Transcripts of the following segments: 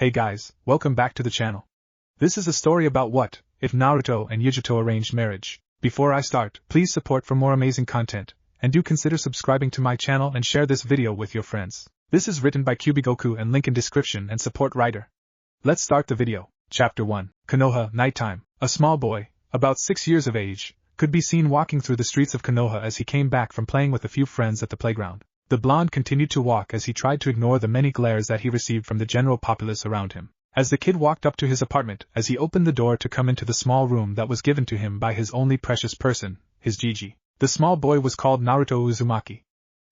Hey guys, welcome back to the channel. This is a story about what if Naruto and Yujito arranged marriage. Before I start, please support for more amazing content, and do consider subscribing to my channel and share this video with your friends. This is written by KyuubiGoku and link in description and support writer. Let's start the video. Chapter 1. Konoha, Nighttime. A small boy, about 6 years of age, could be seen walking through the streets of Konoha as he came back from playing with a few friends at the playground. The blonde continued to walk as he tried to ignore the many glares that he received from the general populace around him. As the kid walked up to his apartment, as he opened the door to come into the small room that was given to him by his only precious person, his Gigi. The small boy was called Naruto Uzumaki.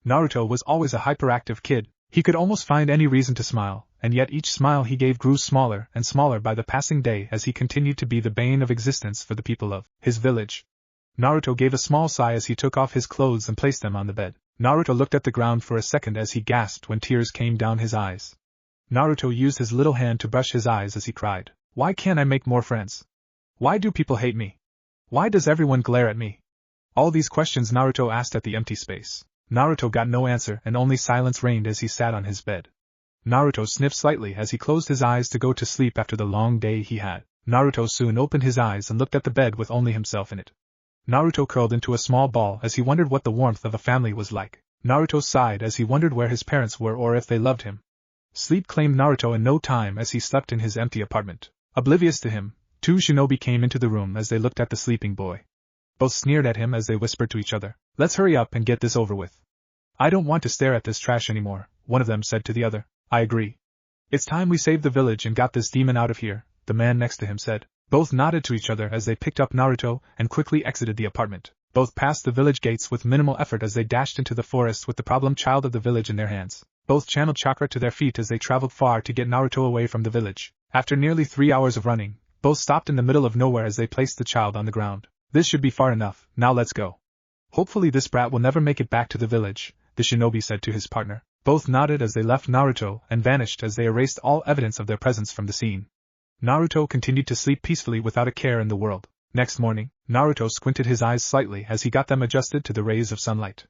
Naruto was always a hyperactive kid. He could almost find any reason to smile, and yet each smile he gave grew smaller and smaller by the passing day as he continued to be the bane of existence for the people of his village. Naruto gave a small sigh as he took off his clothes and placed them on the bed. Naruto looked at the ground for a second as he gasped when tears came down his eyes. Naruto used his little hand to brush his eyes as he cried, "Why can't I make more friends? Why do people hate me? Why does everyone glare at me?" All these questions Naruto asked at the empty space. Naruto got no answer and only silence reigned as he sat on his bed. Naruto sniffed slightly as he closed his eyes to go to sleep after the long day he had. Naruto soon opened his eyes and looked at the bed with only himself in it. Naruto curled into a small ball as he wondered what the warmth of a family was like. Naruto sighed as he wondered where his parents were or if they loved him. Sleep claimed Naruto in no time as he slept in his empty apartment. Oblivious to him, two shinobi came into the room as they looked at the sleeping boy. Both sneered at him as they whispered to each other, "Let's hurry up and get this over with." "I don't want to stare at this trash anymore," one of them said to the other. "I agree. It's time we saved the village and got this demon out of here," the man next to him said. Both nodded to each other as they picked up Naruto and quickly exited the apartment. Both passed the village gates with minimal effort as they dashed into the forest with the problem child of the village in their hands. Both channeled chakra to their feet as they traveled far to get Naruto away from the village. After nearly 3 hours of running, both stopped in the middle of nowhere as they placed the child on the ground. "This should be far enough, now let's go. Hopefully this brat will never make it back to the village," the shinobi said to his partner. Both nodded as they left Naruto and vanished as they erased all evidence of their presence from the scene. Naruto continued to sleep peacefully without a care in the world. Next morning, Naruto squinted his eyes slightly as he got them adjusted to the rays of sunlight.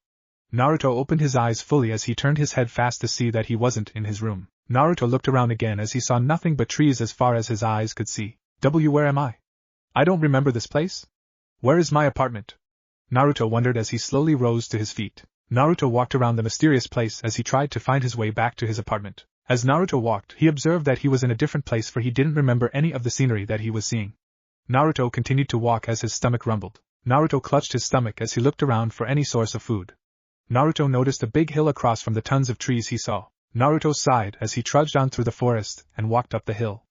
Naruto opened his eyes fully as he turned his head fast to see that he wasn't in his room. Naruto looked around again as he saw nothing but trees as far as his eyes could see. Where am I? I don't remember this place. Where is my apartment? Naruto wondered as he slowly rose to his feet. Naruto walked around the mysterious place as he tried to find his way back to his apartment. As Naruto walked, he observed that he was in a different place for he didn't remember any of the scenery that he was seeing. Naruto continued to walk as his stomach rumbled. Naruto clutched his stomach as he looked around for any source of food. Naruto noticed a big hill across from the tons of trees he saw. Naruto sighed as he trudged on through the forest and walked up the hill.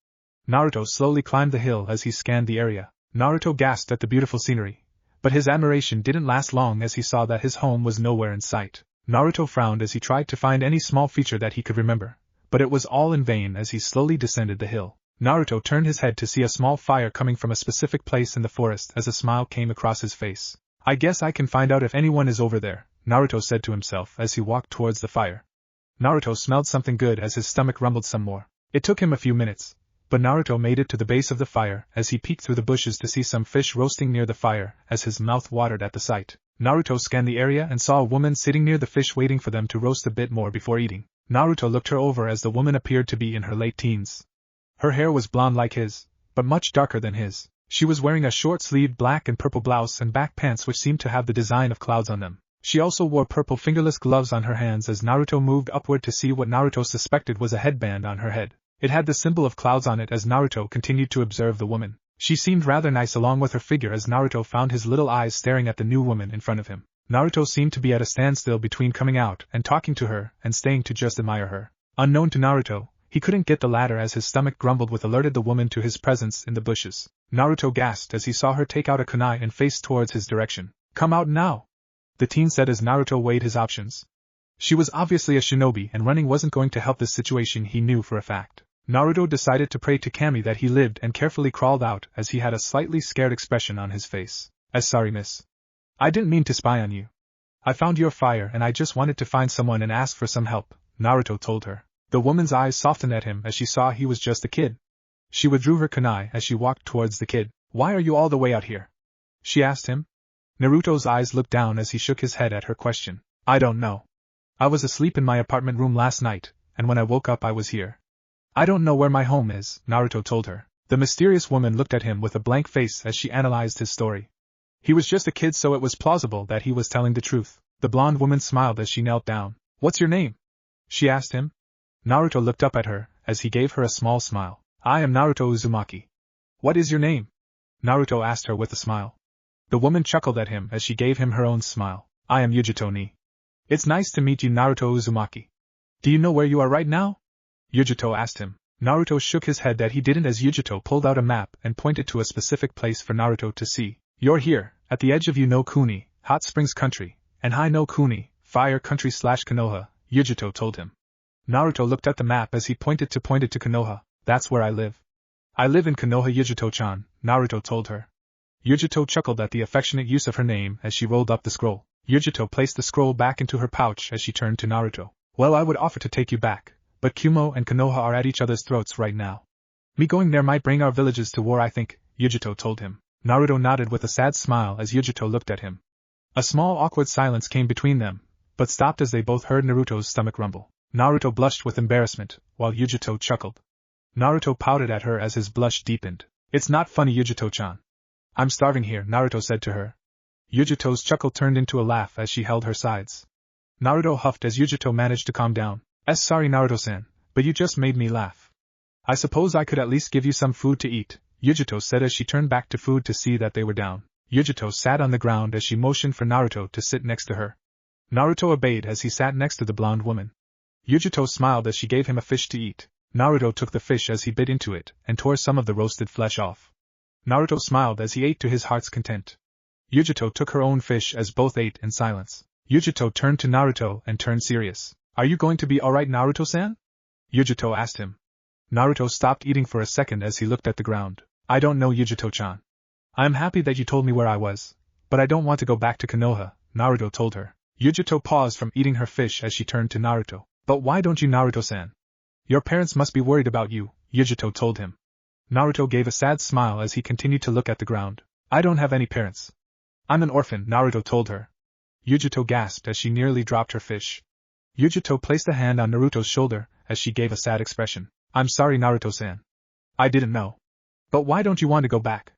Naruto slowly climbed the hill as he scanned the area. Naruto gasped at the beautiful scenery, but his admiration didn't last long as he saw that his home was nowhere in sight. Naruto frowned as he tried to find any small feature that he could remember, but it was all in vain as he slowly descended the hill. Naruto turned his head to see a small fire coming from a specific place in the forest as a smile came across his face. "I guess I can find out if anyone is over there," Naruto said to himself as he walked towards the fire. Naruto smelled something good as his stomach rumbled some more. It took him a few minutes, but Naruto made it to the base of the fire as he peeked through the bushes to see some fish roasting near the fire as his mouth watered at the sight. Naruto scanned the area and saw a woman sitting near the fish waiting for them to roast a bit more before eating. Naruto looked her over as the woman appeared to be in her late teens. Her hair was blonde like his, but much darker than his. She was wearing a short-sleeved black and purple blouse and back pants which seemed to have the design of clouds on them. She also wore purple fingerless gloves on her hands as Naruto moved upward to see what Naruto suspected was a headband on her head. It had the symbol of clouds on it as Naruto continued to observe the woman. She seemed rather nice along with her figure as Naruto found his little eyes staring at the new woman in front of him. Naruto seemed to be at a standstill between coming out and talking to her and staying to just admire her. Unknown to Naruto, he couldn't get the latter as his stomach grumbled with alerted the woman to his presence in the bushes. Naruto gasped as he saw her take out a kunai and face towards his direction. "Come out now," the teen said as Naruto weighed his options. She was obviously a shinobi and running wasn't going to help this situation, he knew for a fact. Naruto decided to pray to Kami that he lived and carefully crawled out as he had a slightly scared expression on his face. "Sorry miss. I didn't mean to spy on you. I found your fire and I just wanted to find someone and ask for some help," Naruto told her. The woman's eyes softened at him as she saw he was just a kid. She withdrew her kunai as she walked towards the kid. "Why are you all the way out here?" she asked him. Naruto's eyes looked down as he shook his head at her question. "I don't know. I was asleep in my apartment room last night, and when I woke up I was here." I don't know where my home is, Naruto told her. The mysterious woman looked at him with a blank face as she analyzed his story. He was just a kid, so it was plausible that he was telling the truth. The blonde woman smiled as she knelt down. What's your name? She asked him. Naruto looked up at her, as he gave her a small smile. I am Naruto Uzumaki. What is your name? Naruto asked her with a smile. The woman chuckled at him as she gave him her own smile. I am Yujito ni. It's nice to meet you, Naruto Uzumaki. Do you know where you are right now? Yujito asked him. Naruto shook his head that he didn't as Yujito pulled out a map and pointed to a specific place for Naruto to see. You're here, at the edge of no Kuni, Hot Springs Country, and Hai no Kuni, Fire Country / Konoha, Yujito told him. Naruto looked at the map as he pointed to Konoha. That's where I live. I live in Konoha, Yujito-chan, Naruto told her. Yujito chuckled at the affectionate use of her name as she rolled up the scroll. Yujito placed the scroll back into her pouch as she turned to Naruto. Well, I would offer to take you back, but Kumo and Konoha are at each other's throats right now. Me going there might bring our villages to war, I think, Yujito told him. Naruto nodded with a sad smile as Yujito looked at him. A small awkward silence came between them, but stopped as they both heard Naruto's stomach rumble. Naruto blushed with embarrassment, while Yujito chuckled. Naruto pouted at her as his blush deepened. It's not funny, Yujito-chan. I'm starving here, Naruto said to her. Yujito's chuckle turned into a laugh as she held her sides. Naruto huffed as Yujito managed to calm down. Sorry, Naruto-san, but you just made me laugh. I suppose I could at least give you some food to eat, Yujito said as she turned back to food to see that they were down. Yujito sat on the ground as she motioned for Naruto to sit next to her. Naruto obeyed as he sat next to the blonde woman. Yujito smiled as she gave him a fish to eat. Naruto took the fish as he bit into it and tore some of the roasted flesh off. Naruto smiled as he ate to his heart's content. Yujito took her own fish as both ate in silence. Yujito turned to Naruto and turned serious. Are you going to be alright, Naruto-san? Yujito asked him. Naruto stopped eating for a second as he looked at the ground. I don't know, Yujito-chan. I am happy that you told me where I was, but I don't want to go back to Konoha, Naruto told her. Yujito paused from eating her fish as she turned to Naruto. But why don't you, Naruto-san? Your parents must be worried about you, Yujito told him. Naruto gave a sad smile as he continued to look at the ground. I don't have any parents. I'm an orphan, Naruto told her. Yujito gasped as she nearly dropped her fish. Yujito placed a hand on Naruto's shoulder as she gave a sad expression. I'm sorry, Naruto-san. I didn't know. But why don't you want to go back?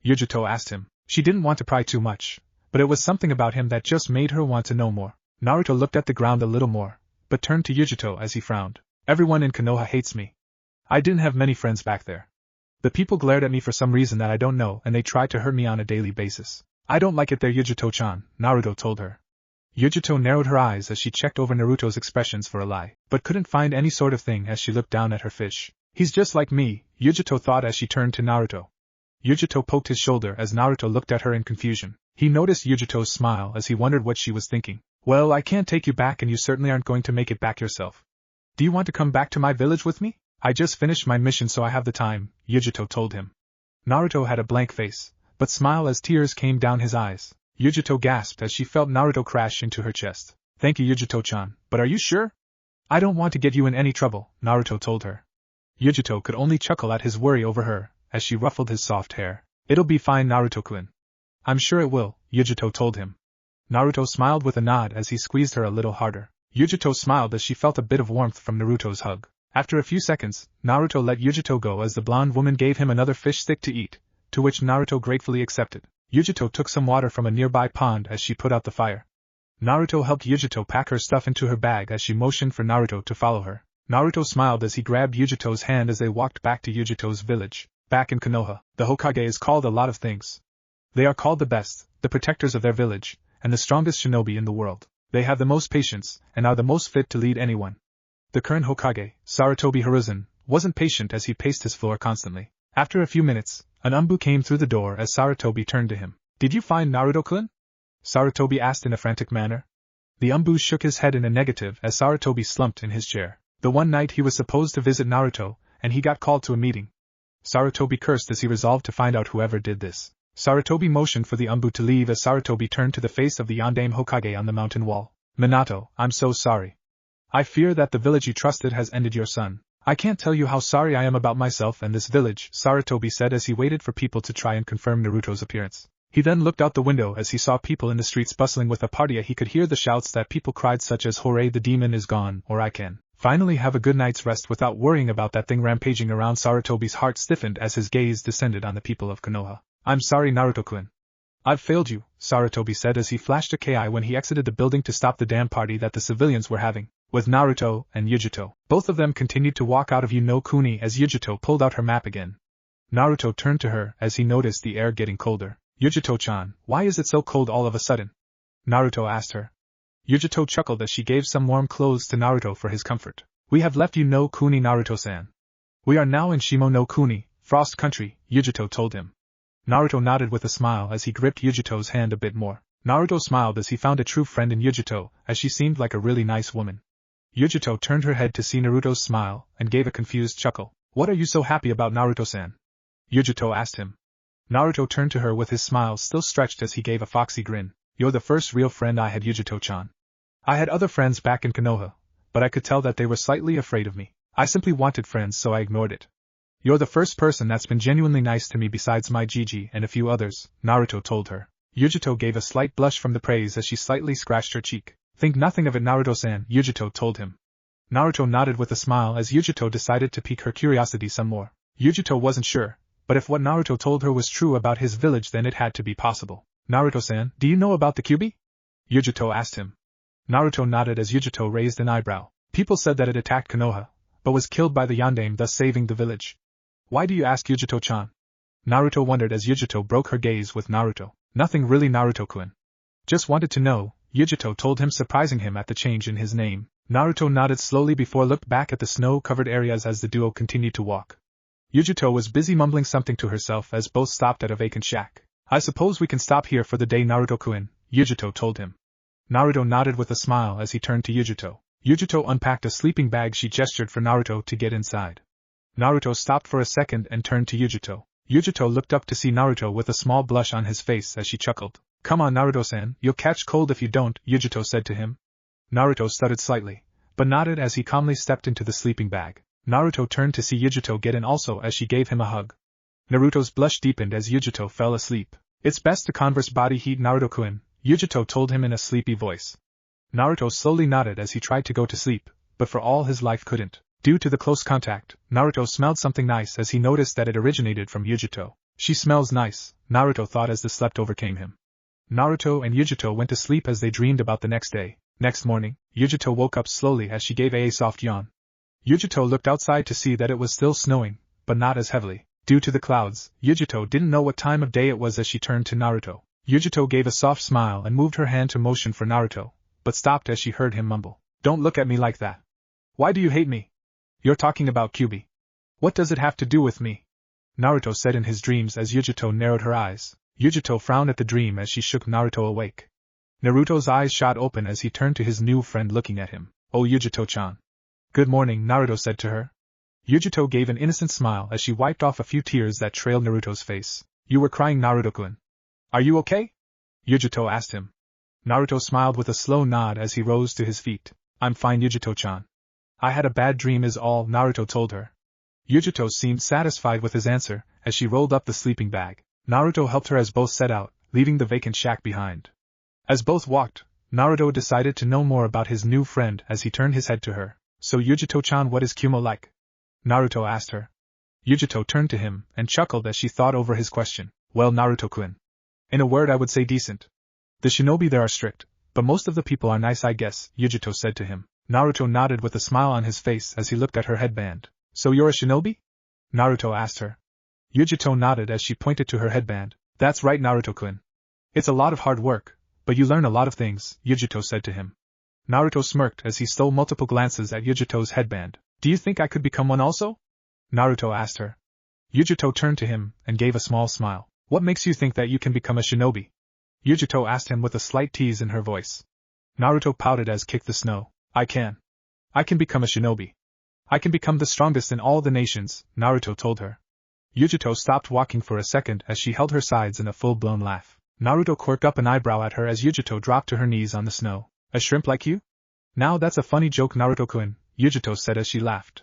Yujito asked him. She didn't want to pry too much, but it was something about him that just made her want to know more. Naruto looked at the ground a little more, but turned to Yujito as he frowned. Everyone in Konoha hates me. I didn't have many friends back there. The people glared at me for some reason that I don't know, and they tried to hurt me on a daily basis. I don't like it there, Yujito-chan, Naruto told her. Yujito narrowed her eyes as she checked over Naruto's expressions for a lie, but couldn't find any sort of thing as she looked down at her fish. He's just like me, Yujito thought as she turned to Naruto. Yujito poked his shoulder as Naruto looked at her in confusion. He noticed Yujito's smile as he wondered what she was thinking. Well, I can't take you back and you certainly aren't going to make it back yourself. Do you want to come back to my village with me? I just finished my mission so I have the time, Yujito told him. Naruto had a blank face, but smiled as tears came down his eyes. Yujito gasped as she felt Naruto crash into her chest. Thank you, Yujito-chan, but are you sure? I don't want to get you in any trouble, Naruto told her. Yujito could only chuckle at his worry over her, as she ruffled his soft hair. It'll be fine, Naruto-kun. I'm sure it will, Yujito told him. Naruto smiled with a nod as he squeezed her a little harder. Yujito smiled as she felt a bit of warmth from Naruto's hug. After a few seconds, Naruto let Yujito go as the blonde woman gave him another fish stick to eat, to which Naruto gratefully accepted. Yujito took some water from a nearby pond as she put out the fire. Naruto helped Yujito pack her stuff into her bag as she motioned for Naruto to follow her. Naruto smiled as he grabbed Yujito's hand as they walked back to Yujito's village. Back in Konoha, the Hokage is called a lot of things. They are called the best, the protectors of their village, and the strongest shinobi in the world. They have the most patience, and are the most fit to lead anyone. The current Hokage, Sarutobi Hiruzen, wasn't patient as he paced his floor constantly. After a few minutes, an umbu came through the door as Sarutobi turned to him. Did you find Naruto-kun? Sarutobi asked in a frantic manner. The umbu shook his head in a negative as Sarutobi slumped in his chair. The one night he was supposed to visit Naruto, and he got called to a meeting. Sarutobi cursed as he resolved to find out whoever did this. Sarutobi motioned for the umbu to leave as Sarutobi turned to the face of the Yondaime Hokage on the mountain wall. Minato, I'm so sorry. I fear that the village you trusted has ended your son. I can't tell you how sorry I am about myself and this village, Sarutobi said as he waited for people to try and confirm Naruto's appearance. He then looked out the window as he saw people in the streets bustling with a party. He could hear the shouts that people cried such as "Hooray, the demon is gone," or "I can Finally have a good night's rest without worrying about that thing rampaging around. Sarutobi's heart stiffened as his gaze descended on the people of Konoha. I'm sorry, Naruto-kun. I've failed you, Sarutobi said as he flashed a Ki when he exited the building to stop the damn party that the civilians were having, with Naruto and Yujito. Both of them continued to walk out of Kuni as Yujito pulled out her map again. Naruto turned to her as he noticed the air getting colder. Yujito-chan, why is it so cold all of a sudden? Naruto asked her. Yujito chuckled as she gave some warm clothes to Naruto for his comfort. We have left Kuni, Naruto-san. We are now in Shimo no Kuni, Frost Country, Yujito told him. Naruto nodded with a smile as he gripped Yujito's hand a bit more. Naruto smiled as he found a true friend in Yujito, as she seemed like a really nice woman. Yujito turned her head to see Naruto's smile and gave a confused chuckle. What are you so happy about, Naruto-san? Yujito asked him. Naruto turned to her with his smile still stretched as he gave a foxy grin. You're the first real friend I had, Yujito-chan. I had other friends back in Konoha, but I could tell that they were slightly afraid of me. I simply wanted friends, so I ignored it. You're the first person that's been genuinely nice to me besides my Gigi and a few others, Naruto told her. Yujito gave a slight blush from the praise as she slightly scratched her cheek. Think nothing of it, Naruto-san, Yujito told him. Naruto nodded with a smile as Yujito decided to pique her curiosity some more. Yujito wasn't sure, but if what Naruto told her was true about his village then it had to be possible. Naruto-san, do you know about the Kyuubi? Yujito asked him. Naruto nodded as Yujito raised an eyebrow. People said that it attacked Konoha, but was killed by the Yondaime, thus saving the village. Why do you ask, Yujito-chan? Naruto wondered as Yujito broke her gaze with Naruto. Nothing really, Naruto-kun. Just wanted to know, Yujito told him, surprising him at the change in his name. Naruto nodded slowly before looked back at the snow-covered areas as the duo continued to walk. Yujito was busy mumbling something to herself as both stopped at a vacant shack. I suppose we can stop here for the day, Naruto-kun, Yujito told him. Naruto nodded with a smile as he turned to Yujito. Yujito unpacked a sleeping bag. She gestured for Naruto to get inside. Naruto stopped for a second and turned to Yujito. Yujito looked up to see Naruto with a small blush on his face as she chuckled. Come on, Naruto-san, you'll catch cold if you don't, Yujito said to him. Naruto stuttered slightly, but nodded as he calmly stepped into the sleeping bag. Naruto turned to see Yujito get in also as she gave him a hug. Naruto's blush deepened as Yujito fell asleep. It's best to converse body heat, Naruto-kun, Yujito told him in a sleepy voice. Naruto slowly nodded as he tried to go to sleep, but for all his life couldn't. Due to the close contact, Naruto smelled something nice as he noticed that it originated from Yujito. She smells nice, Naruto thought as the slept overcame him. Naruto and Yujito went to sleep as they dreamed about the next day. Next morning, Yujito woke up slowly as she gave a soft yawn. Yujito looked outside to see that it was still snowing, but not as heavily. Due to the clouds, Yujito didn't know what time of day it was as she turned to Naruto. Yujito gave a soft smile and moved her hand to motion for Naruto, but stopped as she heard him mumble. Don't look at me like that. Why do you hate me? You're talking about Kyuubi. What does it have to do with me? Naruto said in his dreams as Yujito narrowed her eyes. Yujito frowned at the dream as she shook Naruto awake. Naruto's eyes shot open as he turned to his new friend looking at him. Oh, Yujito-chan. Good morning, Naruto said to her. Yujito gave an innocent smile as she wiped off a few tears that trailed Naruto's face. You were crying, Naruto-kun. Are you okay? Yujito asked him. Naruto smiled with a slow nod as he rose to his feet. I'm fine, Yujito-chan. I had a bad dream is all, Naruto told her. Yujito seemed satisfied with his answer as she rolled up the sleeping bag. Naruto helped her as both set out, leaving the vacant shack behind. As both walked, Naruto decided to know more about his new friend as he turned his head to her. So Yujito-chan, what is Kumo like? Naruto asked her. Yujito turned to him and chuckled as she thought over his question. Well, Naruto-kun. In a word, I would say decent. The shinobi there are strict, but most of the people are nice, I guess, Yujito said to him. Naruto nodded with a smile on his face as he looked at her headband. So you're a shinobi? Naruto asked her. Yujito nodded as she pointed to her headband. That's right, Naruto-kun. It's a lot of hard work, but you learn a lot of things, Yujito said to him. Naruto smirked as he stole multiple glances at Yujito's headband. Do you think I could become one also? Naruto asked her. Yujito turned to him and gave a small smile. What makes you think that you can become a shinobi? Yujito asked him with a slight tease in her voice. Naruto pouted as kicked the snow. I can become a shinobi. I can become the strongest in all the nations, Naruto told her. Yujito stopped walking for a second as she held her sides in a full-blown laugh. Naruto quirked up an eyebrow at her as Yujito dropped to her knees on the snow. A shrimp like you? Now that's a funny joke, Naruto-kun, Yujito said as she laughed.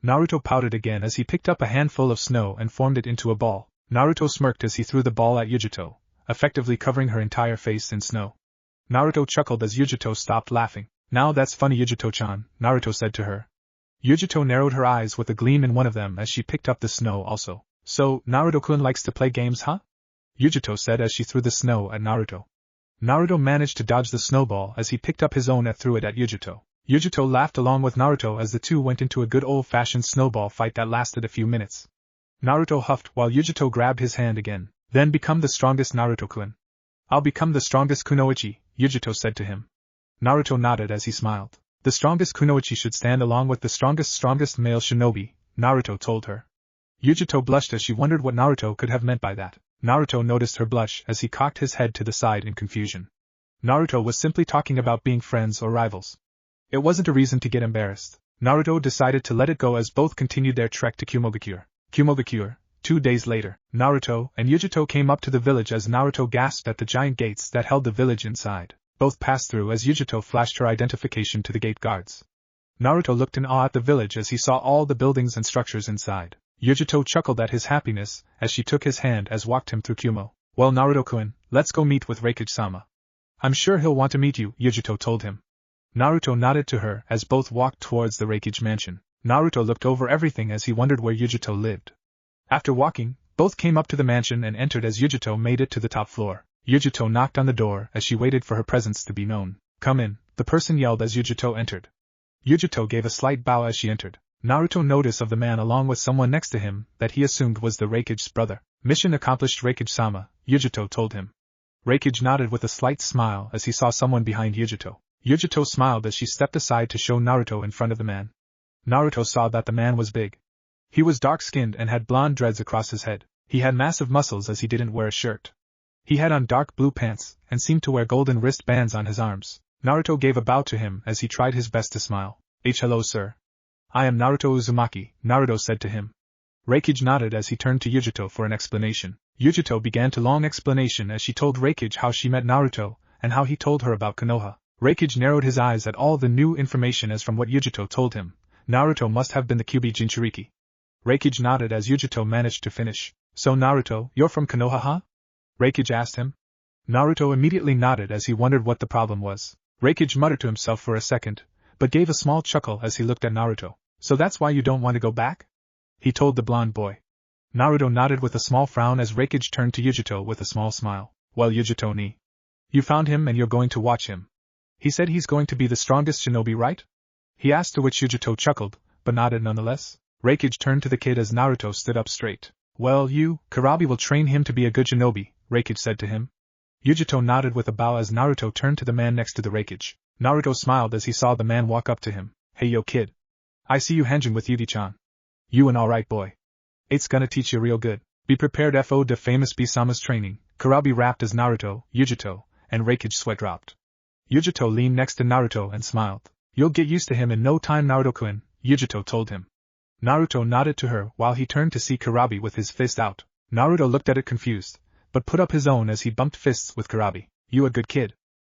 Naruto pouted again as he picked up a handful of snow and formed it into a ball. Naruto smirked as he threw the ball at Yujito, effectively covering her entire face in snow. Naruto chuckled as Yujito stopped laughing. Now that's funny, Yujito-chan, Naruto said to her. Yujito narrowed her eyes with a gleam in one of them as she picked up the snow also. So, Naruto-kun likes to play games, huh? Yujito said as she threw the snow at Naruto. Naruto managed to dodge the snowball as he picked up his own and threw it at Yujito. Yujito laughed along with Naruto as the two went into a good old-fashioned snowball fight that lasted a few minutes. Naruto huffed while Yujito grabbed his hand again. Then become the strongest, Naruto-kun. I'll become the strongest kunoichi, Yujito said to him. Naruto nodded as he smiled. The strongest kunoichi should stand along with the strongest male shinobi, Naruto told her. Yujito blushed as she wondered what Naruto could have meant by that. Naruto noticed her blush as he cocked his head to the side in confusion. Naruto was simply talking about being friends or rivals. It wasn't a reason to get embarrassed. Naruto decided to let it go as both continued their trek to KyuubiGoku. 2 days later, Naruto and Yujito came up to the village as Naruto gasped at the giant gates that held the village inside. Both passed through as Yujito flashed her identification to the gate guards. Naruto looked in awe at the village as he saw all the buildings and structures inside. Yujito chuckled at his happiness as she took his hand as walked him through Kumo. Well, Naruto-kun, let's go meet with Raikage-sama. I'm sure he'll want to meet you, Yujito told him. Naruto nodded to her as both walked towards the Raikage mansion. Naruto looked over everything as he wondered where Yujito lived. After walking, both came up to the mansion and entered as Yujito made it to the top floor. Yujito knocked on the door as she waited for her presence to be known. Come in, the person yelled as Yujito entered. Yujito gave a slight bow as she entered. Naruto noticed of the man along with someone next to him that he assumed was the Raikage's brother. Mission accomplished, Raikage-sama, Yujito told him. Raikage nodded with a slight smile as he saw someone behind Yujito. Yujito smiled as she stepped aside to show Naruto in front of the man. Naruto saw that the man was big. He was dark-skinned and had blonde dreads across his head. He had massive muscles as he didn't wear a shirt. He had on dark blue pants and seemed to wear golden wristbands on his arms. Naruto gave a bow to him as he tried his best to smile. Hello sir. I am Naruto Uzumaki, Naruto said to him. Raikage nodded as he turned to Yujito for an explanation. Yujito began a long explanation as she told Raikage how she met Naruto and how he told her about Konoha. Raikage narrowed his eyes at all the new information as from what Yujito told him. Naruto must have been the Kyuubi Jinchuriki. Raikage nodded as Yujito managed to finish. So Naruto, you're from Konoha, huh? Raikage asked him. Naruto immediately nodded as he wondered what the problem was. Raikage muttered to himself for a second, but gave a small chuckle as he looked at Naruto. So that's why you don't want to go back? He told the blonde boy. Naruto nodded with a small frown as Raikage turned to Yujito with a small smile. Well, Yujito ni. You found him and you're going to watch him. He said he's going to be the strongest shinobi, right? He asked, to which Yujito chuckled, but nodded nonetheless. Raikage turned to the kid as Naruto stood up straight. Well, Kurabi will train him to be a good shinobi, Raikage said to him. Yujito nodded with a bow as Naruto turned to the man next to the Raikage. Naruto smiled as he saw the man walk up to him. Hey yo kid. I see you hanging with Yudi-chan. You an alright boy. It's gonna teach you real good. Be prepared for the famous Bisama's training. Kurabi rapped as Naruto, Yujito, and Raikage sweat dropped. Yujito leaned next to Naruto and smiled. You'll get used to him in no time, Naruto-kun, Yujito told him. Naruto nodded to her while he turned to see Kurabi with his fist out. Naruto looked at it confused, but put up his own as he bumped fists with Kurabi. You a good kid.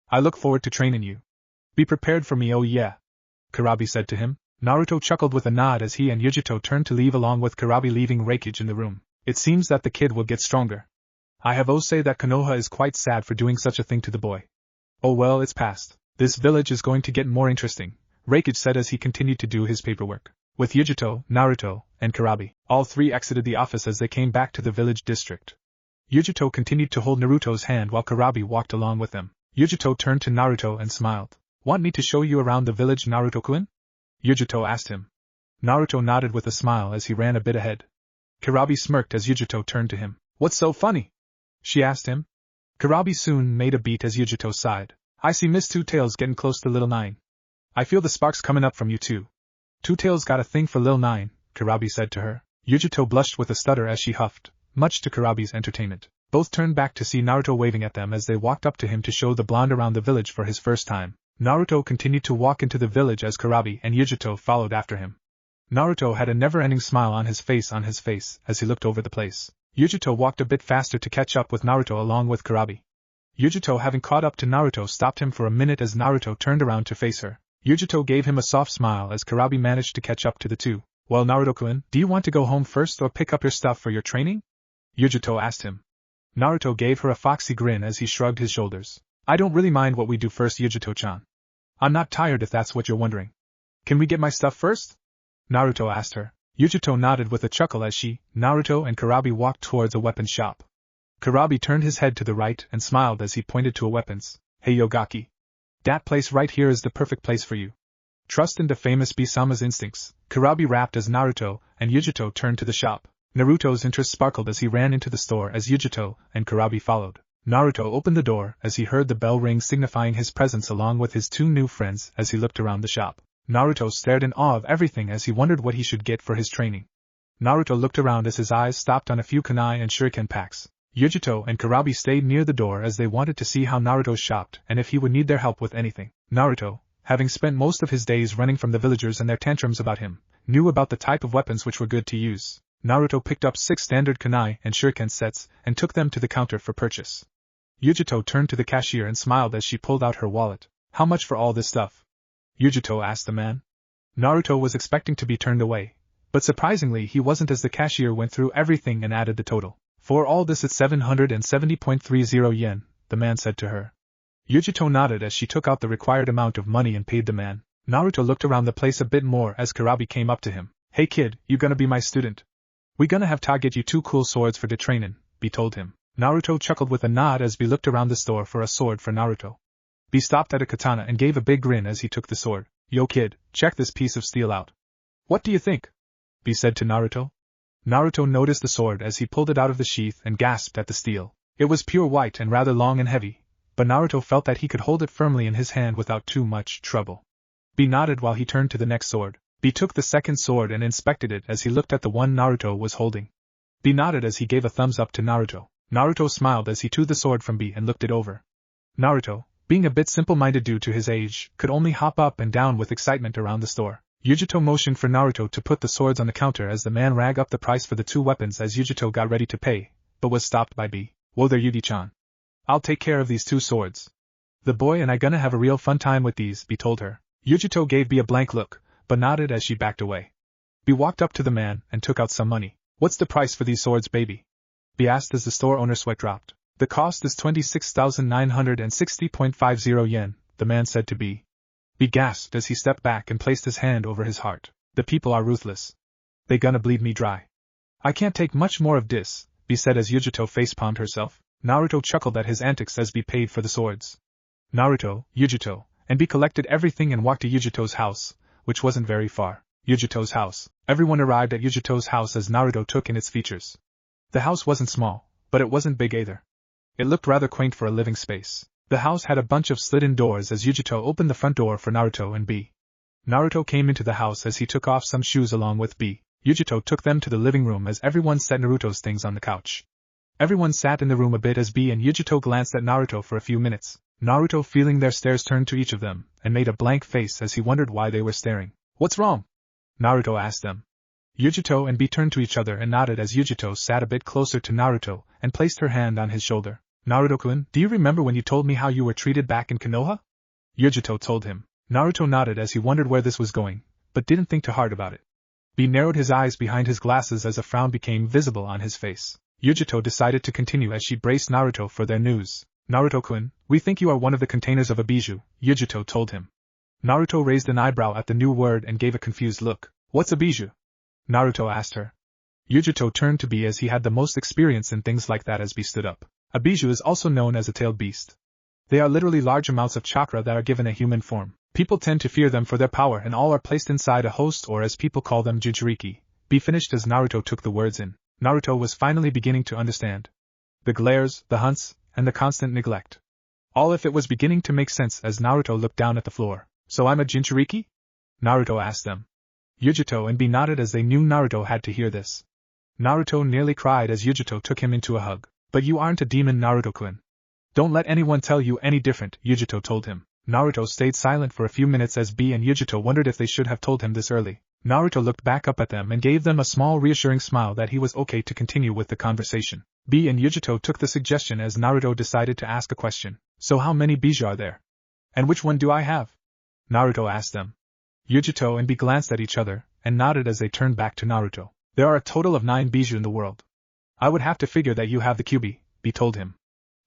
I look forward to training you. Be prepared for me, oh yeah, Kurabi said to him. Naruto chuckled with a nod as he and Yujito turned to leave along with Kurabi, leaving Raikage in the room. It seems that the kid will get stronger. I have say that Konoha is quite sad for doing such a thing to the boy. Oh well, it's past. This village is going to get more interesting, Raikage said as he continued to do his paperwork. With Yujito, Naruto, and Kurabi, all three exited the office as they came back to the village district. Yujito continued to hold Naruto's hand while Kurabi walked along with them. Yujito turned to Naruto and smiled. Want me to show you around the village, Naruto-kun? Yujito asked him. Naruto nodded with a smile as he ran a bit ahead. Kurabi smirked as Yujito turned to him. What's so funny? She asked him. Kurabi soon made a beat as Yujito sighed. I see Miss Two Tails getting close to Little Nine. I feel the sparks coming up from you too. Two Tails got a thing for Lil Nine, Kurabi said to her. Yujito blushed with a stutter as she huffed, much to Kurabi's entertainment. Both turned back to see Naruto waving at them as they walked up to him to show the blonde around the village for his first time. Naruto continued to walk into the village as Kurabi and Yujito followed after him. Naruto had a never-ending smile on his face as he looked over the place. Yujito walked a bit faster to catch up with Naruto along with Kurabi. Yujito, having caught up to Naruto, stopped him for a minute as Naruto turned around to face her. Yujito gave him a soft smile as Kurabi managed to catch up to the two. Well, Naruto-kun, do you want to go home first or pick up your stuff for your training? Yujito asked him. Naruto gave her a foxy grin as he shrugged his shoulders. I don't really mind what we do first, Yujito-chan. I'm not tired if that's what you're wondering. Can we get my stuff first? Naruto asked her. Yujito nodded with a chuckle as she, Naruto and Kurabi walked towards a weapons shop. Kurabi turned his head to the right and smiled as he pointed to a weapons. Hey Yogaki. Dat place right here is the perfect place for you. Trust in the famous Bisama's instincts, Kurabi rapped as Naruto and Yujito turned to the shop. Naruto's interest sparkled as he ran into the store as Yujito and Kurabi followed. Naruto opened the door as he heard the bell ring signifying his presence along with his two new friends as he looked around the shop. Naruto stared in awe of everything as he wondered what he should get for his training. Naruto looked around as his eyes stopped on a few kunai and shuriken packs. Yujito and Kurabi stayed near the door as they wanted to see how Naruto shopped and if he would need their help with anything. Naruto, having spent most of his days running from the villagers and their tantrums about him, knew about the type of weapons which were good to use. Naruto picked up 6 standard kunai and shuriken sets and took them to the counter for purchase. Yujito turned to the cashier and smiled as she pulled out her wallet. How much for all this stuff? Yujito asked the man. Naruto was expecting to be turned away, but surprisingly he wasn't as the cashier went through everything and added the total. For all this it's 770.30 yen, the man said to her. Yujito nodded as she took out the required amount of money and paid the man. Naruto looked around the place a bit more as Kurabi came up to him. Hey kid, you gonna be my student? We gonna have to get you 2 cool swords for the trainin', B told him. Naruto chuckled with a nod as B looked around the store for a sword for Naruto. B stopped at a katana and gave a big grin as he took the sword. Yo kid, check this piece of steel out. What do you think? B said to Naruto. Naruto noticed the sword as he pulled it out of the sheath and gasped at the steel. It was pure white and rather long and heavy, but Naruto felt that he could hold it firmly in his hand without too much trouble. B nodded while he turned to the next sword. B took the second sword and inspected it as he looked at the one Naruto was holding. B nodded as he gave a thumbs up to Naruto. Naruto smiled as he took the sword from B and looked it over. Naruto, being a bit simple-minded due to his age, could only hop up and down with excitement around the store. Yujito motioned for Naruto to put the swords on the counter as the man rang up the price for the 2 weapons as Yujito got ready to pay, but was stopped by B. Whoa there Yudi-chan. I'll take care of these 2 swords. The boy and I gonna have a real fun time with these, B told her. Yujito gave B a blank look, but nodded as she backed away. B walked up to the man and took out some money. What's the price for these swords, baby? B asked as the store owner's sweat dropped. The cost is 26,960.50 yen, the man said to B. B gasped as he stepped back and placed his hand over his heart. The people are ruthless. They gonna bleed me dry. I can't take much more of this, B said as Yujito facepalmed herself. Naruto chuckled at his antics as B paid for the swords. Naruto, Yujito, and B collected everything and walked to Yujito's house, which wasn't very far. Yujito's house. Everyone arrived at Yujito's house as Naruto took in its features. The house wasn't small, but it wasn't big either. It looked rather quaint for a living space. The house had a bunch of slid-in doors as Yujito opened the front door for Naruto and B. Naruto came into the house as he took off some shoes along with B. Yujito took them to the living room as everyone set Naruto's things on the couch. Everyone sat in the room a bit as B and Yujito glanced at Naruto for a few minutes. Naruto, feeling their stares, turned to each of them and made a blank face as he wondered why they were staring. What's wrong? Naruto asked them. Yujito and B turned to each other and nodded as Yujito sat a bit closer to Naruto and placed her hand on his shoulder. Naruto-kun, do you remember when you told me how you were treated back in Konoha? Yujito told him. Naruto nodded as he wondered where this was going, but didn't think too hard about it. B narrowed his eyes behind his glasses as a frown became visible on his face. Yujito decided to continue as she braced Naruto for their news. Naruto-kun, we think you are one of the containers of a Biju, Yujito told him. Naruto raised an eyebrow at the new word and gave a confused look. What's a Biju? Naruto asked her. Yujito turned to B as he had the most experience in things like that as B stood up. A Biju is also known as a tailed beast. They are literally large amounts of chakra that are given a human form. People tend to fear them for their power and all are placed inside a host, or as people call them, Jinchuriki. B finished as Naruto took the words in. Naruto was finally beginning to understand. The glares, the hunts, and the constant neglect. All if it was beginning to make sense as Naruto looked down at the floor. So I'm a Jinchuriki? Naruto asked them. Yujito and B nodded as they knew Naruto had to hear this. Naruto nearly cried as Yujito took him into a hug. But you aren't a demon, Naruto-kun. Don't let anyone tell you any different, Yujito told him. Naruto stayed silent for a few minutes as B and Yujito wondered if they should have told him this early. Naruto looked back up at them and gave them a small reassuring smile that he was okay to continue with the conversation. B and Yujito took the suggestion as Naruto decided to ask a question. So how many Biju are there? And which one do I have? Naruto asked them. Yujito and B glanced at each other and nodded as they turned back to Naruto. There are a total of 9 Biju in the world. I would have to figure that you have the Kyuubi, B told him.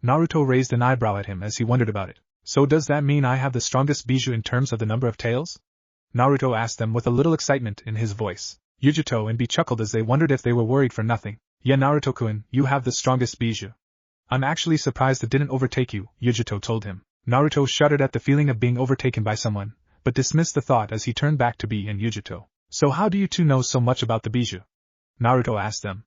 Naruto raised an eyebrow at him as he wondered about it. So does that mean I have the strongest Biju in terms of the number of tails? Naruto asked them with a little excitement in his voice. Yujito and B chuckled as they wondered if they were worried for nothing. Yeah, Naruto-kun, you have the strongest Biju. I'm actually surprised it didn't overtake you, Yujito told him. Naruto shuddered at the feeling of being overtaken by someone, but dismissed the thought as he turned back to B and Yujito. So how do you two know so much about the Biju? Naruto asked them.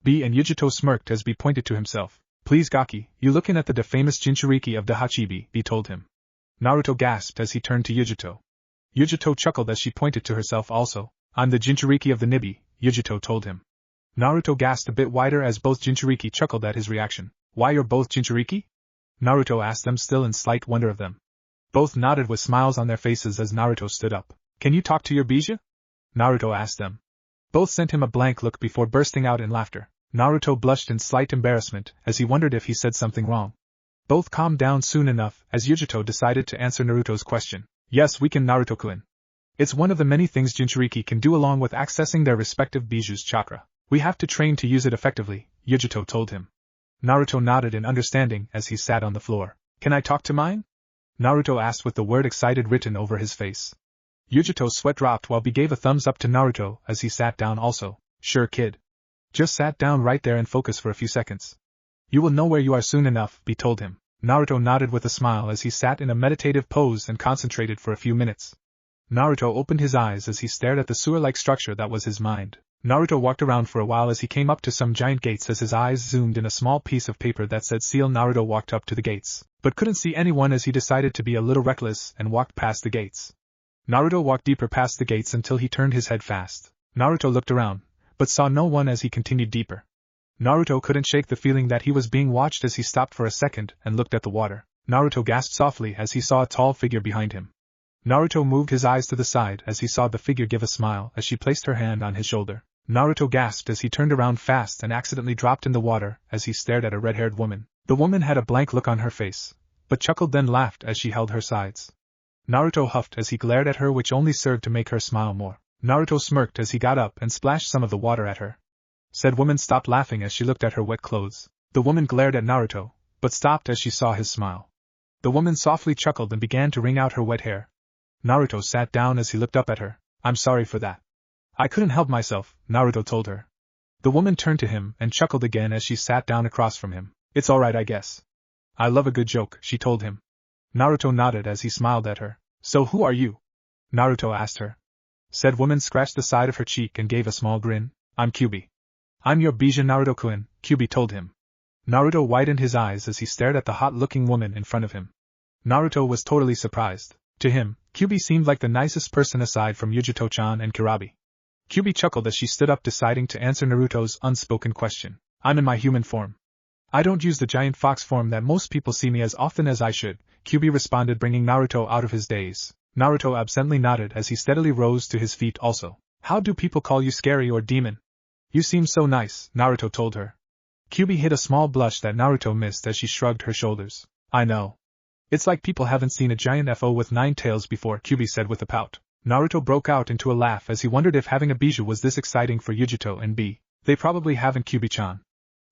B and Yujito smirked as B pointed to himself. Please Gaki, you looking at the famous Jinchuriki of the Hachibi, B told him. Naruto gasped as he turned to Yujito. Yujito chuckled as she pointed to herself also. I'm the Jinchuriki of the Nibi, Yujito told him. Naruto gasped a bit wider as both Jinchuriki chuckled at his reaction. Why you're both Jinchuriki? Naruto asked them, still in slight wonder of them. Both nodded with smiles on their faces as Naruto stood up. Can you talk to your Biju? Naruto asked them. Both sent him a blank look before bursting out in laughter. Naruto blushed in slight embarrassment as he wondered if he said something wrong. Both calmed down soon enough as Yujito decided to answer Naruto's question. Yes, we can, Naruto-kun. It's one of the many things Jinchuriki can do along with accessing their respective Biju's chakra. We have to train to use it effectively, Yujito told him. Naruto nodded in understanding as he sat on the floor. Can I talk to mine? Naruto asked with the word excited written over his face. Yujito's sweat dropped while B gave a thumbs up to Naruto as he sat down also. Sure, kid. Just sat down right there and focus for a few seconds. You will know where you are soon enough, B told him. Naruto nodded with a smile as he sat in a meditative pose and concentrated for a few minutes. Naruto opened his eyes as he stared at the sewer-like structure that was his mind. Naruto walked around for a while as he came up to some giant gates as his eyes zoomed in a small piece of paper that said seal. Naruto walked up to the gates, but couldn't see anyone as he decided to be a little reckless and walked past the gates. Naruto walked deeper past the gates until he turned his head fast. Naruto looked around, but saw no one as he continued deeper. Naruto couldn't shake the feeling that he was being watched as he stopped for a second and looked at the water. Naruto gasped softly as he saw a tall figure behind him. Naruto moved his eyes to the side as he saw the figure give a smile as she placed her hand on his shoulder. Naruto gasped as he turned around fast and accidentally dropped in the water as he stared at a red-haired woman. The woman had a blank look on her face, but chuckled then laughed as she held her sides. Naruto huffed as he glared at her, which only served to make her smile more. Naruto smirked as he got up and splashed some of the water at her. Said woman stopped laughing as she looked at her wet clothes. The woman glared at Naruto, but stopped as she saw his smile. The woman softly chuckled and began to wring out her wet hair. Naruto sat down as he looked up at her. I'm sorry for that. I couldn't help myself, Naruto told her. The woman turned to him and chuckled again as she sat down across from him. It's alright, I guess. I love a good joke, she told him. Naruto nodded as he smiled at her. So who are you? Naruto asked her. Said woman scratched the side of her cheek and gave a small grin. I'm Kyuubi. I'm your Biju, Naruto-kun, Kyuubi told him. Naruto widened his eyes as he stared at the hot-looking woman in front of him. Naruto was totally surprised. To him, Kyuubi seemed like the nicest person aside from Yujito-chan and Kurabi. Kyuubi chuckled as she stood up, deciding to answer Naruto's unspoken question. I'm in my human form. I don't use the giant fox form that most people see me as often as I should, Kyuubi responded, bringing Naruto out of his daze. Naruto absently nodded as he steadily rose to his feet also. How do people call you, scary or demon? You seem so nice, Naruto told her. Kyuubi hid a small blush that Naruto missed as she shrugged her shoulders. I know. It's like people haven't seen a giant FO with 9 tails before, Kyuubi said with a pout. Naruto broke out into a laugh as he wondered if having a Biju was this exciting for Yujito and B. They probably haven't, Kyuubi-chan.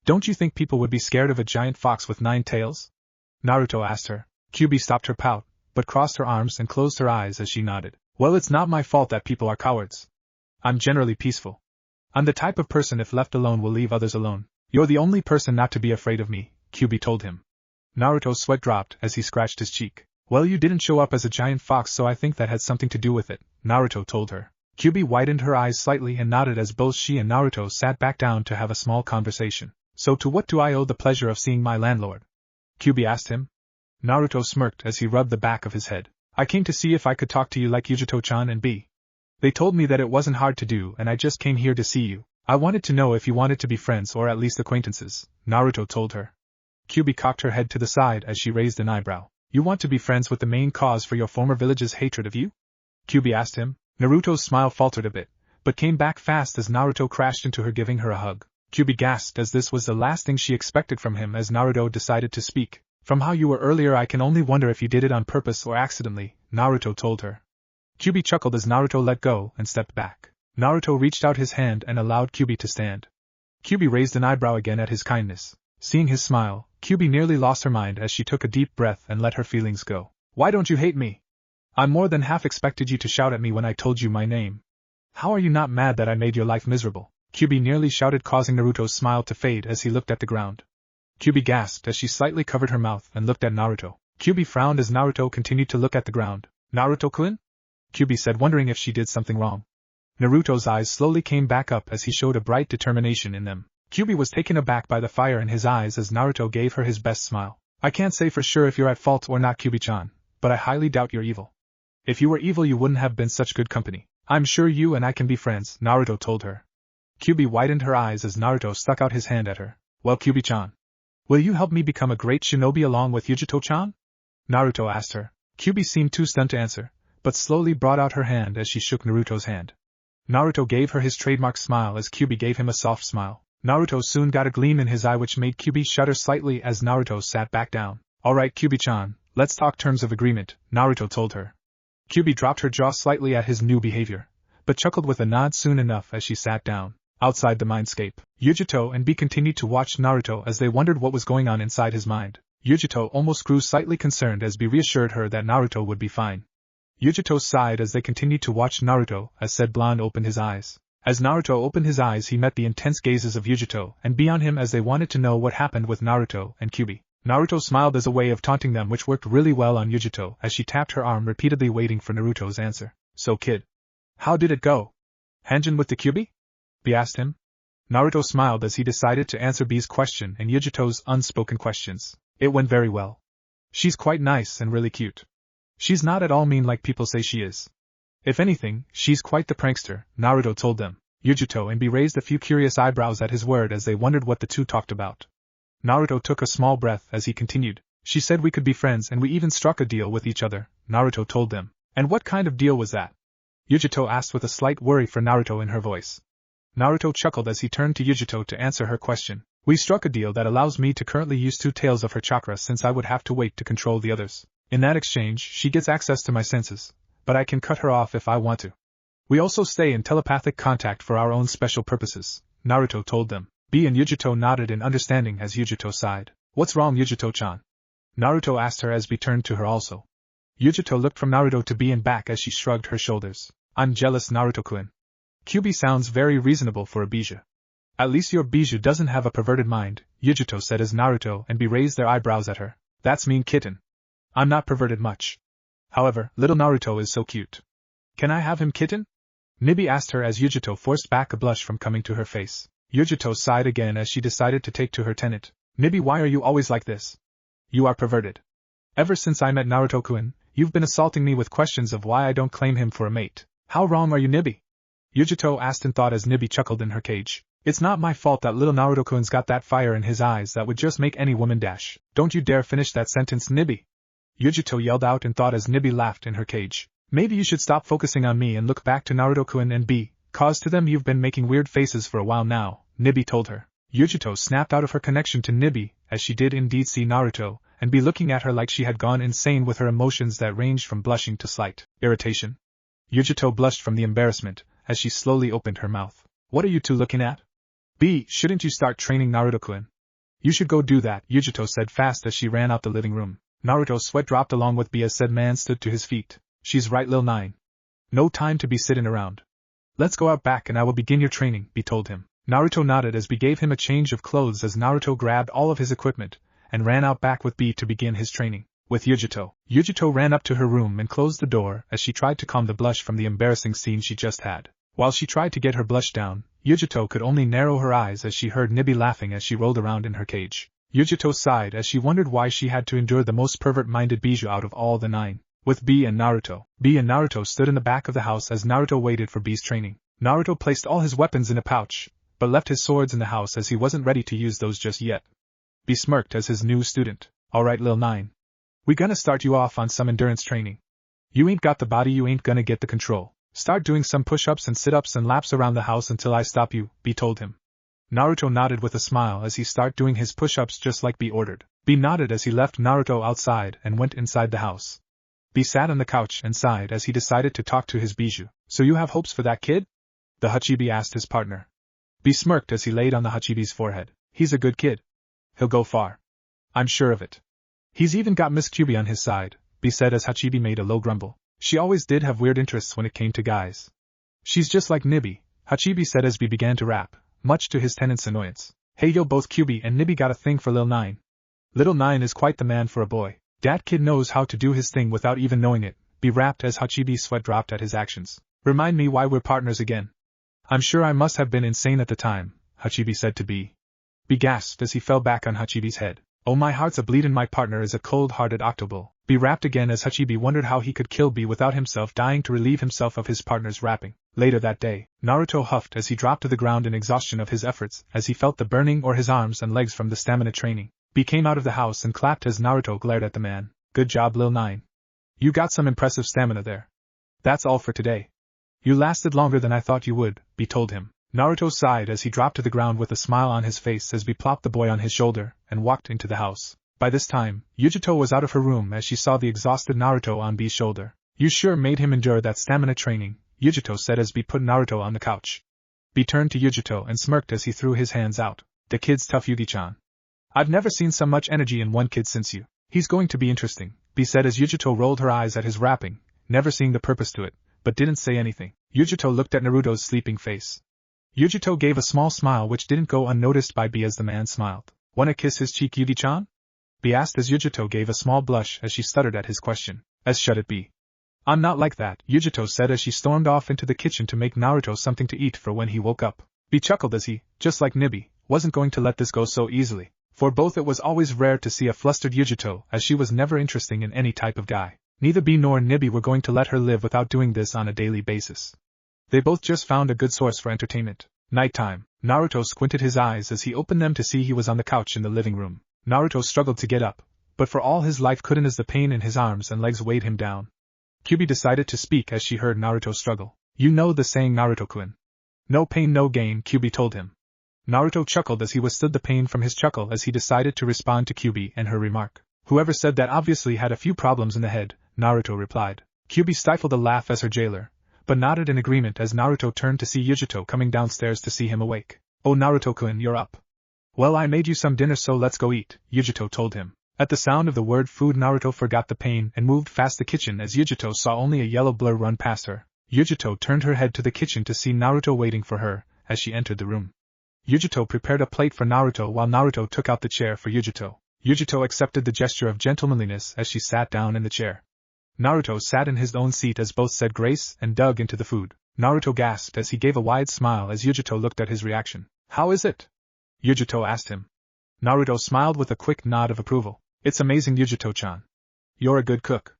Don't you think people would be scared of a giant fox with 9 tails? Naruto asked her. Kyuubi stopped her pout, but crossed her arms and closed her eyes as she nodded. Well, it's not my fault that people are cowards. I'm generally peaceful. I'm the type of person if left alone will leave others alone. You're the only person not to be afraid of me, Kyuubi told him. Naruto's sweat dropped as he scratched his cheek. Well, you didn't show up as a giant fox, so I think that had something to do with it, Naruto told her. Kyuubi widened her eyes slightly and nodded as both she and Naruto sat back down to have a small conversation. So to what do I owe the pleasure of seeing my landlord? Kyuubi asked him. Naruto smirked as he rubbed the back of his head. I came to see if I could talk to you like Yujito-chan and B. They told me that it wasn't hard to do and I just came here to see you. I wanted to know if you wanted to be friends or at least acquaintances, Naruto told her. Kyuubi cocked her head to the side as she raised an eyebrow. You want to be friends with the main cause for your former village's hatred of you? Kyuubi asked him. Naruto's smile faltered a bit, but came back fast as Naruto crashed into her, giving her a hug. Kyuubi gasped as this was the last thing she expected from him as Naruto decided to speak. From how you were earlier, I can only wonder if you did it on purpose or accidentally, Naruto told her. Kyuubi chuckled as Naruto let go and stepped back. Naruto reached out his hand and allowed Kyuubi to stand. Kyuubi raised an eyebrow again at his kindness. Seeing his smile, Kyuubi nearly lost her mind as she took a deep breath and let her feelings go. Why don't you hate me? I more than half expected you to shout at me when I told you my name. How are you not mad that I made your life miserable? Kyuubi nearly shouted, causing Naruto's smile to fade as he looked at the ground. Kyuubi gasped as she slightly covered her mouth and looked at Naruto. Kyuubi frowned as Naruto continued to look at the ground. Naruto-kun? Kyuubi said, wondering if she did something wrong. Naruto's eyes slowly came back up as he showed a bright determination in them. Kyuubi was taken aback by the fire in his eyes as Naruto gave her his best smile. I can't say for sure if you're at fault or not, Kyuubi-chan, but I highly doubt you're evil. If you were evil you wouldn't have been such good company. I'm sure you and I can be friends, Naruto told her. Kyuubi widened her eyes as Naruto stuck out his hand at her. Well, Kyuubi-chan, will you help me become a great shinobi along with Yujito-chan? Naruto asked her. Kyuubi seemed too stunned to answer, but slowly brought out her hand as she shook Naruto's hand. Naruto gave her his trademark smile as Kyuubi gave him a soft smile. Naruto soon got a gleam in his eye which made Kyuubi shudder slightly as Naruto sat back down. Alright, Kyuubi-chan, let's talk terms of agreement, Naruto told her. Kyuubi dropped her jaw slightly at his new behavior, but chuckled with a nod soon enough as she sat down. Outside the Mindscape, Yujito and B continued to watch Naruto as they wondered what was going on inside his mind. Yujito almost grew slightly concerned as B reassured her that Naruto would be fine. Yujito sighed as they continued to watch Naruto as said blonde opened his eyes. As Naruto opened his eyes he met the intense gazes of Yujito and B on him as they wanted to know what happened with Naruto and Kyuubi. Naruto smiled as a way of taunting them which worked really well on Yujito as she tapped her arm repeatedly waiting for Naruto's answer. So kid, how did it go? Hanjin with the Kyuubi? B asked him. Naruto smiled as he decided to answer B's question and Yujito's unspoken questions. It went very well. She's quite nice and really cute. She's not at all mean like people say she is. If anything, she's quite the prankster, Naruto told them. Yujito and B raised a few curious eyebrows at his word as they wondered what the two talked about. Naruto took a small breath as he continued. She said we could be friends and we even struck a deal with each other, Naruto told them. And what kind of deal was that? Yujito asked with a slight worry for Naruto in her voice. Naruto chuckled as he turned to Yujito to answer her question. We struck a deal that allows me to currently use 2 tails of her chakra since I would have to wait to control the others. In that exchange, she gets access to my senses, but I can cut her off if I want to. We also stay in telepathic contact for our own special purposes, Naruto told them. B and Yujito nodded in understanding as Yujito sighed. What's wrong, Yujito-chan? Naruto asked her as B turned to her also. Yujito looked from Naruto to B and back as she shrugged her shoulders. I'm jealous, Naruto-kun. Kyuubi sounds very reasonable for a Biju. At least your Biju doesn't have a perverted mind, Yujito said as Naruto and B raised their eyebrows at her. That's mean, kitten. I'm not perverted much. However, little Naruto is so cute. Can I have him, kitten? Nibi asked her as Yujito forced back a blush from coming to her face. Yujito sighed again as she decided to take to her tenant. Nibi, why are you always like this? You are perverted. Ever since I met Naruto-kun, you've been assaulting me with questions of why I don't claim him for a mate. How wrong are you, Nibi? Yujito asked in thought as Nibi chuckled in her cage. It's not my fault that little Naruto-kun's got that fire in his eyes that would just make any woman dash. Don't you dare finish that sentence, Nibi. Yujito yelled out in thought as Nibi laughed in her cage. Maybe you should stop focusing on me and look back to Naruto-kun and B, cause to them you've been making weird faces for a while now, Nibi told her. Yujito snapped out of her connection to Nibi, as she did indeed see Naruto, and be looking at her like she had gone insane with her emotions that ranged from blushing to slight irritation. Yujito blushed from the embarrassment, as she slowly opened her mouth. What are you two looking at? B, shouldn't you start training Naruto-kun? You should go do that, Yujito said fast as she ran out the living room. Naruto's sweat dropped along with B as said man stood to his feet. She's right, Lil Nine. No time to be sitting around. Let's go out back and I will begin your training, B told him. Naruto nodded as B gave him a change of clothes as Naruto grabbed all of his equipment, and ran out back with B to begin his training. With Yujito. Yujito ran up to her room and closed the door as she tried to calm the blush from the embarrassing scene she just had. While she tried to get her blush down, Yujito could only narrow her eyes as she heard Nibi laughing as she rolled around in her cage. Yujito sighed as she wondered why she had to endure the most pervert-minded Biju out of all the 9. With B and Naruto. B and Naruto stood in the back of the house as Naruto waited for B's training. Naruto placed all his weapons in a pouch, but left his swords in the house as he wasn't ready to use those just yet. B smirked as his new student. Alright, Lil Nine. We gonna start you off on some endurance training. You ain't got the body, you ain't gonna get the control. Start doing some push-ups and sit-ups and laps around the house until I stop you, B told him. Naruto nodded with a smile as he started doing his push-ups just like B ordered. B nodded as he left Naruto outside and went inside the house. B sat on the couch and sighed as he decided to talk to his Biju. So you have hopes for that kid? The Hachibi asked his partner. B smirked as he laid on the Hachibi's forehead. He's a good kid. He'll go far. I'm sure of it. He's even got Miss Kyuubi on his side, B said as Hachibi made a low grumble. She always did have weird interests when it came to guys. She's just like Nibby, Hachibi said as B began to rap, much to his tenant's annoyance. Hey yo, both Kyuubi and Nibby got a thing for Lil 9. Little 9 is quite the man for a boy. Dat kid knows how to do his thing without even knowing it, B rapped as Hachibi's sweat dropped at his actions. Remind me why we're partners again. I'm sure I must have been insane at the time, Hachibi said to B. B gasped as he fell back on Hachibi's head. Oh my heart's a bleedin', my partner is a cold-hearted octobull. B rapped again as Hachibi wondered how he could kill B without himself dying to relieve himself of his partner's rapping. Later that day, Naruto huffed as he dropped to the ground in exhaustion of his efforts as he felt the burning or his arms and legs from the stamina training. B came out of the house and clapped as Naruto glared at the man. Good job, Lil 9. You got some impressive stamina there. That's all for today. You lasted longer than I thought you would, B told him. Naruto sighed as he dropped to the ground with a smile on his face as B plopped the boy on his shoulder and walked into the house. By this time, Yujito was out of her room as she saw the exhausted Naruto on B's shoulder. You sure made him endure that stamina training, Yujito said as B put Naruto on the couch. B turned to Yujito and smirked as he threw his hands out. The kid's tough, Yugi-chan. I've never seen so much energy in one kid since you. He's going to be interesting, B said as Yujito rolled her eyes at his rapping, never seeing the purpose to it, but didn't say anything. Yujito looked at Naruto's sleeping face. Yujito gave a small smile which didn't go unnoticed by B as the man smiled. Wanna kiss his cheek, Yugi-chan? B asked as Yujito gave a small blush as she stuttered at his question. As shut it be. I'm not like that, Yujito said as she stormed off into the kitchen to make Naruto something to eat for when he woke up. B chuckled as he, just like Nibby, wasn't going to let this go so easily. For both it was always rare to see a flustered Yujito as she was never interested in any type of guy. Neither B nor Nibby were going to let her live without doing this on a daily basis. They both just found a good source for entertainment. Nighttime. Naruto squinted his eyes as he opened them to see he was on the couch in the living room. Naruto struggled to get up, but for all his life couldn't as the pain in his arms and legs weighed him down. Kyuubi decided to speak as she heard Naruto struggle. You know the saying, Naruto-kun. No pain no gain, Kyuubi told him. Naruto chuckled as he withstood the pain from his chuckle as he decided to respond to Kyuubi and her remark. Whoever said that obviously had a few problems in the head, Naruto replied. Kyuubi stifled a laugh as her jailer, but nodded in agreement as Naruto turned to see Yujito coming downstairs to see him awake. Oh Naruto-kun, you're up. Well, I made you some dinner so let's go eat, Yujito told him. At the sound of the word food, Naruto forgot the pain and moved past the kitchen as Yujito saw only a yellow blur run past her. Yujito turned her head to the kitchen to see Naruto waiting for her as she entered the room. Yujito prepared a plate for Naruto while Naruto took out the chair for Yujito. Yujito accepted the gesture of gentlemanliness as she sat down in the chair. Naruto sat in his own seat as both said grace and dug into the food. Naruto gasped as he gave a wide smile as Yujito looked at his reaction. How is it? Yujito asked him. Naruto smiled with a quick nod of approval. It's amazing, Yujito-chan. You're a good cook.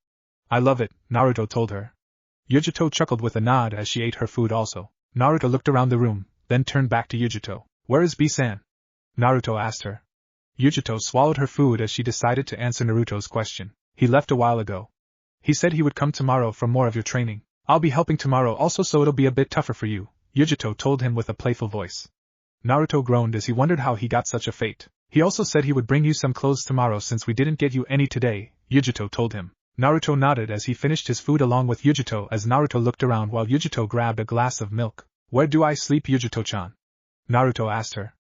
I love it, Naruto told her. Yujito chuckled with a nod as she ate her food also. Naruto looked around the room, then turned back to Yujito. Where is B-san? Naruto asked her. Yujito swallowed her food as she decided to answer Naruto's question. He left a while ago. He said he would come tomorrow for more of your training. I'll be helping tomorrow also, so it'll be a bit tougher for you, Yujito told him with a playful voice. Naruto groaned as he wondered how he got such a fate. He also said he would bring you some clothes tomorrow since we didn't get you any today, Yujito told him. Naruto nodded as he finished his food along with Yujito as Naruto looked around while Yujito grabbed a glass of milk. Where do I sleep, Yujito-chan? Naruto asked her.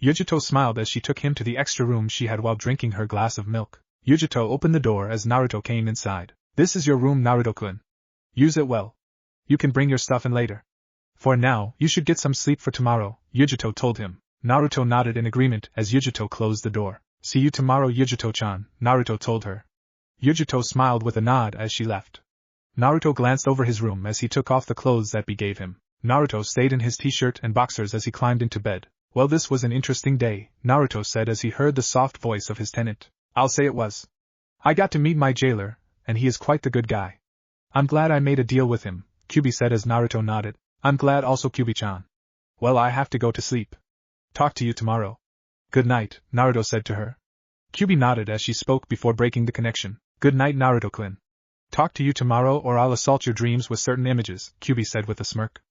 Yujito smiled as she took him to the extra room she had while drinking her glass of milk. Yujito opened the door as Naruto came inside. This is your room, Naruto-kun. Use it well. You can bring your stuff in later. For now, you should get some sleep for tomorrow, Yujito told him. Naruto nodded in agreement as Yujito closed the door. See you tomorrow, Yujito-chan, Naruto told her. Yujito smiled with a nod as she left. Naruto glanced over his room as he took off the clothes that B gave him. Naruto stayed in his t-shirt and boxers as he climbed into bed. Well, this was an interesting day, Naruto said as he heard the soft voice of his tenant. I'll say it was. I got to meet my jailer, and he is quite the good guy. I'm glad I made a deal with him, Kyuubi said as Naruto nodded. I'm glad also, Kyuubi-chan. Well, I have to go to sleep. Talk to you tomorrow. Good night, Naruto said to her. Kyuubi nodded as she spoke before breaking the connection. Good night, Naruto-kun. Talk to you tomorrow or I'll assault your dreams with certain images, Kyuubi said with a smirk.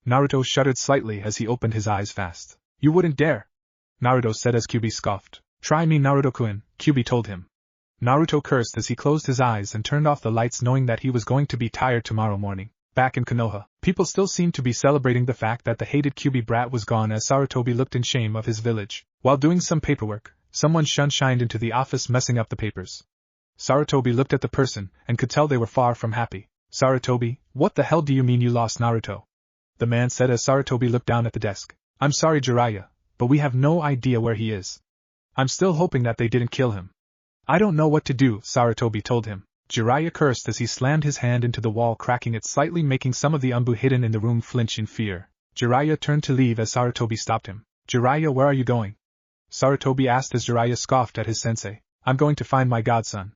Naruto shuddered slightly as he opened his eyes fast. You wouldn't dare, Naruto said as Kyuubi scoffed. Try me, Naruto-kun, Kyuubi told him. Naruto cursed as he closed his eyes and turned off the lights knowing that he was going to be tired tomorrow morning. Back in Konoha, people still seemed to be celebrating the fact that the hated Kyuubi brat was gone as Sarutobi looked in shame of his village. While doing some paperwork, someone shined into the office messing up the papers. Sarutobi looked at the person and could tell they were far from happy. Sarutobi, what the hell do you mean you lost Naruto? The man said as Sarutobi looked down at the desk. I'm sorry Jiraiya, but we have no idea where he is. I'm still hoping that they didn't kill him. I don't know what to do, Sarutobi told him. Jiraiya cursed as he slammed his hand into the wall, cracking it slightly, making some of the umbu hidden in the room flinch in fear. Jiraiya turned to leave as Sarutobi stopped him. Jiraiya, where are you going? Sarutobi asked as Jiraiya scoffed at his sensei. I'm going to find my godson.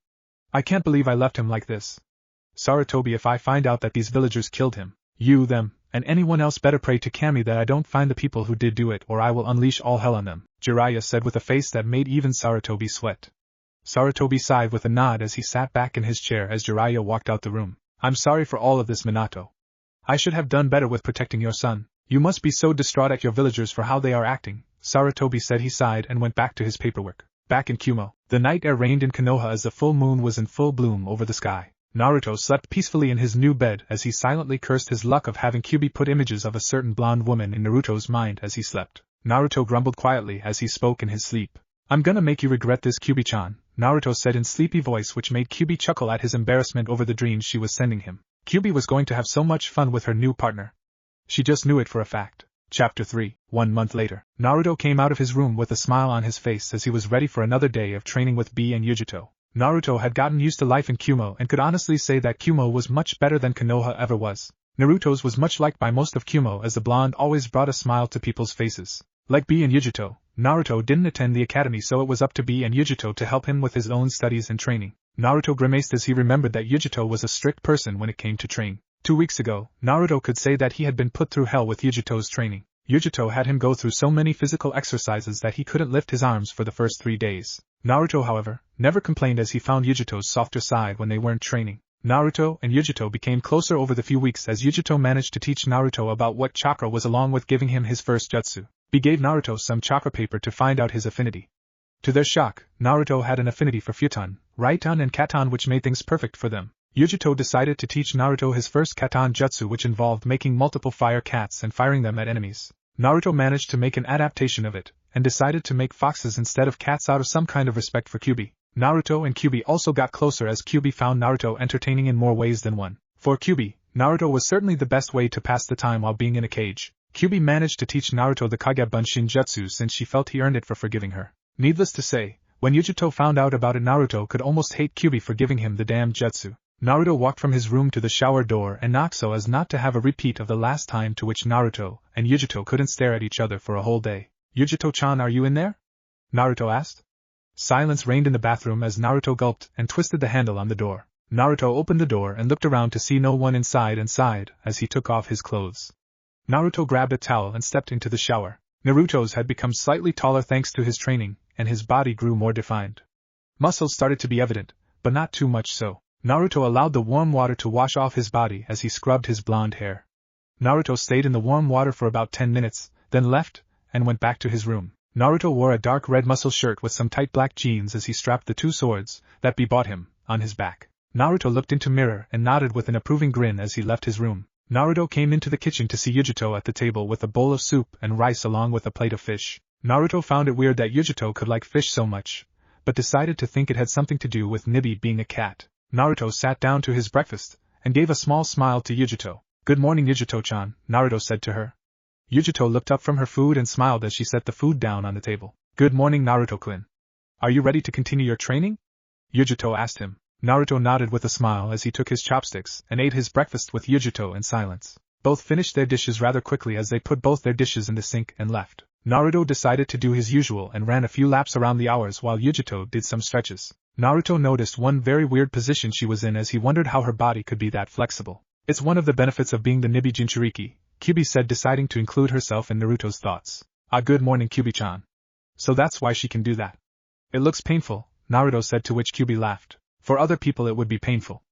I can't believe I left him like this. Sarutobi, if I find out that these villagers killed him, you, them, and anyone else better pray to Kami that I don't find the people who did do it, or I will unleash all hell on them, Jiraiya said with a face that made even Sarutobi sweat. Sarutobi sighed with a nod as he sat back in his chair as Jiraiya walked out the room. I'm sorry for all of this, Minato. I should have done better with protecting your son. You must be so distraught at your villagers for how they are acting, Sarutobi said. He sighed and went back to his paperwork. Back in Kumo, the night air reigned in Konoha as the full moon was in full bloom over the sky. Naruto slept peacefully in his new bed as he silently cursed his luck of having Kyuubi put images of a certain blonde woman in Naruto's mind as he slept. Naruto grumbled quietly as he spoke in his sleep. I'm gonna make you regret this, Kyuubi-chan, Naruto said in sleepy voice, which made Kyuubi chuckle at his embarrassment over the dreams she was sending him. Kyuubi was going to have so much fun with her new partner. She just knew it for a fact. Chapter 3. 1 month later, Naruto came out of his room with a smile on his face as he was ready for another day of training with B and Yujito. Naruto had gotten used to life in Kumo and could honestly say that Kumo was much better than Konoha ever was. Naruto's was much liked by most of Kumo as the blonde always brought a smile to people's faces. Like B and Yujito, Naruto didn't attend the academy, so it was up to B and Yujito to help him with his own studies and training. Naruto grimaced as he remembered that Yujito was a strict person when it came to training. 2 weeks ago, Naruto could say that he had been put through hell with Yujito's training. Yujito had him go through so many physical exercises that he couldn't lift his arms for the first 3 days. Naruto, however, never complained as he found Yujito's softer side when they weren't training. Naruto and Yujito became closer over the few weeks as Yujito managed to teach Naruto about what chakra was along with giving him his first jutsu. B gave Naruto some chakra paper to find out his affinity. To their shock, Naruto had an affinity for futon, raiton and katon, which made things perfect for them. Yujito decided to teach Naruto his first katon jutsu, which involved making multiple fire cats and firing them at enemies. Naruto managed to make an adaptation of it, and decided to make foxes instead of cats out of some kind of respect for Kyuubi. Naruto and Kyuubi also got closer as Kyuubi found Naruto entertaining in more ways than one. For Kyuubi, Naruto was certainly the best way to pass the time while being in a cage. Kyuubi managed to teach Naruto the Kage Bunshin Jutsu since she felt he earned it for forgiving her. Needless to say, when Yujito found out about it, Naruto could almost hate Kyuubi for giving him the damn jutsu. Naruto walked from his room to the shower door and knocked so as not to have a repeat of the last time, to which Naruto and Yujito couldn't stare at each other for a whole day. Yujito-chan, are you in there? Naruto asked. Silence reigned in the bathroom as Naruto gulped and twisted the handle on the door. Naruto opened the door and looked around to see no one inside and sighed as he took off his clothes. Naruto grabbed a towel and stepped into the shower. Naruto's had become slightly taller thanks to his training, and his body grew more defined. Muscles started to be evident, but not too much so. Naruto allowed the warm water to wash off his body as he scrubbed his blonde hair. Naruto stayed in the warm water for about 10 minutes, then left, and went back to his room. Naruto wore a dark red muscle shirt with some tight black jeans as he strapped the 2 swords that B bought him on his back. Naruto looked into mirror and nodded with an approving grin as he left his room. Naruto came into the kitchen to see Yujito at the table with a bowl of soup and rice along with a plate of fish. Naruto found it weird that Yujito could like fish so much, but decided to think it had something to do with Nibi being a cat. Naruto sat down to his breakfast and gave a small smile to Yujito. Good morning, Yujito-chan, Naruto said to her. Yujito looked up from her food and smiled as she set the food down on the table. Good morning, Naruto-kun. Are you ready to continue your training? Yujito asked him. Naruto nodded with a smile as he took his chopsticks and ate his breakfast with Yujito in silence. Both finished their dishes rather quickly as they put both their dishes in the sink and left. Naruto decided to do his usual and ran a few laps around the hours while Yujito did some stretches. Naruto noticed one very weird position she was in as he wondered how her body could be that flexible. It's one of the benefits of being the Nibi Jinchuriki, Kyuubi said, deciding to include herself in Naruto's thoughts. Ah, good morning, Kyuubi-chan. So that's why she can do that. It looks painful, Naruto said, to which Kyuubi laughed. For other people it would be painful.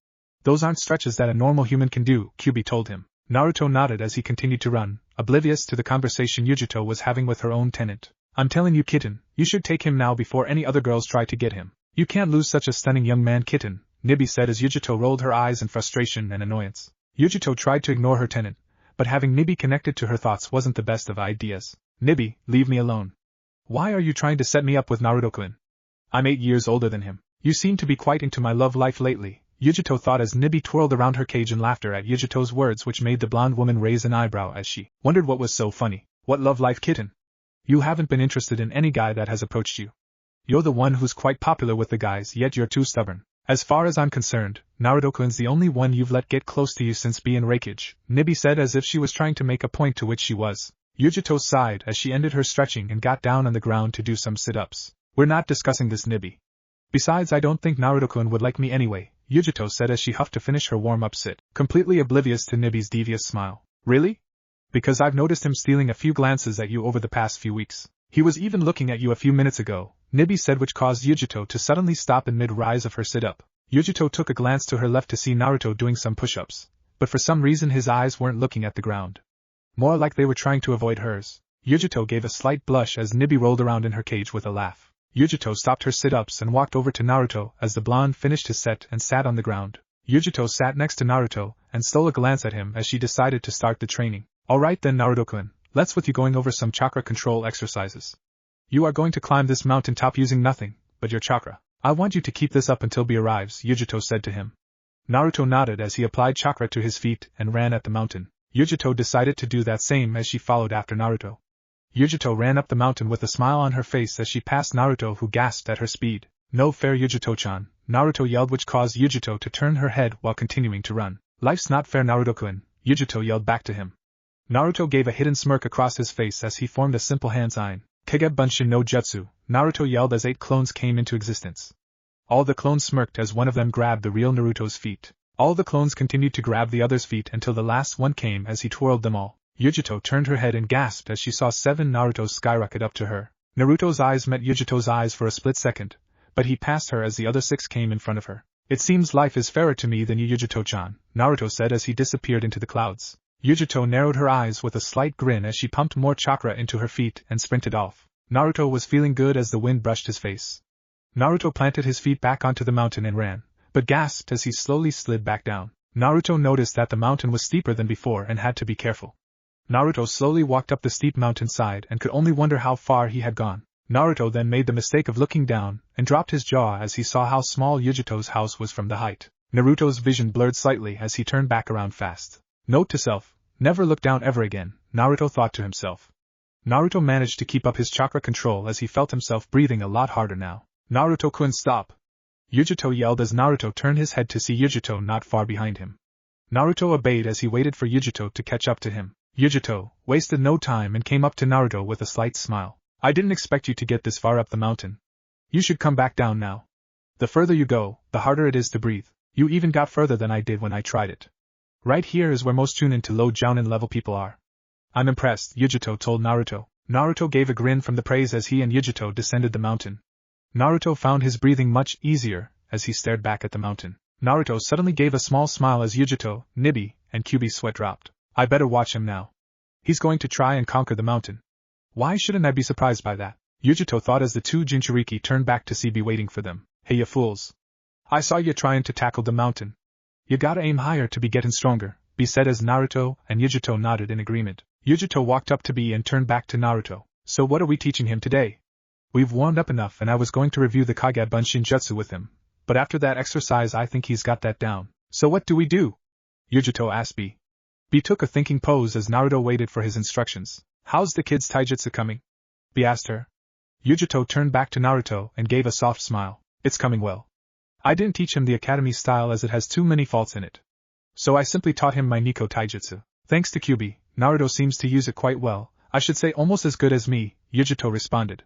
Those aren't stretches that a normal human can do, Kyuubi told him. Naruto nodded as he continued to run, oblivious to the conversation Yujito was having with her own tenant. I'm telling you, kitten, you should take him now before any other girls try to get him. You can't lose such a stunning young man, kitten, Nibi said as Yujito rolled her eyes in frustration and annoyance. Yujito tried to ignore her tenant, but having Nibi connected to her thoughts wasn't the best of ideas. Nibi, leave me alone. Why are you trying to set me up with Naruto-kun? I'm 8 years older than him. You seem to be quite into my love life lately, Yujito thought as Nibi twirled around her cage in laughter at Yujito's words, which made the blonde woman raise an eyebrow as she wondered what was so funny. What love life, kitten? You haven't been interested in any guy that has approached you. You're the one who's quite popular with the guys, yet you're too stubborn. As far as I'm concerned, Naruto-kun's the only one you've let get close to you since being Raikage, Nibi said as if she was trying to make a point to which she was. Yujito sighed as she ended her stretching and got down on the ground to do some sit-ups. We're not discussing this, Nibi. Besides, I don't think Naruto-kun would like me anyway, Yujito said as she huffed to finish her warm-up sit, completely oblivious to Nibi's devious smile. Really? Because I've noticed him stealing a few glances at you over the past few weeks. He was even looking at you a few minutes ago, Nibi said, which caused Yujito to suddenly stop in mid-rise of her sit-up. Yujito took a glance to her left to see Naruto doing some push-ups, but for some reason his eyes weren't looking at the ground. More like they were trying to avoid hers. Yujito gave a slight blush as Nibi rolled around in her cage with a laugh. Yujito stopped her sit-ups and walked over to Naruto as the blonde finished his set and sat on the ground. Yujito sat next to Naruto and stole a glance at him as she decided to start the training. Alright then, Naruto-kun, let's with you going over some chakra control exercises. You are going to climb this mountaintop using nothing but your chakra. I want you to keep this up until B arrives, Yujito said to him. Naruto nodded as he applied chakra to his feet and ran at the mountain. Yujito decided to do that same as she followed after Naruto. Yujito ran up the mountain with a smile on her face as she passed Naruto, who gasped at her speed. No fair, Yujito-chan, Naruto yelled, which caused Yujito to turn her head while continuing to run. Life's not fair, Naruto-kun, Yujito yelled back to him. Naruto gave a hidden smirk across his face as he formed a simple hand sign. Kage Bunshin no Jutsu, Naruto yelled as 8 clones came into existence. All the clones smirked as one of them grabbed the real Naruto's feet. All the clones continued to grab the other's feet until the last one came as he twirled them all. Yujito turned her head and gasped as she saw 7 Narutos skyrocket up to her. Naruto's eyes met Yujito's eyes for a split second, but he passed her as the other 6 came in front of her. It seems life is fairer to me than you, Yujito-chan, Naruto said as he disappeared into the clouds. Yujito narrowed her eyes with a slight grin as she pumped more chakra into her feet and sprinted off. Naruto was feeling good as the wind brushed his face. Naruto planted his feet back onto the mountain and ran, but gasped as he slowly slid back down. Naruto noticed that the mountain was steeper than before and had to be careful. Naruto slowly walked up the steep mountainside and could only wonder how far he had gone. Naruto then made the mistake of looking down and dropped his jaw as he saw how small Yujito's house was from the height. Naruto's vision blurred slightly as he turned back around fast. Note to self, never look down ever again, Naruto thought to himself. Naruto managed to keep up his chakra control as he felt himself breathing a lot harder now. Naruto-kun, stop! Yujito yelled as Naruto turned his head to see Yujito not far behind him. Naruto obeyed as he waited for Yujito to catch up to him. Yujito wasted no time and came up to Naruto with a slight smile. I didn't expect you to get this far up the mountain. You should come back down now. The further you go, the harder it is to breathe. You even got further than I did when I tried it. Right here is where most Chunin to low Jounin level people are. I'm impressed, Yujito told Naruto. Naruto gave a grin from the praise as he and Yujito descended the mountain. Naruto found his breathing much easier as he stared back at the mountain. Naruto suddenly gave a small smile as Yujito, Nibi, and Kyuubi's sweat dropped. I better watch him now. He's going to try and conquer the mountain. Why shouldn't I be surprised by that? Yujito thought as the 2 Jinchuriki turned back to see B waiting for them. Hey ya fools. I saw you trying to tackle the mountain. You gotta aim higher to be getting stronger, B said as Naruto and Yujito nodded in agreement. Yujito walked up to B and turned back to Naruto. So what are we teaching him today? We've warmed up enough and I was going to review the Kage Bunshin Jutsu with him, but after that exercise I think he's got that down. So what do we do? Yujito asked B. B took a thinking pose as Naruto waited for his instructions. How's the kid's taijutsu coming? B asked her. Yujito turned back to Naruto and gave a soft smile. It's coming well. I didn't teach him the academy style as it has too many faults in it. So I simply taught him my Nico taijutsu. Thanks to Kyuubi, Naruto seems to use it quite well, I should say almost as good as me, Yujito responded.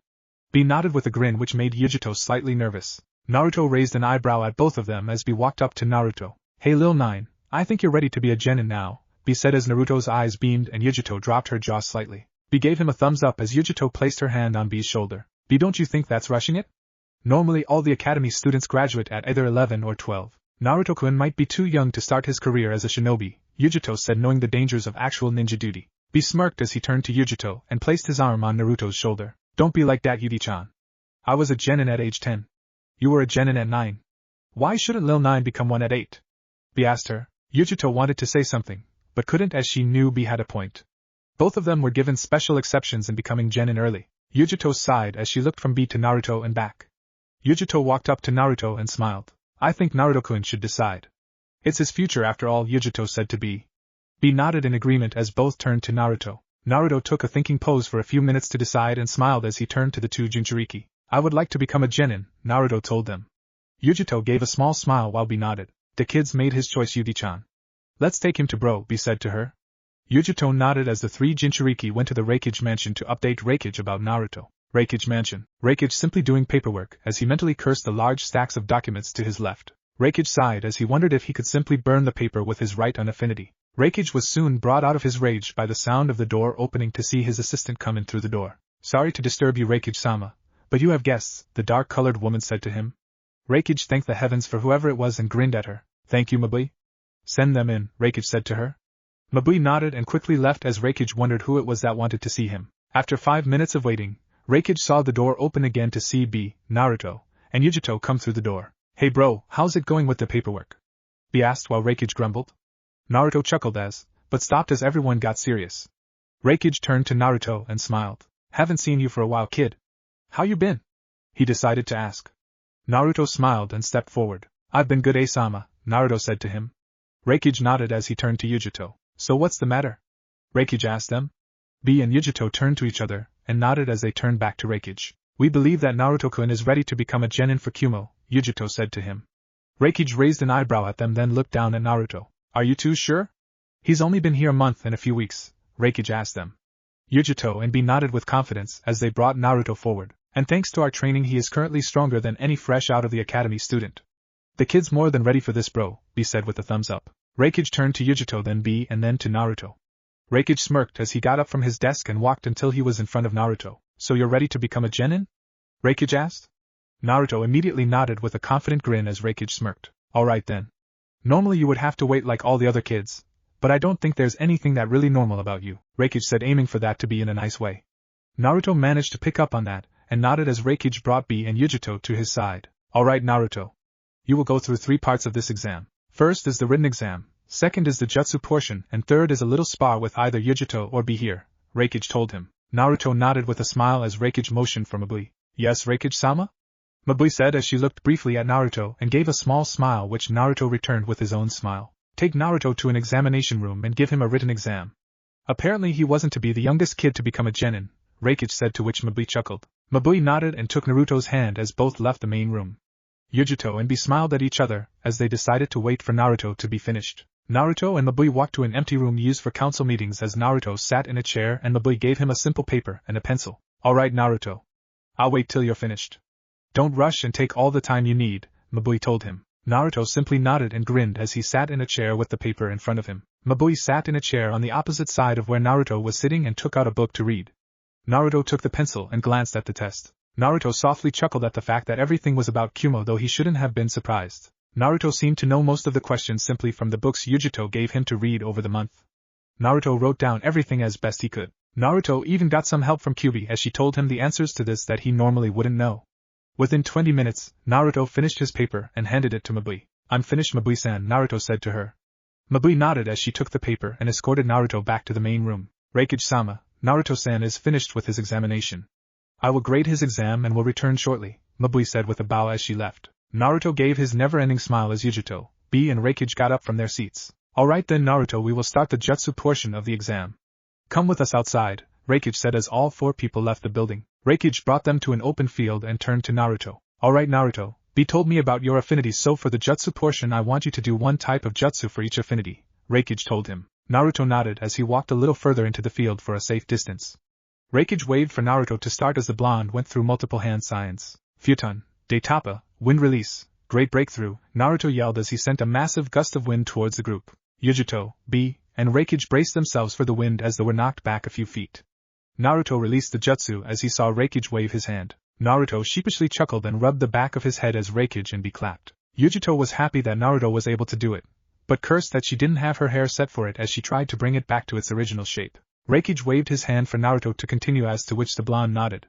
B nodded with a grin which made Yujito slightly nervous. Naruto raised an eyebrow at both of them as B walked up to Naruto. Hey Lil 9, I think you're ready to be a Genin now, B said as Naruto's eyes beamed and Yujito dropped her jaw slightly. B gave him a thumbs up as Yujito placed her hand on B's shoulder. B, don't you think that's rushing it? Normally all the academy students graduate at either 11 or 12. Naruto-kun might be too young to start his career as a shinobi, Yujito said, knowing the dangers of actual ninja duty. B smirked as he turned to Yujito and placed his arm on Naruto's shoulder. Don't be like that, Yuji-chan. I was a Genin at age 10. You were a Genin at 9. Why shouldn't Lil 9 become one at 8? B asked her. Yujito wanted to say something, but couldn't as she knew B had a point. Both of them were given special exceptions in becoming Genin early. Yujito sighed as she looked from B to Naruto and back. Yujito walked up to Naruto and smiled. I think Naruto-kun should decide. It's his future after all, Yujito said to B. B nodded in agreement as both turned to Naruto. Naruto took a thinking pose for a few minutes to decide and smiled as he turned to the two Jinchuriki. I would like to become a genin, Naruto told them. Yujito gave a small smile while B nodded. The kids made his choice, Yudi-chan. Let's take him to bro, B said to her. Yujito nodded as the three Jinchuriki went to the Raikage mansion to update Raikage about Naruto. Raikage mansion. Raikage simply doing paperwork as he mentally cursed the large stacks of documents to his left. Raikage sighed as he wondered if he could simply burn the paper with his right affinity. Raikage was soon brought out of his rage by the sound of the door opening to see his assistant come in through the door. Sorry to disturb you, Raikage-sama, but you have guests, the dark-colored woman said to him. Raikage thanked the heavens for whoever it was and grinned at her. Thank you, Mabui. Send them in, Raikage said to her. Mabui nodded and quickly left as Raikage wondered who it was that wanted to see him. After 5 minutes of waiting, Raikage saw the door open again to see B, Naruto, and Yujito come through the door. Hey bro, how's it going with the paperwork? B asked while Raikage grumbled. Naruto chuckled but stopped as everyone got serious. Raikage turned to Naruto and smiled. Haven't seen you for a while, kid. How you been? He decided to ask. Naruto smiled and stepped forward. I've been good, Sama, Naruto said to him. Raikage nodded as he turned to Yujito. So what's the matter? Raikage asked them. B and Yujito turned to each other and nodded as they turned back to Raikage. We believe that Naruto-kun is ready to become a genin for Kumo, Yujito said to him. Raikage raised an eyebrow at them then looked down at Naruto. Are you too sure? He's only been here a month and a few weeks, Raikage asked them. Yujito and B nodded with confidence as they brought Naruto forward, and thanks to our training he is currently stronger than any fresh out of the academy student. The kid's more than ready for this bro, B said with a thumbs up. Raikage turned to Yujito then B and then to Naruto. Raikage smirked as he got up from his desk and walked until he was in front of Naruto. So you're ready to become a genin? Raikage asked. Naruto immediately nodded with a confident grin as Raikage smirked. Alright then. Normally you would have to wait like all the other kids, but I don't think there's anything that really normal about you, Raikage said aiming for that to be in a nice way. Naruto managed to pick up on that, and nodded as Raikage brought B and Yujito to his side. Alright Naruto. You will go through 3 parts of this exam. First is the written exam, second is the jutsu portion, and third is a little spar with either Yujito or B here, Raikage told him. Naruto nodded with a smile as Raikage motioned for Mabui. Yes, Raikage-sama? Mabui said as she looked briefly at Naruto and gave a small smile which Naruto returned with his own smile. Take Naruto to an examination room and give him a written exam. Apparently he wasn't to be the youngest kid to become a genin, Raikage said to which Mabui chuckled. Mabui nodded and took Naruto's hand as both left the main room. Yujito and B smiled at each other as they decided to wait for Naruto to be finished. Naruto and Mabui walked to an empty room used for council meetings as Naruto sat in a chair and Mabui gave him a simple paper and a pencil. Alright Naruto. I'll wait till you're finished. Don't rush and take all the time you need, Mabui told him. Naruto simply nodded and grinned as he sat in a chair with the paper in front of him. Mabui sat in a chair on the opposite side of where Naruto was sitting and took out a book to read. Naruto took the pencil and glanced at the test. Naruto softly chuckled at the fact that everything was about Kumo, though he shouldn't have been surprised. Naruto seemed to know most of the questions simply from the books Yujito gave him to read over the month. Naruto wrote down everything as best he could. Naruto even got some help from Kyuubi as she told him the answers to this that he normally wouldn't know. Within 20 minutes, Naruto finished his paper and handed it to Mabui. I'm finished, Mabui-san, Naruto said to her. Mabui nodded as she took the paper and escorted Naruto back to the main room. Raikage-sama, Naruto-san is finished with his examination. I will grade his exam and will return shortly, Mabui said with a bow as she left. Naruto gave his never-ending smile as Yujito, B and Raikage got up from their seats. Alright then Naruto, we will start the jutsu portion of the exam. Come with us outside, Raikage said as all 4 people left the building. Raikage brought them to an open field and turned to Naruto. Alright Naruto, B told me about your affinities, so for the jutsu portion I want you to do one type of jutsu for each affinity, Raikage told him. Naruto nodded as he walked a little further into the field for a safe distance. Raikage waved for Naruto to start as the blonde went through multiple hand signs. Futon, Daitapa, wind release, great breakthrough, Naruto yelled as he sent a massive gust of wind towards the group. Yujito, B, and Raikage braced themselves for the wind as they were knocked back a few feet. Naruto released the jutsu as he saw Raikage wave his hand. Naruto sheepishly chuckled and rubbed the back of his head as Raikage and B clapped. Yujito was happy that Naruto was able to do it, but cursed that she didn't have her hair set for it as she tried to bring it back to its original shape. Raikage waved his hand for Naruto to continue, as to which the blonde nodded.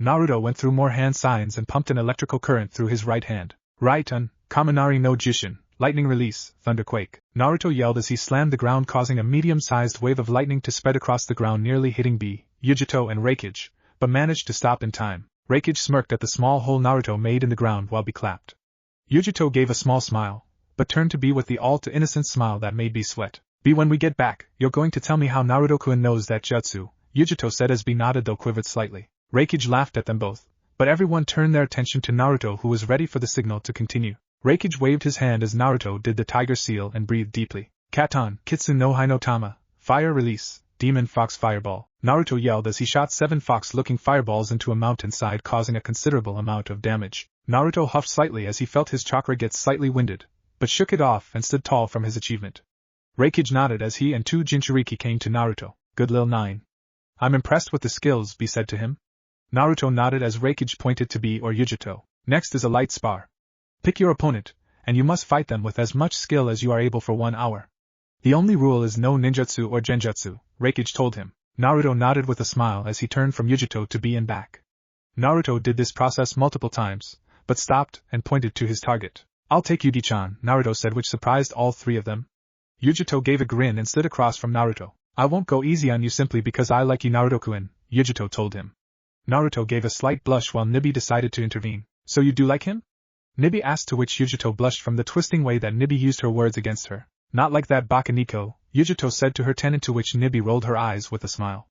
Naruto went through more hand signs and pumped an electrical current through his right hand. Right-un, Kaminari no Jushin, lightning release, thunderquake. Naruto yelled as he slammed the ground, causing a medium-sized wave of lightning to spread across the ground, nearly hitting B, Yujito and Raikage, but managed to stop in time. Raikage smirked at the small hole Naruto made in the ground while B clapped. Yujito gave a small smile, but turned to B with the all-too-innocent smile that made B sweat. B, when we get back, you're going to tell me how Naruto-kun knows that jutsu, Yujito said as B nodded though quivered slightly. Raikage laughed at them both, but everyone turned their attention to Naruto who was ready for the signal to continue. Raikage waved his hand as Naruto did the tiger seal and breathed deeply. Katon, Kitsu no Hinotama, fire release, demon fox fireball. Naruto yelled as he shot 7 fox-looking fireballs into a mountainside causing a considerable amount of damage. Naruto huffed slightly as he felt his chakra get slightly winded, but shook it off and stood tall from his achievement. Raikage nodded as he and 2 Jinchuriki came to Naruto. Good lil 9. I'm impressed with the skills, B said to him. Naruto nodded as Raikage pointed to B or Yujito. Next is a light spar. Pick your opponent, and you must fight them with as much skill as you are able for 1 hour. The only rule is no ninjutsu or genjutsu, Raikage told him. Naruto nodded with a smile as he turned from Yujito to B and back. Naruto did this process multiple times, but stopped and pointed to his target. I'll take Yudi-chan, Naruto said, which surprised all 3 of them. Yujito gave a grin and stood across from Naruto. I won't go easy on you simply because I like you, Naruto-kun, Yujito told him. Naruto gave a slight blush while Nibi decided to intervene. So you do like him? Nibi asked, to which Yujito blushed from the twisting way that Nibi used her words against her. Not like that, Bakaniko, Yujito said to her, tenant, to which Nibi rolled her eyes with a smile.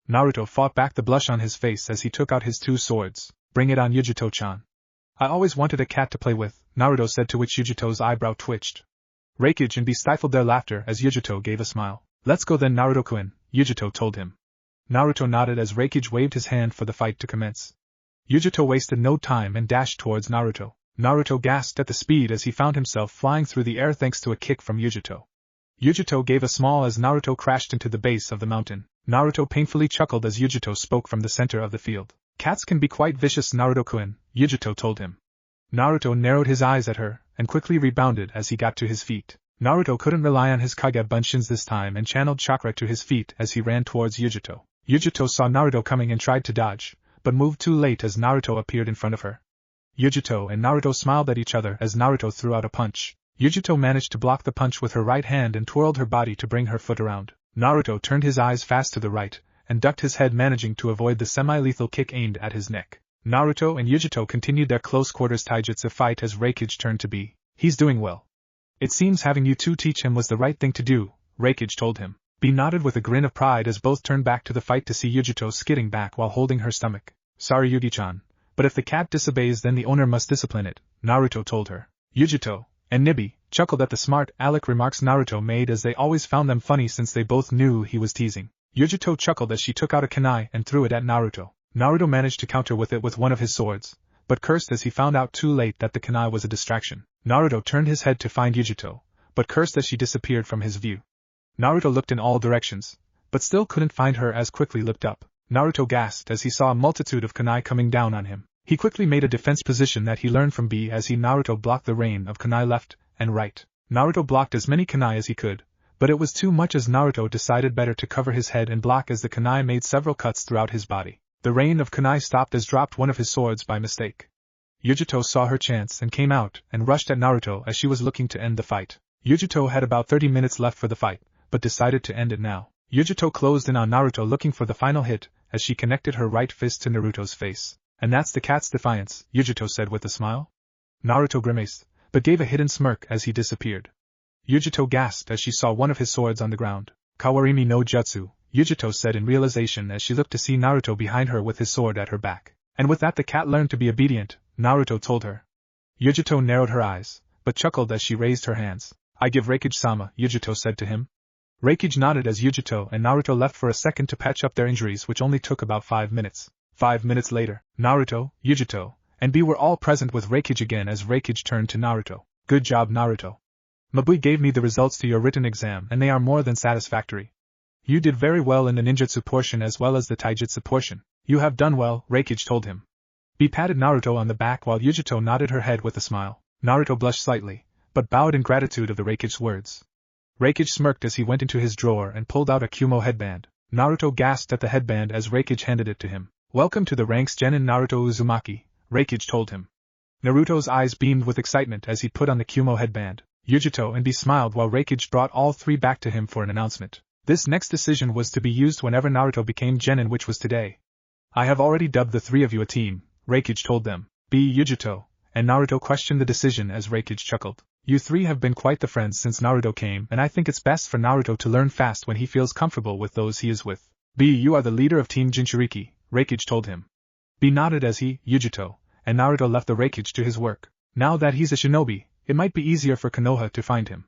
Naruto fought back the blush on his face as he took out his 2 swords. Bring it on, Yujito-chan. I always wanted a cat to play with, Naruto said, to which Yujito's eyebrow twitched. Raikage and B stifled their laughter as Yujito gave a smile. Let's go then, Naruto-kun, Yujito told him. Naruto nodded as Raikage waved his hand for the fight to commence. Yujito wasted no time and dashed towards Naruto. Naruto gasped at the speed as he found himself flying through the air thanks to a kick from Yujito. Yujito gave a smile as Naruto crashed into the base of the mountain. Naruto painfully chuckled as Yujito spoke from the center of the field. Cats can be quite vicious, Naruto-kun, Yujito told him. Naruto narrowed his eyes at her, and quickly rebounded as he got to his feet. Naruto couldn't rely on his Kage Bunshins this time and channeled chakra to his feet as he ran towards Yujito. Yujito saw Naruto coming and tried to dodge, but moved too late as Naruto appeared in front of her. Yujito and Naruto smiled at each other as Naruto threw out a punch. Yujito managed to block the punch with her right hand and twirled her body to bring her foot around. Naruto turned his eyes fast to the right, and ducked his head, managing to avoid the semi-lethal kick aimed at his neck. Naruto and Yujito continued their close-quarters taijutsu fight as Raikage turned to B. He's doing well. It seems having you 2 teach him was the right thing to do, Raikage told him. B nodded with a grin of pride as both turned back to the fight to see Yujito skidding back while holding her stomach. Sorry, Yugi-chan, but if the cat disobeys then the owner must discipline it, Naruto told her. Yujito and Nibi chuckled at the smart aleck remarks Naruto made as they always found them funny since they both knew he was teasing. Yujito chuckled as she took out a kunai and threw it at Naruto. Naruto managed to counter with it with one of his swords, but cursed as he found out too late that the kunai was a distraction. Naruto turned his head to find Yujito, but cursed as she disappeared from his view. Naruto looked in all directions, but still couldn't find her as quickly looked up. Naruto gasped as he saw a multitude of kunai coming down on him. He quickly made a defense position that he learned from B as Naruto blocked the rain of kunai left and right. Naruto blocked as many kunai as he could, but it was too much as Naruto decided better to cover his head and block as the kunai made several cuts throughout his body. The rain of kunai stopped as dropped one of his swords by mistake. Yujito saw her chance and came out and rushed at Naruto as she was looking to end the fight. Yujito had about 30 minutes left for the fight, but decided to end it now. Yujito closed in on Naruto looking for the final hit as she connected her right fist to Naruto's face. And that's the cat's defiance, Yujito said with a smile. Naruto grimaced, but gave a hidden smirk as he disappeared. Yujito gasped as she saw one of his swords on the ground. Kawarimi no jutsu, Yujito said in realization as she looked to see Naruto behind her with his sword at her back. And with that the cat learned to be obedient, Naruto told her. Yujito narrowed her eyes, but chuckled as she raised her hands. I give Raikage-sama, Yujito said to him. Raikage nodded as Yujito and Naruto left for a second to patch up their injuries, which only took about 5 minutes. 5 minutes later, Naruto, Yujito, and B were all present with Raikage again as Raikage turned to Naruto. Good job, Naruto. Mabui gave me the results to your written exam and they are more than satisfactory. You did very well in the ninjutsu portion as well as the taijutsu portion. You have done well, Raikage told him. B patted Naruto on the back while Yujito nodded her head with a smile. Naruto blushed slightly, but bowed in gratitude of the Raikage's words. Raikage smirked as he went into his drawer and pulled out a Kumo headband. Naruto gasped at the headband as Raikage handed it to him. Welcome to the ranks, Genin Naruto Uzumaki, Raikage told him. Naruto's eyes beamed with excitement as he put on the Kumo headband. Yujito and B smiled while Raikage brought all 3 back to him for an announcement. This next decision was to be used whenever Naruto became Genin, which was today. I have already dubbed the 3 of you a team, Raikage told them. B, Yujito, And Naruto questioned the decision as Raikage chuckled. You three have been quite the friends since Naruto came, and I think it's best for Naruto to learn fast when he feels comfortable with those he is with. B, you are the leader of Team Jinchuriki, Raikage told him. B nodded as he, Yujito, and Naruto left the Raikage to his work. Now that he's a shinobi, it might be easier for Konoha to find him.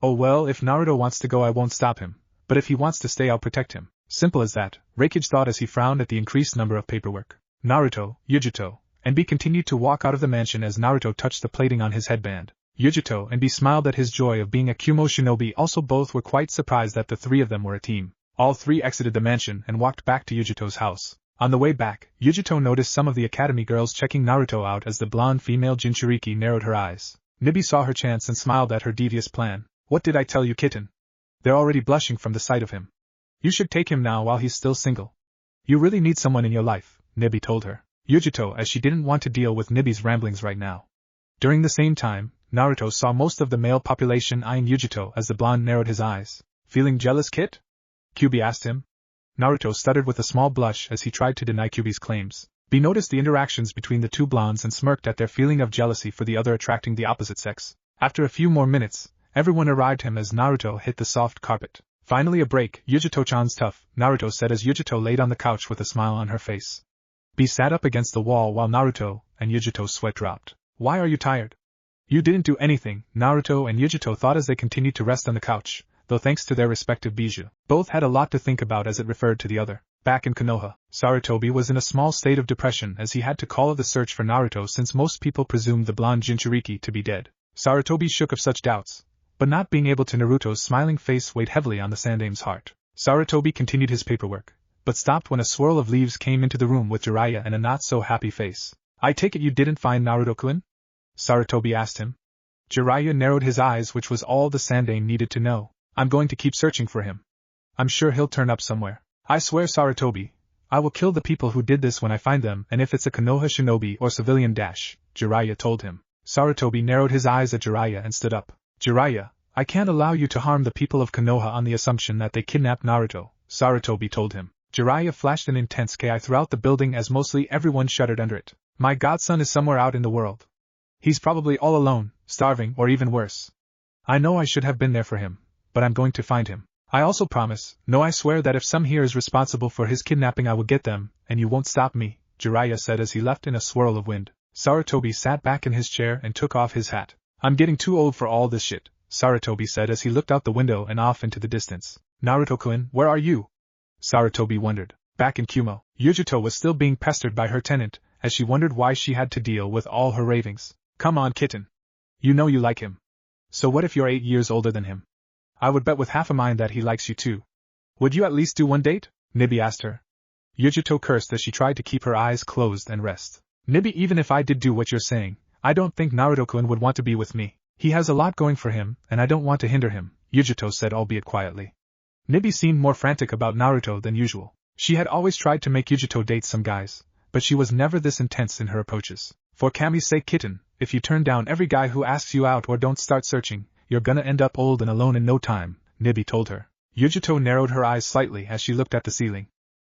Oh well, if Naruto wants to go I won't stop him, but if he wants to stay I'll protect him. Simple as that, Raikage thought as he frowned at the increased number of paperwork. Naruto, Yujito, and B continued to walk out of the mansion as Naruto touched the plating on his headband. Yujito and B smiled at his joy of being a Kumo shinobi. Also both were quite surprised that the three of them were a team. All three exited the mansion and walked back to Yujito's house. On the way back, Yujito noticed some of the academy girls checking Naruto out as the blonde female Jinchuriki narrowed her eyes. Nibi saw her chance and smiled at her devious plan. What did I tell you, kitten? They're already blushing from the sight of him. You should take him now while he's still single. You really need someone in your life, Nibi told her. Yujito, as she didn't want to deal with Nibi's ramblings right now. During the same time, Naruto saw most of the male population eyeing Yujito as the blonde narrowed his eyes. Feeling jealous, kid? Kyuubi asked him. Naruto stuttered with a small blush as he tried to deny Kyuubi's claims. B noticed the interactions between the two blondes and smirked at their feeling of jealousy for the other attracting the opposite sex. After a few more minutes, everyone arrived him as Naruto hit the soft carpet. Finally a break, Yujito-chan's tough, Naruto said as Yujito laid on the couch with a smile on her face. B sat up against the wall while Naruto and Yujito's sweat dropped. Why are you tired? You didn't do anything, Naruto and Yujito thought as they continued to rest on the couch, though thanks to their respective Biju, both had a lot to think about as it referred to the other. Back in Konoha, Sarutobi was in a small state of depression as he had to call of the search for Naruto since most people presumed the blonde Jinchuriki to be dead. Sarutobi shook of such doubts, but not being able to Naruto's smiling face weighed heavily on the Sandame's heart. Sarutobi continued his paperwork, but stopped when a swirl of leaves came into the room with Jiraiya and a not-so-happy face. I take it you didn't find Naruto-kun? Sarutobi asked him. Jiraiya narrowed his eyes, which was all the Sandame needed to know. I'm going to keep searching for him. I'm sure he'll turn up somewhere. I swear, Sarutobi, I will kill the people who did this when I find them, and if it's a Konoha shinobi or civilian Jiraiya told him. Sarutobi narrowed his eyes at Jiraiya and stood up. Jiraiya, I can't allow you to harm the people of Konoha on the assumption that they kidnapped Naruto, Sarutobi told him. Jiraiya flashed an intense ki throughout the building as mostly everyone shuddered under it. My godson is somewhere out in the world. He's probably all alone, starving, or even worse. I know I should have been there for him, but I'm going to find him. I also promise, no, I swear that if some here is responsible for his kidnapping I will get them, and you won't stop me, Jiraiya said as he left in a swirl of wind. Sarutobi sat back in his chair and took off his hat. I'm getting too old for all this shit, Sarutobi said as he looked out the window and off into the distance. Naruto-kun, where are you? Sarutobi wondered. Back in Kumo, Yujito was still being pestered by her tenant, as she wondered why she had to deal with all her ravings. Come on, kitten. You know you like him. So what if you're 8 years older than him? I would bet with half a mind that he likes you too. Would you at least do one date? Nibi asked her. Yujito cursed as she tried to keep her eyes closed and rest. Nibi, even if I did do what you're saying, I don't think Naruto-kun would want to be with me. He has a lot going for him, and I don't want to hinder him, Yujito said, albeit quietly. Nibi seemed more frantic about Naruto than usual. She had always tried to make Yujito date some guys, but she was never this intense in her approaches. For Kami's sake, kitten, if you turn down every guy who asks you out or don't start searching, you're gonna end up old and alone in no time, Nibi told her. Yujito narrowed her eyes slightly as she looked at the ceiling.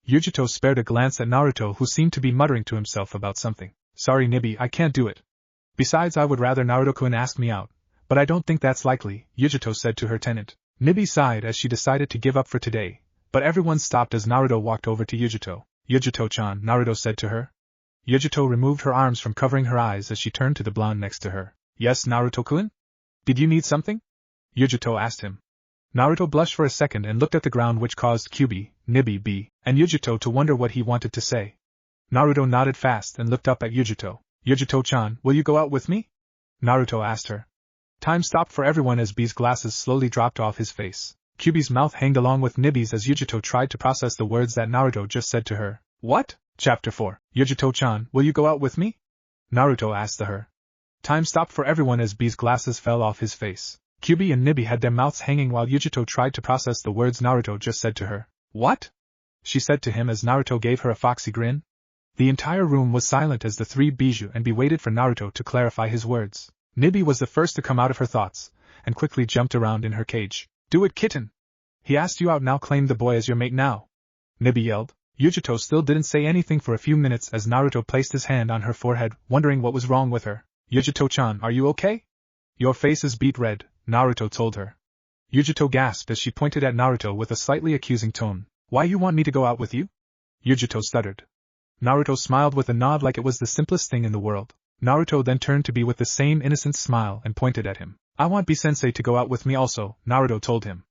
Yujito spared a glance at Naruto, who seemed to be muttering to himself about something. Sorry, Nibi, I can't do it. Besides, I would rather Naruto-kun ask me out, but I don't think that's likely, Yujito said to her tenant. Nibi sighed as she decided to give up for today, but everyone stopped as Naruto walked over to Yujito. Yujito-chan, Naruto said to her. Yujito removed her arms from covering her eyes as she turned to the blonde next to her. Yes, Naruto-kun? Did you need something? Yujito asked him. Naruto blushed for a second and looked at the ground, which caused Kyuubi, Nibi, B, and Yujito to wonder what he wanted to say. Naruto nodded fast and looked up at Yujito. Yujito-chan, will you go out with me? Naruto asked her. Time stopped for everyone as B's glasses slowly dropped off his face. Kyuubi's mouth hanged along with Nibi's as Yujito tried to process the words that Naruto just said to her. What? Chapter 4. Yujito-chan, will you go out with me? Naruto asked her. Time stopped for everyone as B's glasses fell off his face. Kyuubi and Nibi had their mouths hanging while Yujito tried to process the words Naruto just said to her. What? She said to him as Naruto gave her a foxy grin. The entire room was silent as the three Biju and B waited for Naruto to clarify his words. Nibi was the first to come out of her thoughts, and quickly jumped around in her cage. Do it, kitten! He asked you out, now claim the boy as your mate now! Nibi yelled. Yujito still didn't say anything for a few minutes as Naruto placed his hand on her forehead, wondering what was wrong with her. Yujito-chan, are you okay? Your face is beet red, Naruto told her. Yujito gasped as she pointed at Naruto with a slightly accusing tone. Why you want me to go out with you? Yujito stuttered. Naruto smiled with a nod like it was the simplest thing in the world. Naruto then turned to Bee with the same innocent smile and pointed at him. I want Bee-sensei to go out with me also, Naruto told him.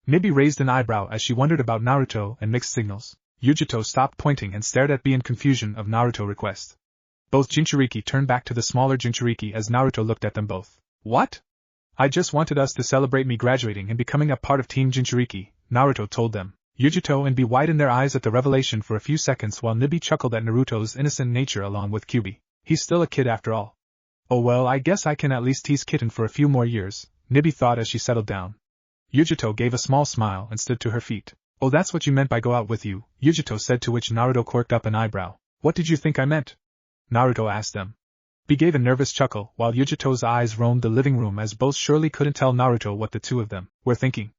Nibi raised an eyebrow as she wondered about Naruto and mixed signals. Yujito stopped pointing and stared at Bee in confusion of Naruto's request. Both Jinchuriki turned back to the smaller Jinchuriki as Naruto looked at them both. What? I just wanted us to celebrate me graduating and becoming a part of Team Jinchuriki, Naruto told them. Yujito and Bee widened their eyes at the revelation for a few seconds while Nibi chuckled at Naruto's innocent nature along with Kyuubi. He's still a kid after all. Oh well, I guess I can at least tease Kitten for a few more years, Nibi thought as she settled down. Yujito gave a small smile and stood to her feet. Oh, that's what you meant by go out with you, Yujito said, to which Naruto quirked up an eyebrow. What did you think I meant? Naruto asked them. Bee gave a nervous chuckle while Yujito's eyes roamed the living room as both surely couldn't tell Naruto what the two of them were thinking.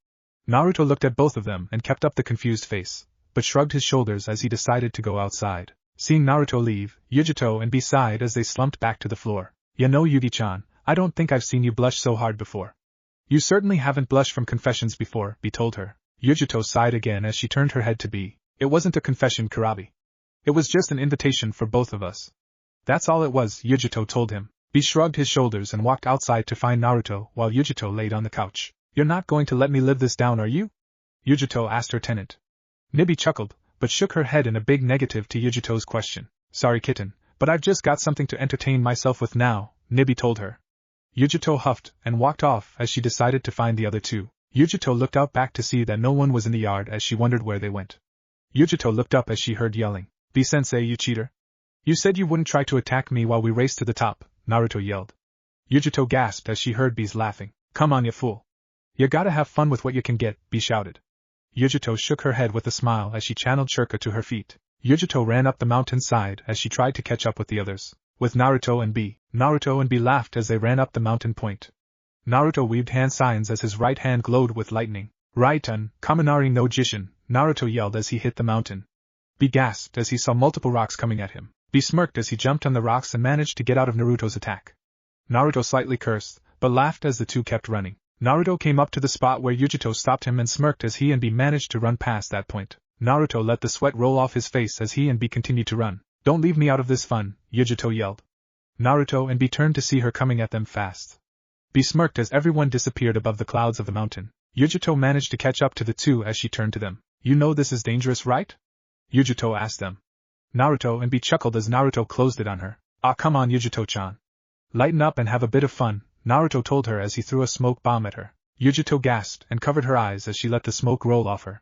Naruto looked at both of them and kept up the confused face, but shrugged his shoulders as he decided to go outside. Seeing Naruto leave, Yujito and Bee sighed as they slumped back to the floor. You know, Yugi-chan, I don't think I've seen you blush so hard before. You certainly haven't blushed from confessions before, Bee told her. Yujito sighed again as she turned her head to Bee. It wasn't a confession, Kurabi. It was just an invitation for both of us. That's all it was, Yujito told him. Bee shrugged his shoulders and walked outside to find Naruto while Yujito laid on the couch. You're not going to let me live this down, are you? Yujito asked her tenant. Nibi chuckled, but shook her head in a big negative to Yujito's question. Sorry, Kitten, but I've just got something to entertain myself with now, Nibi told her. Yujito huffed and walked off as she decided to find the other two. Yujito looked out back to see that no one was in the yard as she wondered where they went. Yujito looked up as she heard yelling. Bee-sensei, you cheater. You said you wouldn't try to attack me while we raced to the top, Naruto yelled. Yujito gasped as she heard Bee's laughing. Come on, you fool. You gotta have fun with what you can get, Bee shouted. Yujito shook her head with a smile as she channeled Shirka to her feet. Yujito ran up the mountainside as she tried to catch up with the others. With Naruto and Bee laughed as they ran up the mountain point. Naruto weaved hand signs as his right hand glowed with lightning. Raitan, Kaminari no Jishin, Naruto yelled as he hit the mountain. Bee gasped as he saw multiple rocks coming at him. Bee smirked as he jumped on the rocks and managed to get out of Naruto's attack. Naruto slightly cursed, but laughed as the two kept running. Naruto came up to the spot where Yujito stopped him and smirked as he and Bee managed to run past that point. Naruto let the sweat roll off his face as he and Bee continued to run. Don't leave me out of this fun, Yujito yelled. Naruto and Bee turned to see her coming at them fast. Bee smirked as everyone disappeared above the clouds of the mountain. Yujito managed to catch up to the two as she turned to them. You know this is dangerous, right? Yujito asked them. Naruto and Bee chuckled as Naruto closed it on her. Ah, come on, Yujito-chan. Lighten up and have a bit of fun, Naruto told her as he threw a smoke bomb at her. Yujito gasped and covered her eyes as she let the smoke roll off her.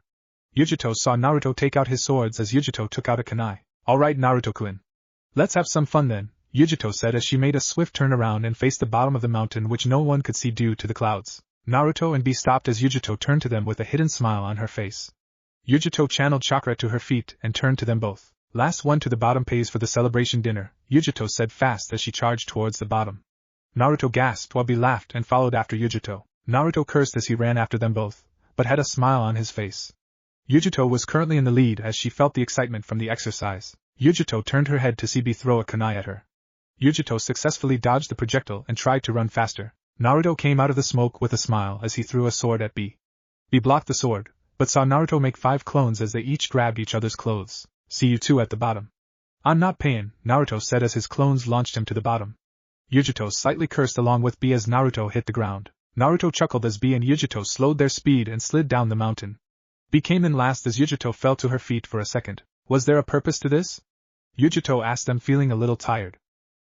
Yujito saw Naruto take out his swords as Yujito took out a kunai. Alright, Naruto-kun. Let's have some fun then, Yujito said as she made a swift turn around and faced the bottom of the mountain which no one could see due to the clouds. Naruto and Bee stopped as Yujito turned to them with a hidden smile on her face. Yujito channeled chakra to her feet and turned to them both. Last one to the bottom pays for the celebration dinner, Yujito said fast as she charged towards the bottom. Naruto gasped while Bee laughed and followed after Yujito. Naruto cursed as he ran after them both, but had a smile on his face. Yujito was currently in the lead as she felt the excitement from the exercise. Yujito turned her head to see Bee throw a kunai at her. Yujito successfully dodged the projectile and tried to run faster. Naruto came out of the smoke with a smile as he threw a sword at Bee. Bee blocked the sword, but saw Naruto make 5 clones as they each grabbed each other's clothes. See you two at the bottom. I'm not paying, Naruto said as his clones launched him to the bottom. Yujito slightly cursed along with Bee as Naruto hit the ground. Naruto chuckled as Bee and Yujito slowed their speed and slid down the mountain. Bee came in last as Yujito fell to her feet for a second. Was there a purpose to this? Yujito asked them, feeling a little tired.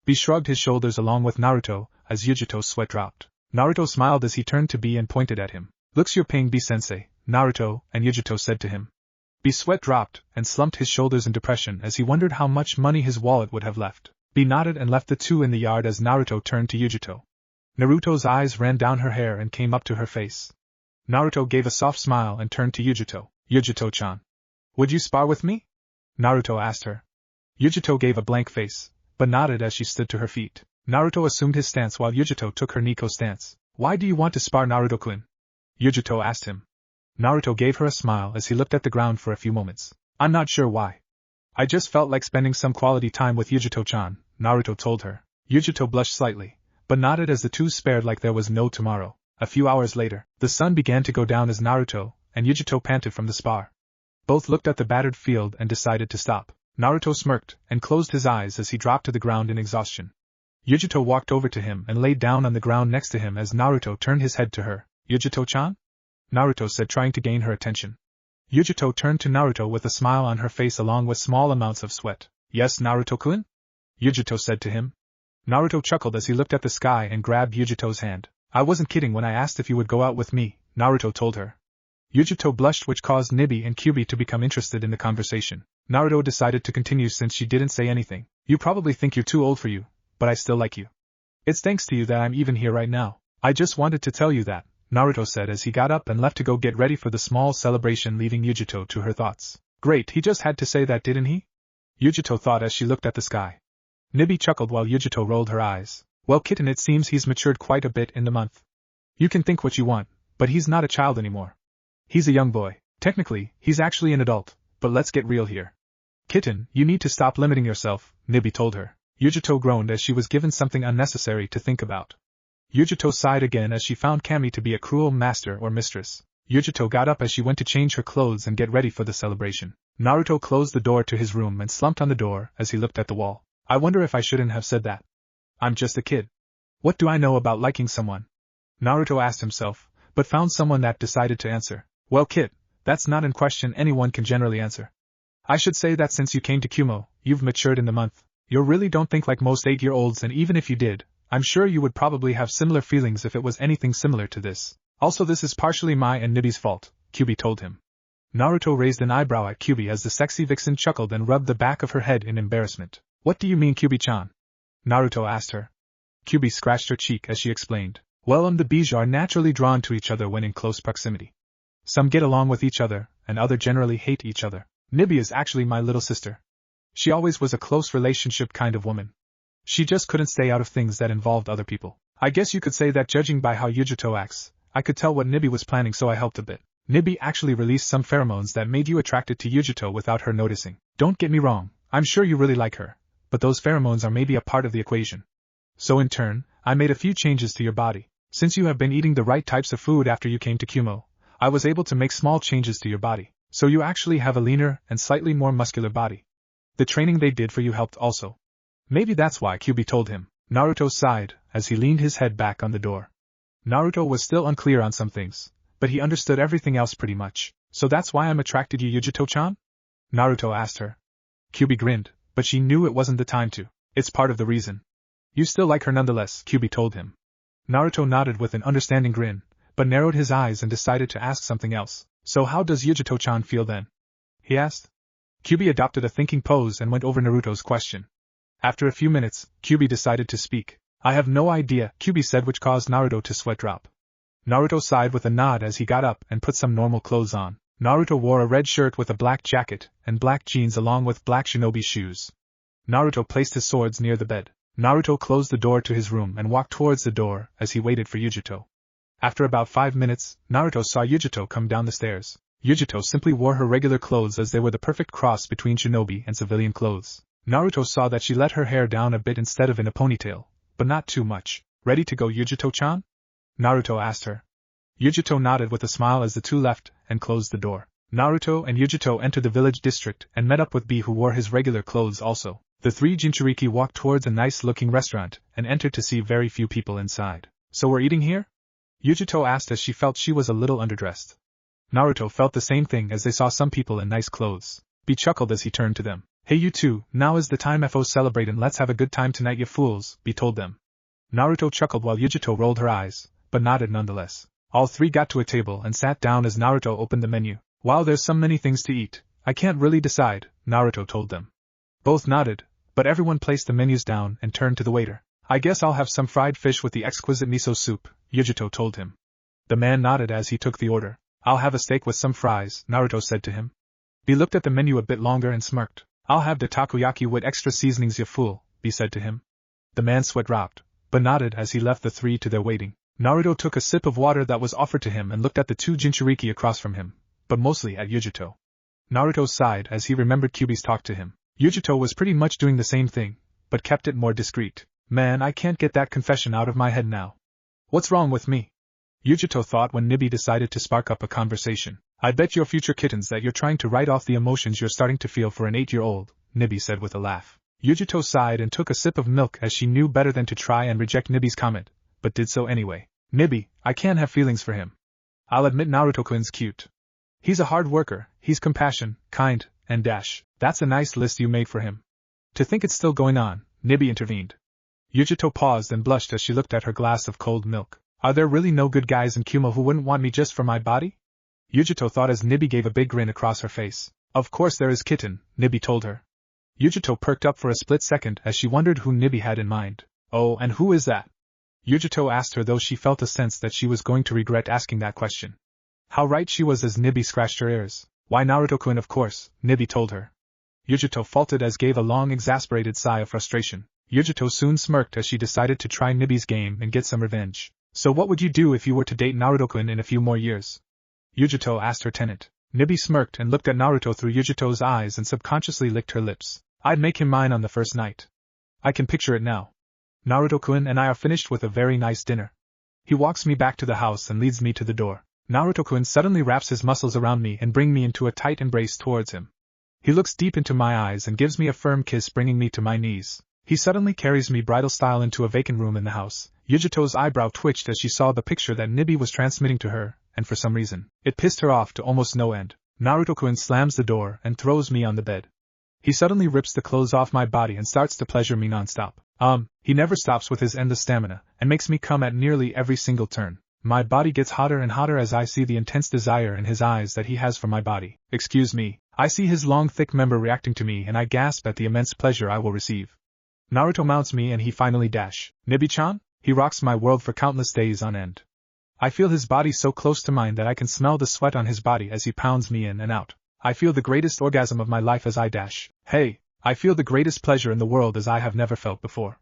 Bee shrugged his shoulders along with Naruto as Yujito's sweat dropped. Naruto smiled as he turned to Bee and pointed at him. Looks you're paying Bee-sensei, Naruto, and Yujito said to him. Bee's sweat dropped and slumped his shoulders in depression as he wondered how much money his wallet would have left. Bee nodded and left the two in the yard as Naruto turned to Yujito. Naruto's eyes ran down her hair and came up to her face. Naruto gave a soft smile and turned to Yujito. Yujito-chan. Would you spar with me? Naruto asked her. Yujito gave a blank face, but nodded as she stood to her feet. Naruto assumed his stance while Yujito took her Nico stance. Why do you want to spar, Naruto-kun? Yujito asked him. Naruto gave her a smile as he looked at the ground for a few moments. I'm not sure why. I just felt like spending some quality time with Yujito-chan, Naruto told her. Yujito blushed slightly, but nodded as the two spared like there was no tomorrow. A few hours later, the sun began to go down as Naruto and Yujito panted from the spar. Both looked at the battered field and decided to stop. Naruto smirked and closed his eyes as he dropped to the ground in exhaustion. Yujito walked over to him and laid down on the ground next to him as Naruto turned his head to her. Yujito-chan? Naruto said, trying to gain her attention. Yujito turned to Naruto with a smile on her face along with small amounts of sweat. Yes, Naruto-kun? Yujito said to him. Naruto chuckled as he looked at the sky and grabbed Yujito's hand. I wasn't kidding when I asked if you would go out with me, Naruto told her. Yujito blushed, which caused Nibi and Kyuubi to become interested in the conversation. Naruto decided to continue since she didn't say anything. You probably think you're too old for you, but I still like you. It's thanks to you that I'm even here right now. I just wanted to tell you that, Naruto said as he got up and left to go get ready for the small celebration, leaving Yujito to her thoughts. Great, he just had to say that, didn't he? Yujito thought as she looked at the sky. Nibi chuckled while Yujito rolled her eyes. Well, kitten, it seems he's matured quite a bit in the month. You can think what you want, but he's not a child anymore. He's a young boy. Technically, he's actually an adult, but let's get real here. Kitten, you need to stop limiting yourself, Nibi told her. Yujito groaned as she was given something unnecessary to think about. Yujito sighed again as she found Kami to be a cruel master or mistress. Yujito got up as she went to change her clothes and get ready for the celebration. Naruto closed the door to his room and slumped on the door as he looked at the wall. I wonder if I shouldn't have said that. I'm just a kid. What do I know about liking someone? Naruto asked himself, but found someone that decided to answer. Well, kid, that's not in question anyone can generally answer. I should say that since you came to Kumo, you've matured in the month. You really don't think like most 8-year-olds, and even if you did, I'm sure you would probably have similar feelings if it was anything similar to this. Also, this is partially my and Nibi's fault, Kyuubi told him. Naruto raised an eyebrow at Kyuubi as the sexy vixen chuckled and rubbed the back of her head in embarrassment. What do you mean, Kyuubi-chan? Naruto asked her. Kyuubi scratched her cheek as she explained. Well, the Biju are naturally drawn to each other when in close proximity. Some get along with each other, and others generally hate each other. Nibi is actually my little sister. She always was a close relationship kind of woman. She just couldn't stay out of things that involved other people. I guess you could say that judging by how Yujito acts, I could tell what Nibi was planning, so I helped a bit. Nibi actually released some pheromones that made you attracted to Yujito without her noticing. Don't get me wrong, I'm sure you really like her, but those pheromones are maybe a part of the equation. So in turn, I made a few changes to your body. Since you have been eating the right types of food after you came to Kumo, I was able to make small changes to your body, so you actually have a leaner and slightly more muscular body. The training they did for you helped also. Maybe that's why, Kyuubi told him. Naruto sighed as he leaned his head back on the door. Naruto was still unclear on some things, but he understood everything else pretty much. So that's why I'm attracted to you, Yujito-chan? Naruto asked her. Kyuubi grinned, but she knew it wasn't the time to. It's part of the reason. You still like her nonetheless, Kyuubi told him. Naruto nodded with an understanding grin, but narrowed his eyes and decided to ask something else. So how does Yujito-chan feel then? He asked. Kyuubi adopted a thinking pose and went over Naruto's question. After a few minutes, Kyuubi decided to speak. I have no idea, Kyuubi said, which caused Naruto to sweat drop. Naruto sighed with a nod as he got up and put some normal clothes on. Naruto wore a red shirt with a black jacket and black jeans along with black shinobi shoes. Naruto placed his swords near the bed. Naruto closed the door to his room and walked towards the door as he waited for Yujito. After about 5 minutes, Naruto saw Yujito come down the stairs. Yujito simply wore her regular clothes as they were the perfect cross between shinobi and civilian clothes. Naruto saw that she let her hair down a bit instead of in a ponytail, but not too much. Ready to go, Yujito-chan? Naruto asked her. Yujito nodded with a smile as the two left and closed the door. Naruto and Yujito entered the village district and met up with B, who wore his regular clothes also. The three Jinchuriki walked towards a nice-looking restaurant and entered to see very few people inside. So we're eating here? Yujito asked as she felt she was a little underdressed. Naruto felt the same thing as they saw some people in nice clothes. B chuckled as he turned to them. Hey you two, now is the time FO celebrate and let's have a good time tonight, you fools, B told them. Naruto chuckled while Yujito rolled her eyes, but nodded nonetheless. All three got to a table and sat down as Naruto opened the menu. Wow, there's so many things to eat, I can't really decide, Naruto told them. Both nodded, but everyone placed the menus down and turned to the waiter. I guess I'll have some fried fish with the exquisite miso soup, Yujito told him. The man nodded as he took the order. I'll have a steak with some fries, Naruto said to him. B looked at the menu a bit longer and smirked. I'll have the takoyaki with extra seasonings, you fool, B said to him. The man sweat dropped, but nodded as he left the three to their waiting. Naruto took a sip of water that was offered to him and looked at the two Jinchuriki across from him, but mostly at Yujito. Naruto sighed as he remembered Kyuubi's talk to him. Yujito was pretty much doing the same thing, but kept it more discreet. Man, I can't get that confession out of my head now. What's wrong with me? Yujito thought when Nibby decided to spark up a conversation. I bet your future kittens that you're trying to write off the emotions you're starting to feel for an 8-year-old, Nibby said with a laugh. Yujito sighed and took a sip of milk as she knew better than to try and reject Nibby's comment, but did so anyway. Nibby, I can't have feelings for him. I'll admit Naruto-kun's cute. He's a hard worker, he's compassionate, kind, and dash. That's a nice list you made for him. To think it's still going on, Nibby intervened. Yujito paused and blushed as she looked at her glass of cold milk. Are there really no good guys in Kumo who wouldn't want me just for my body? Yujito thought as Nibby gave a big grin across her face. Of course there is Kitten, Nibby told her. Yujito perked up for a split second as she wondered who Nibby had in mind. Oh, and who is that? Yujito asked her, though she felt a sense that she was going to regret asking that question. How right she was as Nibby scratched her ears. Why Naruto-kun, of course, Nibby told her. Yujito faltered as gave a long exasperated sigh of frustration. Yujito soon smirked as she decided to try Nibby's game and get some revenge. So what would you do if you were to date Naruto-kun in a few more years? Yujito asked her tenant. Nibby smirked and looked at Naruto through Yujito's eyes and subconsciously licked her lips. I'd make him mine on the first night. I can picture it now. Naruto-kun and I are finished with a very nice dinner. He walks me back to the house and leads me to the door. Naruto-kun suddenly wraps his muscles around me and brings me into a tight embrace towards him. He looks deep into my eyes and gives me a firm kiss, bringing me to my knees. He suddenly carries me bridal style into a vacant room in the house. Yujito's eyebrow twitched as she saw the picture that Nibby was transmitting to her, and for some reason, it pissed her off to almost no end. Naruto-kun slams the door and throws me on the bed. He suddenly rips the clothes off my body and starts to pleasure me nonstop. He never stops with his endless stamina, and makes me come at nearly every single turn. My body gets hotter and hotter as I see the intense desire in his eyes that he has for my body. Excuse me, I see his long thick member reacting to me and I gasp at the immense pleasure I will receive. Naruto mounts me and he finally dash. Nibby-chan? He rocks my world for countless days on end. I feel his body so close to mine that I can smell the sweat on his body as he pounds me in and out. I feel the greatest orgasm of my life as I dash. Hey, I feel the greatest pleasure in the world as I have never felt before.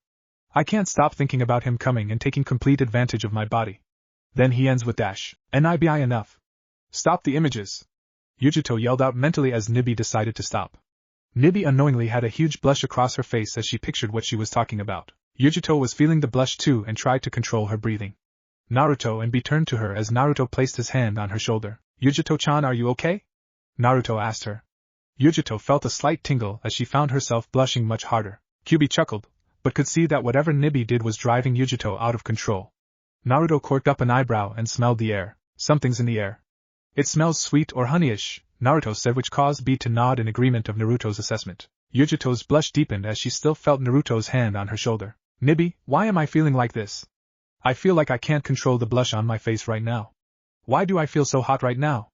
I can't stop thinking about him coming and taking complete advantage of my body. Then he ends with dash. Nibi enough. Stop the images. Yujito yelled out mentally as Nibby decided to stop. Nibby unknowingly had a huge blush across her face as she pictured what she was talking about. Yujito was feeling the blush too and tried to control her breathing. Naruto and B turned to her as Naruto placed his hand on her shoulder. Yujito-chan, are you okay? Naruto asked her. Yujito felt a slight tingle as she found herself blushing much harder. Kyuubi chuckled, but could see that whatever Nibby did was driving Yujito out of control. Naruto corked up an eyebrow and smelled the air. Something's in the air. It smells sweet or honeyish, Naruto said, which caused B to nod in agreement of Naruto's assessment. Yujito's blush deepened as she still felt Naruto's hand on her shoulder. Nibby, why am I feeling like this? I feel like I can't control the blush on my face right now. Why do I feel so hot right now?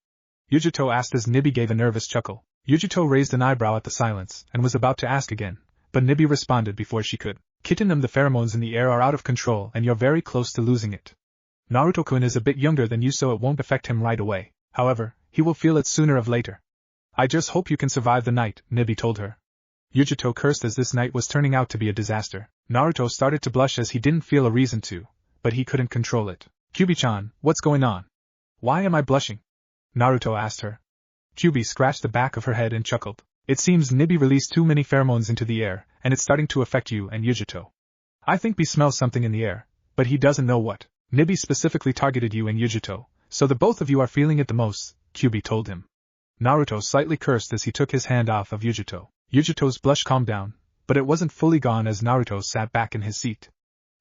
Yujito asked as Nibby gave a nervous chuckle. Yujito raised an eyebrow at the silence and was about to ask again, but Nibby responded before she could. Kittenum, the pheromones in the air are out of control and you're very close to losing it. Naruto-kun is a bit younger than you, so it won't affect him right away. However, he will feel it sooner or later. I just hope you can survive the night, Nibby told her. Yujito cursed as this night was turning out to be a disaster. Naruto started to blush as he didn't feel a reason to, but he couldn't control it. Kyuubi-chan, what's going on? Why am I blushing? Naruto asked her. Kyuubi scratched the back of her head and chuckled. It seems Nibby released too many pheromones into the air, and it's starting to affect you and Yujito. I think B smells something in the air, but he doesn't know what. Nibby specifically targeted you and Yujito, so the both of you are feeling it the most, Kyuubi told him. Naruto slightly cursed as he took his hand off of Yujito. Yujito's blush calmed down, but it wasn't fully gone as Naruto sat back in his seat.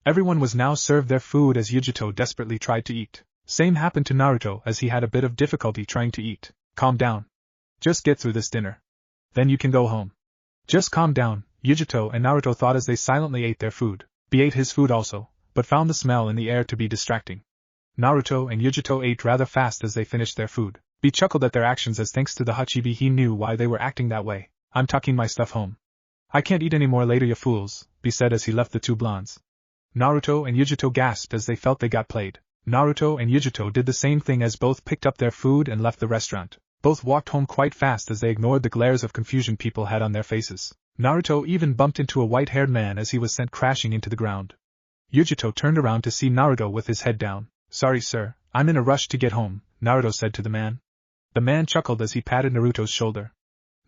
Everyone was now served their food as Yujito desperately tried to eat. Same happened to Naruto as he had a bit of difficulty trying to eat. Calm down. Just get through this dinner. Then you can go home. Just calm down, Yujito and Naruto thought as they silently ate their food. B ate his food also, but found the smell in the air to be distracting. Naruto and Yujito ate rather fast as they finished their food. B chuckled at their actions as thanks to the Hachibi he knew why they were acting that way. I'm tucking my stuff home. I can't eat any more later, you fools, B said as he left the two blondes. Naruto and Yujito gasped as they felt they got played. Naruto and Yujito did the same thing as both picked up their food and left the restaurant. Both walked home quite fast as they ignored the glares of confusion people had on their faces. Naruto even bumped into a white-haired man as he was sent crashing into the ground. Yujito turned around to see Naruto with his head down. Sorry sir, I'm in a rush to get home, Naruto said to the man. The man chuckled as he patted Naruto's shoulder.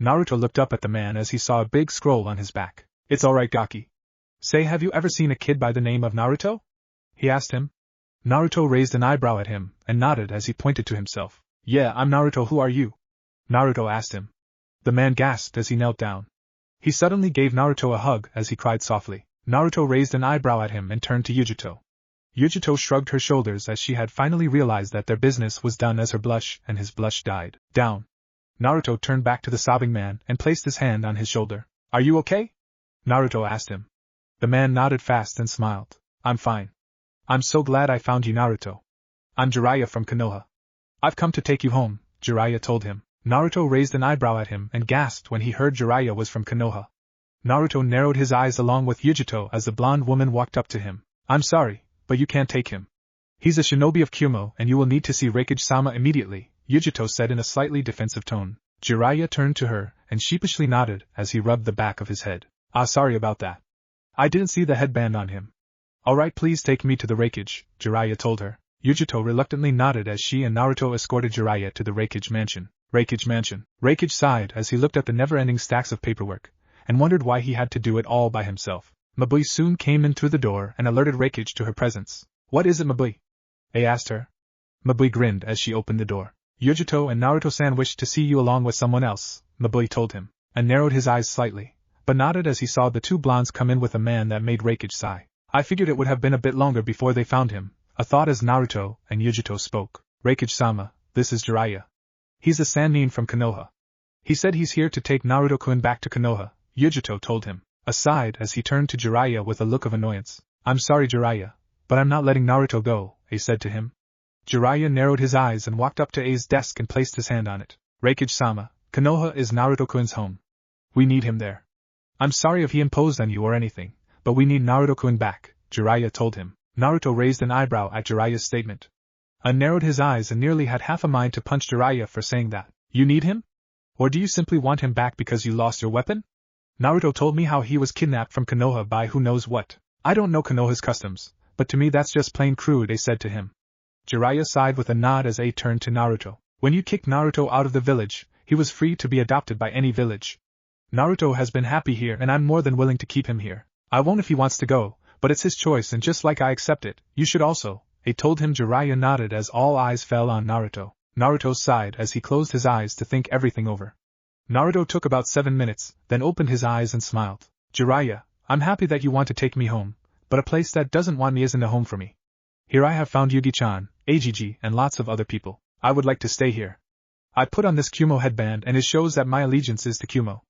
Naruto looked up at the man as he saw a big scroll on his back. It's alright Gaki. Say, have you ever seen a kid by the name of Naruto? He asked him. Naruto raised an eyebrow at him, and nodded as he pointed to himself. Yeah, I'm Naruto, who are you? Naruto asked him. The man gasped as he knelt down. He suddenly gave Naruto a hug as he cried softly. Naruto raised an eyebrow at him and turned to Yujito. Yujito shrugged her shoulders as she had finally realized that their business was done as her blush and his blush died down. Naruto turned back to the sobbing man and placed his hand on his shoulder. Are you okay? Naruto asked him. The man nodded fast and smiled. I'm fine. I'm so glad I found you, Naruto. I'm Jiraiya from Konoha. I've come to take you home, Jiraiya told him. Naruto raised an eyebrow at him and gasped when he heard Jiraiya was from Konoha. Naruto narrowed his eyes along with Yujito as the blonde woman walked up to him. I'm sorry, but you can't take him. He's a shinobi of Kumo and you will need to see Raikage-sama immediately, Yujito said in a slightly defensive tone. Jiraiya turned to her and sheepishly nodded as he rubbed the back of his head. Sorry about that. I didn't see the headband on him. Alright, please take me to the Raikage, Jiraiya told her. Yujito reluctantly nodded as she and Naruto escorted Jiraiya to the Raikage mansion. Raikage mansion. Raikage sighed as he looked at the never-ending stacks of paperwork, and wondered why he had to do it all by himself. Mabui soon came in through the door and alerted Raikage to her presence. What is it, Mabui? A asked her. Mabui grinned as she opened the door. Yujito and Naruto-san wished to see you along with someone else, Mabui told him, and narrowed his eyes slightly, but nodded as he saw the two blondes come in with a man that made Raikage sigh. I figured it would have been a bit longer before they found him, a thought as Naruto and Yujito spoke. Raikage-sama, this is Jiraiya. He's a Sannin from Konoha. He said he's here to take Naruto-kun back to Konoha, Yujito told him, aside as he turned to Jiraiya with a look of annoyance. I'm sorry, Jiraiya, but I'm not letting Naruto go, A said to him. Jiraiya narrowed his eyes and walked up to A's desk and placed his hand on it. Raikage-sama, Konoha is Naruto-kun's home. We need him there. I'm sorry if he imposed on you or anything, but we need Naruto-kun back, Jiraiya told him. Naruto raised an eyebrow at Jiraiya's statement. Narrowed his eyes and nearly had half a mind to punch Jiraiya for saying that. You need him? Or do you simply want him back because you lost your weapon? Naruto told me how he was kidnapped from Konoha by who knows what. I don't know Konoha's customs, but to me that's just plain crude, A said to him. Jiraiya sighed with a nod as A turned to Naruto. When you kicked Naruto out of the village, he was free to be adopted by any village. Naruto has been happy here and I'm more than willing to keep him here. I won't if he wants to go, but it's his choice and just like I accept it, you should also, A told him. Jiraiya nodded as all eyes fell on Naruto. Naruto sighed as he closed his eyes to think everything over. Naruto took about 7 minutes, then opened his eyes and smiled. Jiraiya, I'm happy that you want to take me home, but a place that doesn't want me isn't a home for me. Here I have found Yugi-chan, Agg, and lots of other people. I would like to stay here. I put on this Kumo headband and it shows that my allegiance is to Kumo.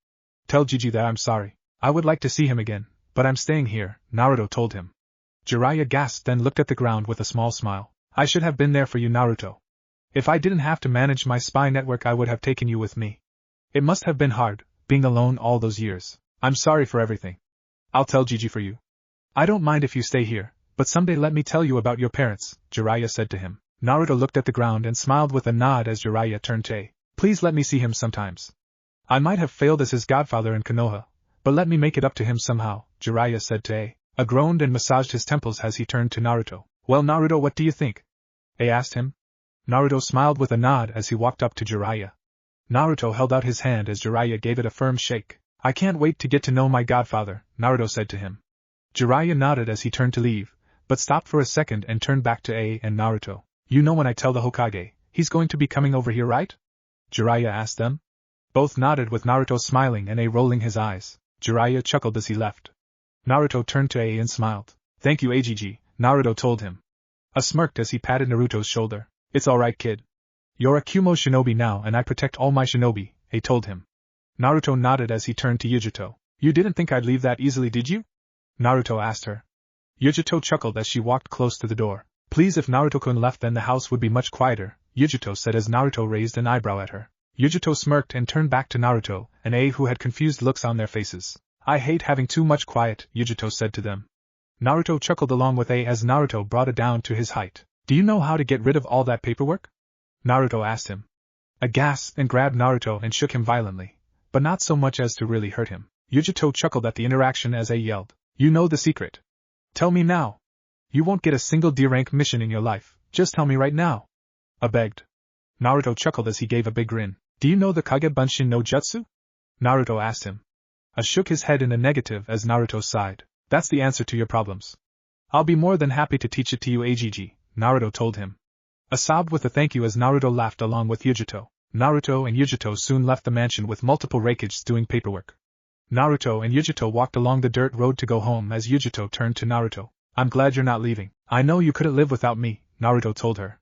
Tell Gigi that I'm sorry. I would like to see him again, but I'm staying here, Naruto told him. Jiraiya gasped then looked at the ground with a small smile. I should have been there for you, Naruto. If I didn't have to manage my spy network I would have taken you with me. It must have been hard, being alone all those years. I'm sorry for everything. I'll tell Gigi for you. I don't mind if you stay here, but someday let me tell you about your parents, Jiraiya said to him. Naruto looked at the ground and smiled with a nod as Jiraiya turned to A. Please let me see him sometimes. I might have failed as his godfather in Konoha, but let me make it up to him somehow, Jiraiya said to A. A groaned and massaged his temples as he turned to Naruto. Well, Naruto, what do you think? A asked him. Naruto smiled with a nod as he walked up to Jiraiya. Naruto held out his hand as Jiraiya gave it a firm shake. I can't wait to get to know my godfather, Naruto said to him. Jiraiya nodded as he turned to leave, but stopped for a second and turned back to A and Naruto. You know when I tell the Hokage, he's going to be coming over here, right? Jiraiya asked them. Both nodded with Naruto smiling and A rolling his eyes. Jiraiya chuckled as he left. Naruto turned to A and smiled. Thank you, Agg, Naruto told him. A smirked as he patted Naruto's shoulder. It's alright, kid. You're a Kumo shinobi now and I protect all my shinobi, A told him. Naruto nodded as he turned to Yujito. You didn't think I'd leave that easily, did you? Naruto asked her. Yujito chuckled as she walked close to the door. Please, if Naruto-kun left then the house would be much quieter, Yujito said as Naruto raised an eyebrow at her. Yujito smirked and turned back to Naruto and A who had confused looks on their faces. I hate having too much quiet, Yujito said to them. Naruto chuckled along with A as Naruto brought it down to his height. Do you know how to get rid of all that paperwork? Naruto asked him. A gasped and grabbed Naruto and shook him violently, but not so much as to really hurt him. Yujito chuckled at the interaction as A yelled. You know the secret. Tell me now. You won't get a single D-rank mission in your life, just tell me right now. A begged. Naruto chuckled as he gave a big grin. Do you know the Kage Bunshin no Jutsu? Naruto asked him. A shook his head in a negative as Naruto sighed. That's the answer to your problems. I'll be more than happy to teach it to you, Agg, Naruto told him. A sob with a thank you as Naruto laughed along with Yujito. Naruto and Yujito soon left the mansion with multiple Raikages doing paperwork. Naruto and Yujito walked along the dirt road to go home as Yujito turned to Naruto. I'm glad you're not leaving. I know you couldn't live without me, Naruto told her.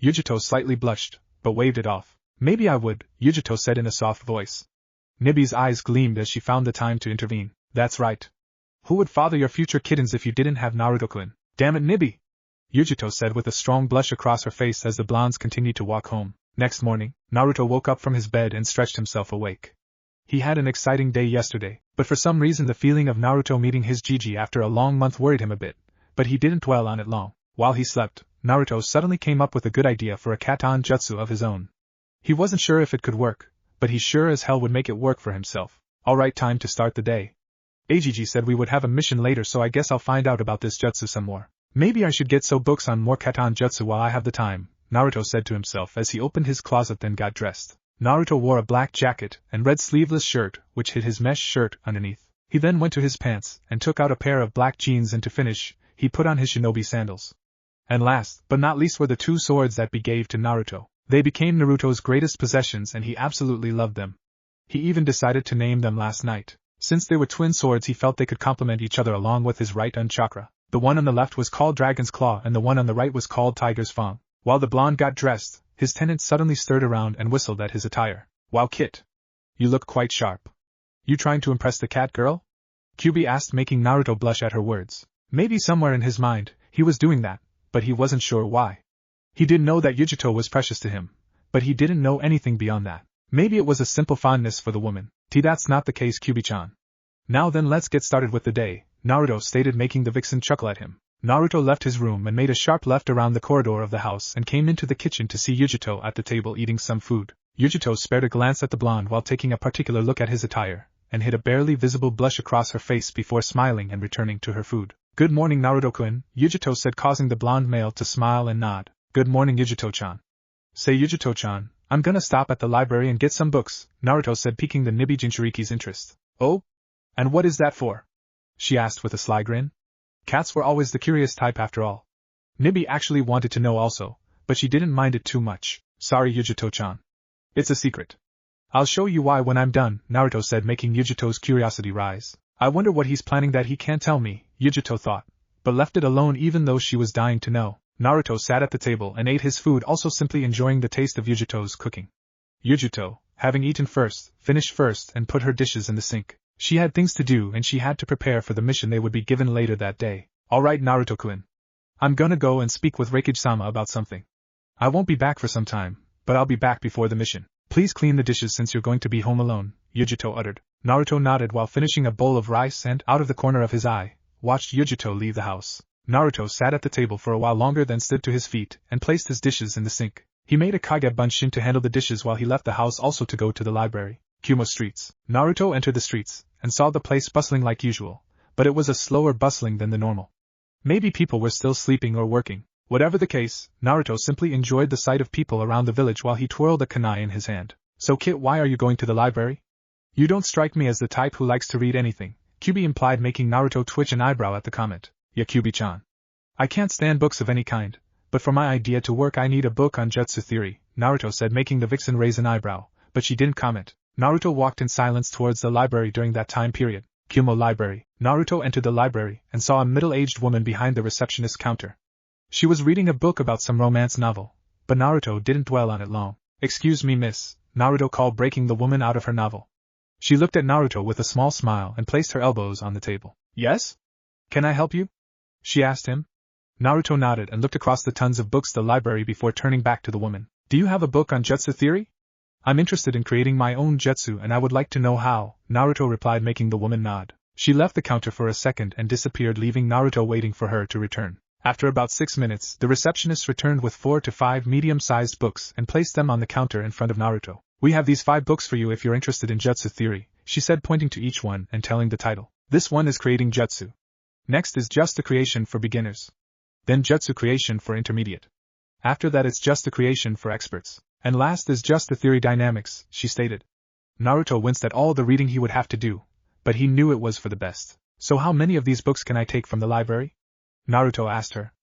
Yujito slightly blushed, but waved it off. Maybe I would, Yujito said in a soft voice. Nibby's eyes gleamed as she found the time to intervene. That's right. Who would father your future kittens if you didn't have Naruto-kun? Damn it, Nibby! Yujito said with a strong blush across her face as the blondes continued to walk home. Next morning, Naruto woke up from his bed and stretched himself awake. He had an exciting day yesterday, but for some reason the feeling of Naruto meeting his Gigi after a long month worried him a bit, but he didn't dwell on it long. While he slept, Naruto suddenly came up with a good idea for a katan jutsu of his own. He wasn't sure if it could work, but he sure as hell would make it work for himself. Alright, time to start the day. Agg said we would have a mission later, so I guess I'll find out about this jutsu some more. Maybe I should get some books on more katan jutsu while I have the time, Naruto said to himself as he opened his closet then got dressed. Naruto wore a black jacket and red sleeveless shirt which hid his mesh shirt underneath. He then went to his pants and took out a pair of black jeans, and to finish, he put on his shinobi sandals. And last but not least were the two swords that Biju gave to Naruto. They became Naruto's greatest possessions and he absolutely loved them. He even decided to name them last night. Since they were twin swords, he felt they could complement each other along with his right chakra. The one on the left was called Dragon's Claw and the one on the right was called Tiger's Fang. While the blonde got dressed, his tenant suddenly stirred around and whistled at his attire. Wow, Kit. You look quite sharp. You trying to impress the cat girl? Kyuubi asked, making Naruto blush at her words. Maybe somewhere in his mind, he was doing that, but he wasn't sure why. He did know that Yujito was precious to him, but he didn't know anything beyond that. Maybe it was a simple fondness for the woman. That's not the case, Kyuubi-chan. Now then, let's get started with the day, Naruto stated, making the vixen chuckle at him. Naruto left his room and made a sharp left around the corridor of the house and came into the kitchen to see Yujito at the table eating some food. Yujito spared a glance at the blonde while taking a particular look at his attire, and hid a barely visible blush across her face before smiling and returning to her food. Good morning, Naruto-kun, Yujito said, causing the blonde male to smile and nod. Good morning, Yujito-chan. Say, Yujito-chan, I'm gonna stop at the library and get some books, Naruto said, piquing the Nibi Jinchuriki's interest. Oh? And what is that for? She asked with a sly grin. Cats were always the curious type after all. Nibi actually wanted to know also, but she didn't mind it too much. Sorry, Yujito-chan. It's a secret. I'll show you why when I'm done, Naruto said, making Yujito's curiosity rise. I wonder what he's planning that he can't tell me, Yujito thought, but left it alone even though she was dying to know. Naruto sat at the table and ate his food, also simply enjoying the taste of Yujito's cooking. Yujito, having eaten first, finished first and put her dishes in the sink. She had things to do and she had to prepare for the mission they would be given later that day. Alright, Naruto-kun. I'm gonna go and speak with Raikage-sama about something. I won't be back for some time, but I'll be back before the mission. Please clean the dishes since you're going to be home alone, Yujito uttered. Naruto nodded while finishing a bowl of rice and, out of the corner of his eye, watched Yujito leave the house. Naruto sat at the table for a while longer, then stood to his feet and placed his dishes in the sink. He made a Kage Bunshin to handle the dishes while he left the house also to go to the library. Kumo streets. Naruto entered the streets and saw the place bustling like usual, but it was a slower bustling than the normal. Maybe people were still sleeping or working. Whatever the case, Naruto simply enjoyed the sight of people around the village while he twirled a kunai in his hand. So Kit, why are you going to the library? You don't strike me as the type who likes to read anything, Kyuubi implied, making Naruto twitch an eyebrow at the comment. Yeah, Kyuubi-chan. I can't stand books of any kind, but for my idea to work I need a book on jutsu theory, Naruto said, making the vixen raise an eyebrow, but she didn't comment. Naruto walked in silence towards the library during that time period. Kumo Library. Naruto entered the library and saw a middle-aged woman behind the receptionist counter. She was reading a book about some romance novel, but Naruto didn't dwell on it long. Excuse me, miss, Naruto called, breaking the woman out of her novel. She looked at Naruto with a small smile and placed her elbows on the table. Yes? Can I help you? She asked him. Naruto nodded and looked across the tons of books the library before turning back to the woman. Do you have a book on jutsu theory? I'm interested in creating my own jutsu and I would like to know how, Naruto replied, making the woman nod. She left the counter for a second and disappeared, leaving Naruto waiting for her to return. After about 6 minutes, the receptionist returned with 4 to 5 medium-sized books and placed them on the counter in front of Naruto. We have these 5 books for you if you're interested in jutsu theory, she said, pointing to each one and telling the title. This one is Creating Jutsu. Next is Just the Creation for Beginners. Then Jutsu Creation for Intermediate. After that it's Just the Creation for Experts. And last is Just the Theory Dynamics, she stated. Naruto winced at all the reading he would have to do, but he knew it was for the best. So how many of these books can I take from the library? Naruto asked her.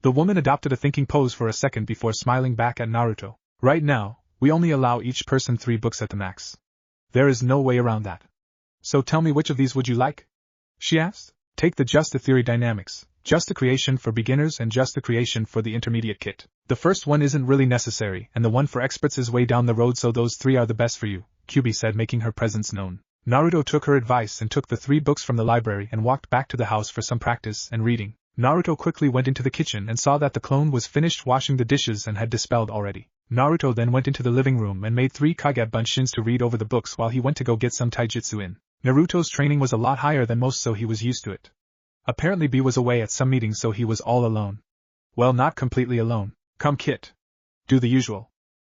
The woman adopted a thinking pose for a second before smiling back at Naruto. Right now, we only allow each person 3 books at the max. There is no way around that. So tell me, which of these would you like? She asked. Take the Just the Theory Dynamics, Just the Creation for Beginners and Just the Creation for the Intermediate kit. The first one isn't really necessary, and the one for experts is way down the road, so those 3 are the best for you, Kyuubi said, making her presence known. Naruto took her advice and took the 3 books from the library and walked back to the house for some practice and reading. Naruto quickly went into the kitchen and saw that the clone was finished washing the dishes and had dispelled already. Naruto then went into the living room and made 3 Kage Bunshins to read over the books while he went to go get some taijutsu in. Naruto's training was a lot higher than most, so he was used to it. Apparently B was away at some meeting, so he was all alone. Well, not completely alone. Come, Kit. Do the usual.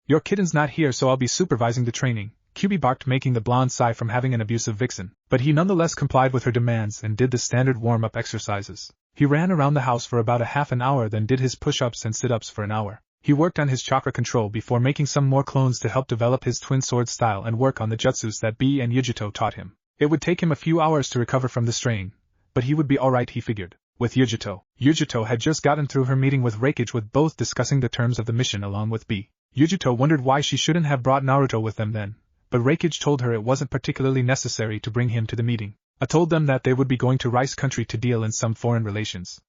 Your kitten's not here, so I'll be supervising the training, Kyuubi barked, making the blonde sigh from having an abusive vixen, but he nonetheless complied with her demands and did the standard warm-up exercises. He ran around the house for about a half an hour, then did his push-ups and sit-ups for an hour. He worked on his chakra control before making some more clones to help develop his twin sword style and work on the jutsus that B and Yujito taught him. It would take him a few hours to recover from the strain, but he would be alright, he figured. With Yujito. Yujito had just gotten through her meeting with Raikage, with both discussing the terms of the mission along with B. Yujito wondered why she shouldn't have brought Naruto with them then, but Raikage told her it wasn't particularly necessary to bring him to the meeting. I told them that they would be going to Rice Country to deal in some foreign relations.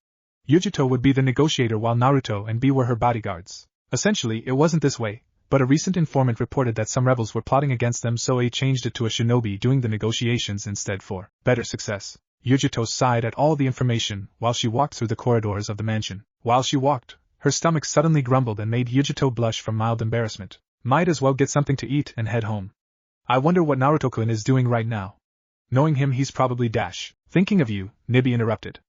Yujito would be the negotiator while Naruto and B were her bodyguards. Essentially, it wasn't this way, but a recent informant reported that some rebels were plotting against them, so A changed it to a shinobi doing the negotiations instead for better success. Yujito sighed at all the information while she walked through the corridors of the mansion. While she walked, her stomach suddenly grumbled and made Yujito blush from mild embarrassment. Might as well get something to eat and head home. I wonder what Naruto-kun is doing right now. Knowing him, he's probably thinking of you, Nibi interrupted.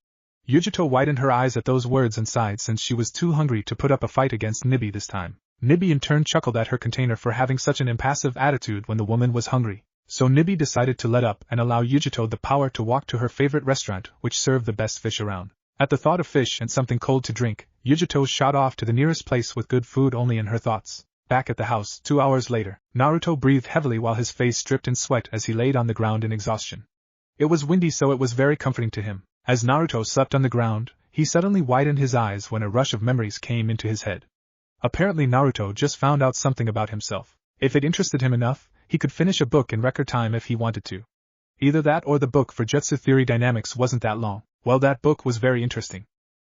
Yujito widened her eyes at those words and sighed, since she was too hungry to put up a fight against Nibi this time. Nibi in turn chuckled at her container for having such an impassive attitude when the woman was hungry. So Nibi decided to let up and allow Yujito the power to walk to her favorite restaurant, which served the best fish around. At the thought of fish and something cold to drink, Yujito shot off to the nearest place with good food only in her thoughts. Back at the house, 2 hours later, Naruto breathed heavily while his face dripped in sweat as he laid on the ground in exhaustion. It was windy, so it was very comforting to him. As Naruto slept on the ground, he suddenly widened his eyes when a rush of memories came into his head. Apparently Naruto just found out something about himself. If it interested him enough, he could finish a book in record time if he wanted to. Either that or the book for Jutsu Theory Dynamics wasn't that long. Well, that book was very interesting.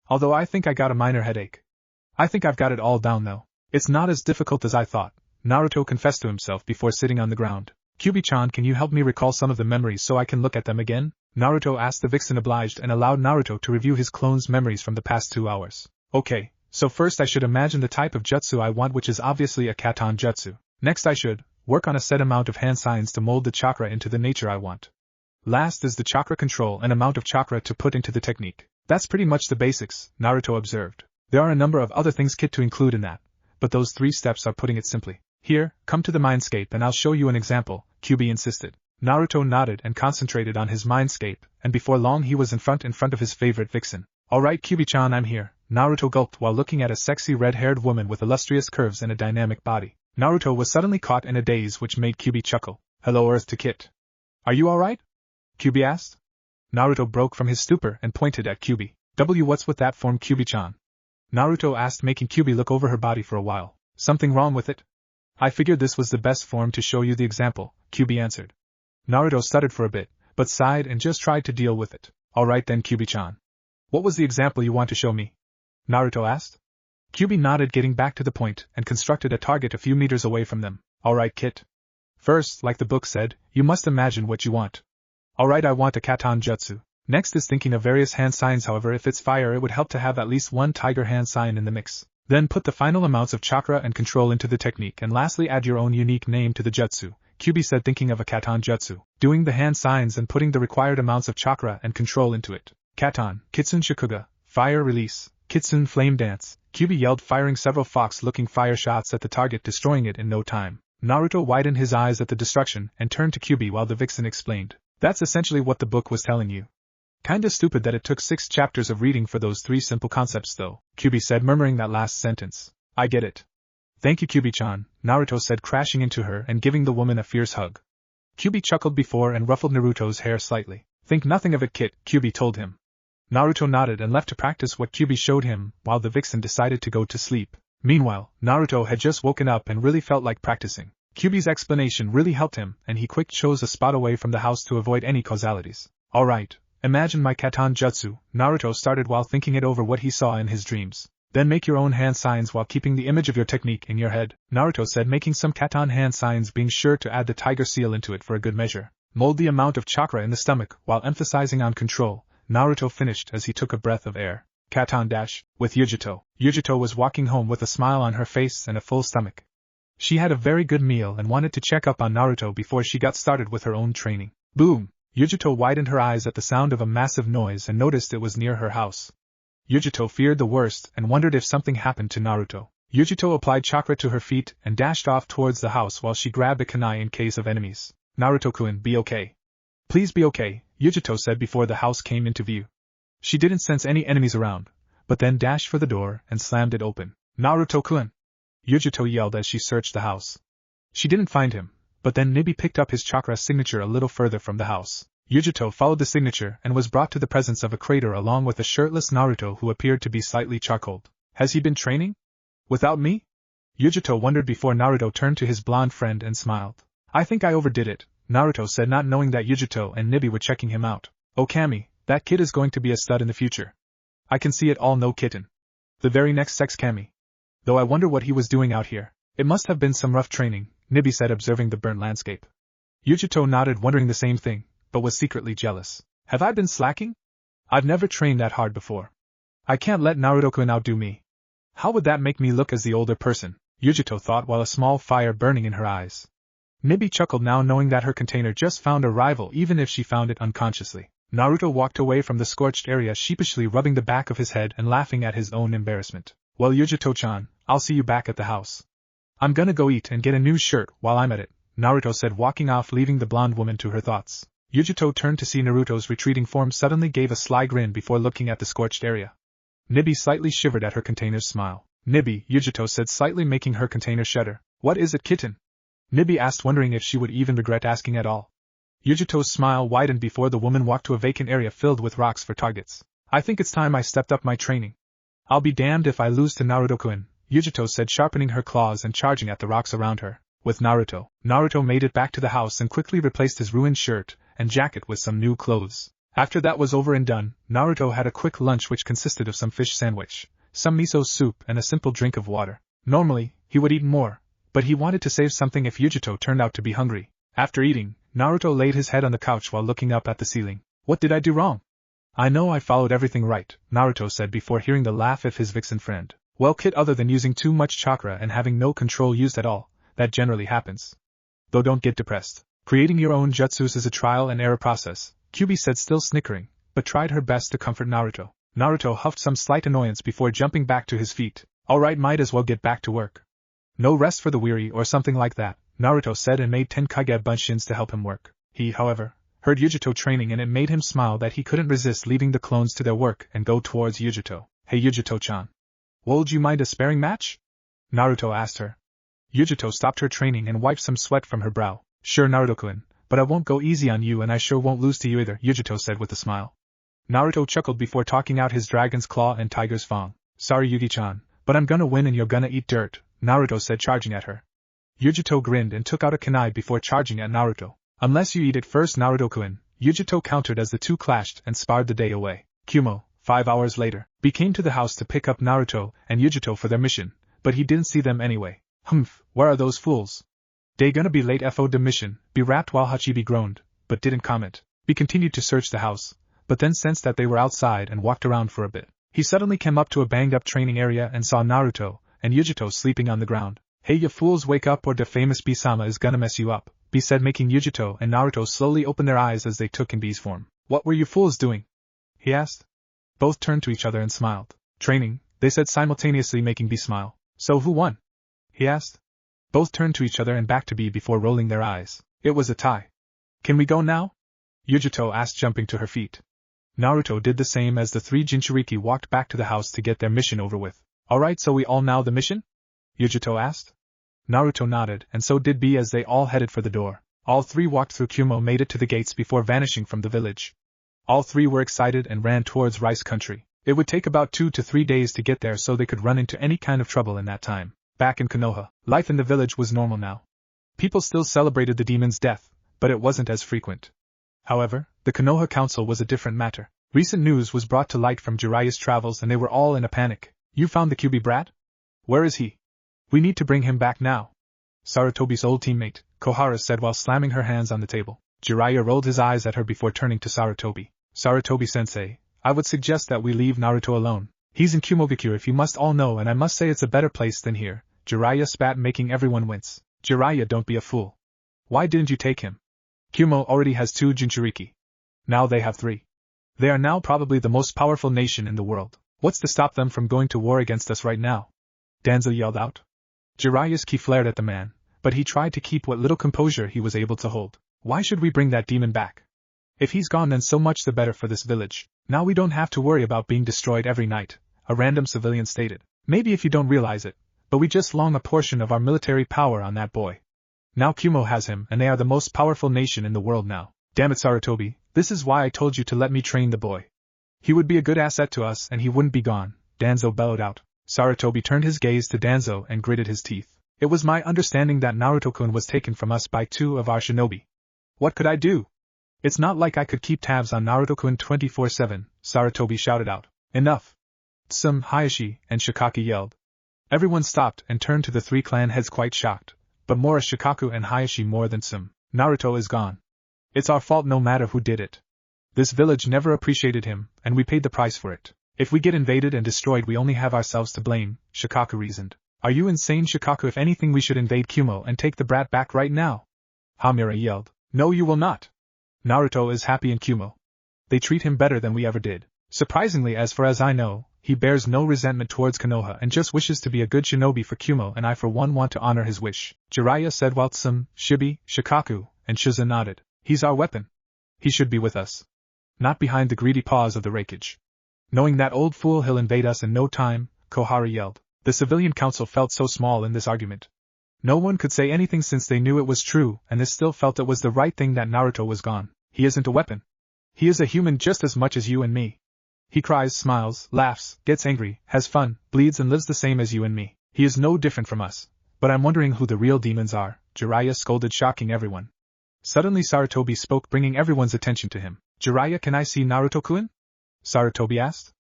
Although I think I got a minor headache. I think I've got it all down though. It's not as difficult as I thought, Naruto confessed to himself before sitting on the ground. Kyuubi-chan, can you help me recall some of the memories so I can look at them again? Naruto asked. The vixen obliged and allowed Naruto to review his clone's memories from the past 2 hours. Okay, so first I should imagine the type of jutsu I want, which is obviously a katan jutsu. Next I should work on a set amount of hand signs to mold the chakra into the nature I want. Last is the chakra control, an amount of chakra to put into the technique. That's pretty much the basics, Naruto observed. There are a number of other things Kit to include in that, but those 3 steps are putting it simply. Here, come to the Mindscape and I'll show you an example, Kyuubi insisted. Naruto nodded and concentrated on his Mindscape, and before long he was in front of his favorite vixen. Alright Kyuubi-chan, I'm here, Naruto gulped while looking at a sexy red-haired woman with illustrious curves and a dynamic body. Naruto was suddenly caught in a daze, which made Kyuubi chuckle. Hello Earth to Kit. Are you alright? Kyuubi asked. Naruto broke from his stupor and pointed at Kyuubi. What's with that form, Kyuubi-chan? Naruto asked, making Kyuubi look over her body for a while. Something wrong with it? I figured this was the best form to show you the example, Kyuubi answered. Naruto stuttered for a bit, but sighed and just tried to deal with it. Alright then Kyuubi-chan. What was the example you want to show me? Naruto asked. Kyuubi nodded, getting back to the point, and constructed a target a few meters away from them. Alright Kit. First, like the book said, you must imagine what you want. Alright, I want a katan jutsu. Next is thinking of various hand signs, however if it's fire it would help to have at least 1 tiger hand sign in the mix. Then put the final amounts of chakra and control into the technique, and lastly add your own unique name to the jutsu, Kyuubi said, thinking of a katan jutsu, doing the hand signs and putting the required amounts of chakra and control into it. Katan, Kitsune Shikuga, fire release, Kitsune flame dance, Kyuubi yelled, firing several fox-looking fire shots at the target, destroying it in no time. Naruto widened his eyes at the destruction and turned to Kyuubi while the vixen explained. That's essentially what the book was telling you. Kinda stupid that it took 6 chapters of reading for those 3 simple concepts though, Kyuubi said, murmuring that last sentence. I get it. Thank you Kyuubi-chan, Naruto said, crashing into her and giving the woman a fierce hug. Kyuubi chuckled before and ruffled Naruto's hair slightly. Think nothing of it, Kit, Kyuubi told him. Naruto nodded and left to practice what Kyuubi showed him, while the vixen decided to go to sleep. Meanwhile, Naruto had just woken up and really felt like practicing. Kyuubi's explanation really helped him, and he quick chose a spot away from the house to avoid any causalities. Alright, imagine my katan jutsu, Naruto started while thinking it over what he saw in his dreams. Then make your own hand signs while keeping the image of your technique in your head, Naruto said, making some katan hand signs, being sure to add the tiger seal into it for a good measure. Mold the amount of chakra in the stomach, while emphasizing on control, Naruto finished as he took a breath of air. Katan dash, with Yujito. Yujito was walking home with a smile on her face and a full stomach. She had a very good meal and wanted to check up on Naruto before she got started with her own training. Boom! Yujito widened her eyes at the sound of a massive noise and noticed it was near her house. Yujito feared the worst and wondered if something happened to Naruto. Yujito applied chakra to her feet and dashed off towards the house while she grabbed a kunai in case of enemies. Naruto-kun, be okay. Please be okay, Yujito said before the house came into view. She didn't sense any enemies around, but then dashed for the door and slammed it open. Naruto-kun! Yujito yelled as she searched the house. She didn't find him, but then Nibi picked up his chakra signature a little further from the house. Yujito followed the signature and was brought to the presence of a crater along with a shirtless Naruto who appeared to be slightly charcoaled. Has he been training? Without me? Yujito wondered before Naruto turned to his blonde friend and smiled. I think I overdid it, Naruto said, not knowing that Yujito and Nibi were checking him out. Oh Kami, that kid is going to be a stud in the future. I can see it all, no kitten. The very next sex Kami. Though I wonder what he was doing out here. It must have been some rough training, Nibi said, observing the burnt landscape. Yujito nodded, wondering the same thing, but was secretly jealous. Have I been slacking? I've never trained that hard before. I can't let Naruto-kun outdo me. How would that make me look as the older person? Yujito thought while a small fire burning in her eyes. Nibi chuckled now, knowing that her container just found a rival even if she found it unconsciously. Naruto walked away from the scorched area, sheepishly rubbing the back of his head and laughing at his own embarrassment. Well, Yujito-chan, I'll see you back at the house. I'm gonna go eat and get a new shirt while I'm at it, Naruto said, walking off, leaving the blonde woman to her thoughts. Yujito turned to see Naruto's retreating form, suddenly gave a sly grin before looking at the scorched area. Nibi slightly shivered at her container's smile. Nibi, Yujito said, slightly making her container shudder. What is it, kitten? Nibi asked, wondering if she would even regret asking at all. Yujito's smile widened before the woman walked to a vacant area filled with rocks for targets. I think it's time I stepped up my training. I'll be damned if I lose to Naruto-kun, Yujito said, sharpening her claws and charging at the rocks around her. With Naruto. Naruto made it back to the house and quickly replaced his ruined shirt and jacket with some new clothes. After that was over and done, Naruto had a quick lunch which consisted of some fish sandwich, some miso soup and a simple drink of water. Normally, he would eat more, but he wanted to save something if Yujito turned out to be hungry. After eating, Naruto laid his head on the couch while looking up at the ceiling. What did I do wrong? I know I followed everything right, Naruto said before hearing the laugh of his vixen friend. Well, kid, other than using too much chakra and having no control used at all, that generally happens. Though don't get depressed. Creating your own jutsus is a trial and error process, Kyuubi said, still snickering, but tried her best to comfort Naruto. Naruto huffed some slight annoyance before jumping back to his feet. Alright, might as well get back to work. No rest for the weary or something like that, Naruto said, and made 10 kage bunshins to help him work. He, however, heard Yujito training and it made him smile that he couldn't resist leaving the clones to their work and go towards Yujito. Hey Yujito-chan. Would you mind a sparring match? Naruto asked her. Yujito stopped her training and wiped some sweat from her brow. Sure, Naruto-kun, but I won't go easy on you and I sure won't lose to you either, Yujito said with a smile. Naruto chuckled before talking out his dragon's claw and tiger's fang. Sorry Yugi-chan, but I'm gonna win and you're gonna eat dirt, Naruto said, charging at her. Yujito grinned and took out a kunai before charging at Naruto. Unless you eat it first, Naruto-kun, Yujito countered as the two clashed and sparred the day away. Kumo, 5 hours later, came to the house to pick up Naruto and Yujito for their mission, but he didn't see them anyway. Humph, where are those fools? They gonna be late for the mission, be wrapped while Hachibi groaned, but didn't comment. He continued to search the house, but then sensed that they were outside and walked around for a bit. He suddenly came up to a banged-up training area and saw Naruto and Yujito sleeping on the ground. Hey you fools, wake up or the famous B-sama is gonna mess you up, B said, making Yujito and Naruto slowly open their eyes as they took in B's form. What were you fools doing? He asked. Both turned to each other and smiled. Training, they said simultaneously, making B smile. So who won? He asked. Both turned to each other and back to B before rolling their eyes. It was a tie. Can we go now? Yujito asked, jumping to her feet. Naruto did the same as the three Jinchuriki walked back to the house to get their mission over with. Alright, so we all know the mission? Yujito asked. Naruto nodded, and so did B as they all headed for the door. All three walked through Kumo, made it to the gates before vanishing from the village. All three were excited and ran towards Rice Country. It would take about 2 to 3 days to get there so they could run into any kind of trouble in that time. Back in Konoha, life in the village was normal now. People still celebrated the demon's death, but it wasn't as frequent. However, the Konoha Council was a different matter. Recent news was brought to light from Jiraiya's travels and they were all in a panic. You found the Kyuubi brat? Where is he? We need to bring him back now. Sarutobi's old teammate, Kohara, said while slamming her hands on the table. Jiraiya rolled his eyes at her before turning to Sarutobi. Sarutobi-sensei, I would suggest that we leave Naruto alone. He's in KyuubiGoku if you must all know, and I must say it's a better place than here. Jiraiya spat, making everyone wince. Jiraiya, don't be a fool. Why didn't you take him? Kumo already has 2 Jinchuriki. Now they have 3. They are now probably the most powerful nation in the world. What's to stop them from going to war against us right now? Danzo yelled out. Jiraiya's ki flared at the man, but he tried to keep what little composure he was able to hold. Why should we bring that demon back? If he's gone, then so much the better for this village. Now we don't have to worry about being destroyed every night, a random civilian stated. Maybe if you don't realize it, but we just long a portion of our military power on that boy. Now Kumo has him, and they are the most powerful nation in the world now. Damn it, Sarutobi, this is why I told you to let me train the boy. He would be a good asset to us and he wouldn't be gone, Danzo bellowed out. Sarutobi turned his gaze to Danzo and gritted his teeth. It was my understanding that Naruto-kun was taken from us by 2 of our shinobi. What could I do? It's not like I could keep tabs on Naruto-kun 24/7, Sarutobi shouted out. Enough! Tsum, Hayashi, and Shikaku yelled. Everyone stopped and turned to the 3 clan heads quite shocked, but more as Shikaku and Hayashi more than Tsum. Naruto is gone. It's our fault no matter who did it. This village never appreciated him, and we paid the price for it. If we get invaded and destroyed, we only have ourselves to blame, Shikaku reasoned. Are you insane, Shikaku? If anything, we should invade Kumo and take the brat back right now. Hamura yelled. No, you will not. Naruto is happy in Kumo. They treat him better than we ever did. Surprisingly, as far as I know, he bears no resentment towards Konoha and just wishes to be a good shinobi for Kumo, and I for one want to honor his wish, Jiraiya said while Tsum, Shibi, Shikaku, and Shiza nodded. He's our weapon. He should be with us. Not behind the greedy paws of the Raikage. Knowing that old fool, he'll invade us in no time, Kohara yelled. The civilian council felt so small in this argument. No one could say anything since they knew it was true, and they still felt it was the right thing that Naruto was gone. He isn't a weapon. He is a human just as much as you and me. He cries, smiles, laughs, gets angry, has fun, bleeds and lives the same as you and me. He is no different from us. But I'm wondering who the real demons are, Jiraiya scolded, shocking everyone. Suddenly Sarutobi spoke, bringing everyone's attention to him. Jiraiya, can I see Naruto-kun? Sarutobi asked.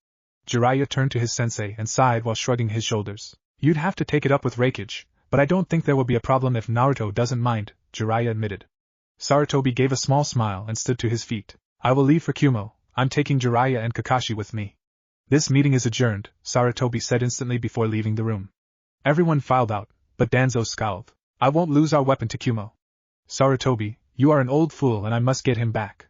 Jiraiya turned to his sensei and sighed while shrugging his shoulders. You'd have to take it up with Raikage, but I don't think there will be a problem if Naruto doesn't mind, Jiraiya admitted. Sarutobi gave a small smile and stood to his feet. I will leave for Kumo. I'm taking Jiraiya and Kakashi with me. This meeting is adjourned, Sarutobi said instantly before leaving the room. Everyone filed out, but Danzo scowled. I won't lose our weapon to Kumo. Sarutobi, you are an old fool and I must get him back.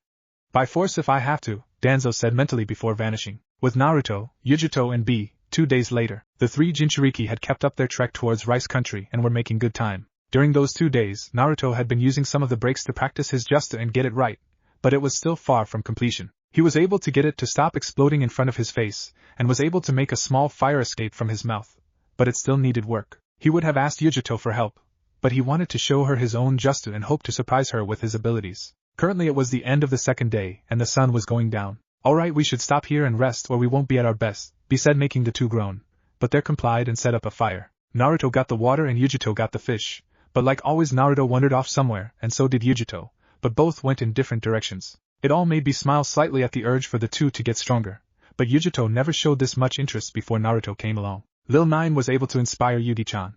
By force if I have to, Danzo said mentally before vanishing. With Naruto, Yujito and B, 2 days later, the 3 Jinchuriki had kept up their trek towards Rice Country and were making good time. During those 2 days, Naruto had been using some of the breaks to practice his jutsu and get it right, but it was still far from completion. He was able to get it to stop exploding in front of his face, and was able to make a small fire escape from his mouth, but it still needed work. He would have asked Yujito for help, but he wanted to show her his own jutsu and hoped to surprise her with his abilities. Currently it was the end of the 2nd day, and the sun was going down. Alright, we should stop here and rest or we won't be at our best, B said, making the 2 groan. But they complied and set up a fire. Naruto got the water and Yujito got the fish, but like always Naruto wandered off somewhere, and so did Yujito, but both went in different directions. It all made me smile slightly at the urge for the 2 to get stronger, but Yujito never showed this much interest before Naruto came along. Lil 9 was able to inspire Yugi-chan.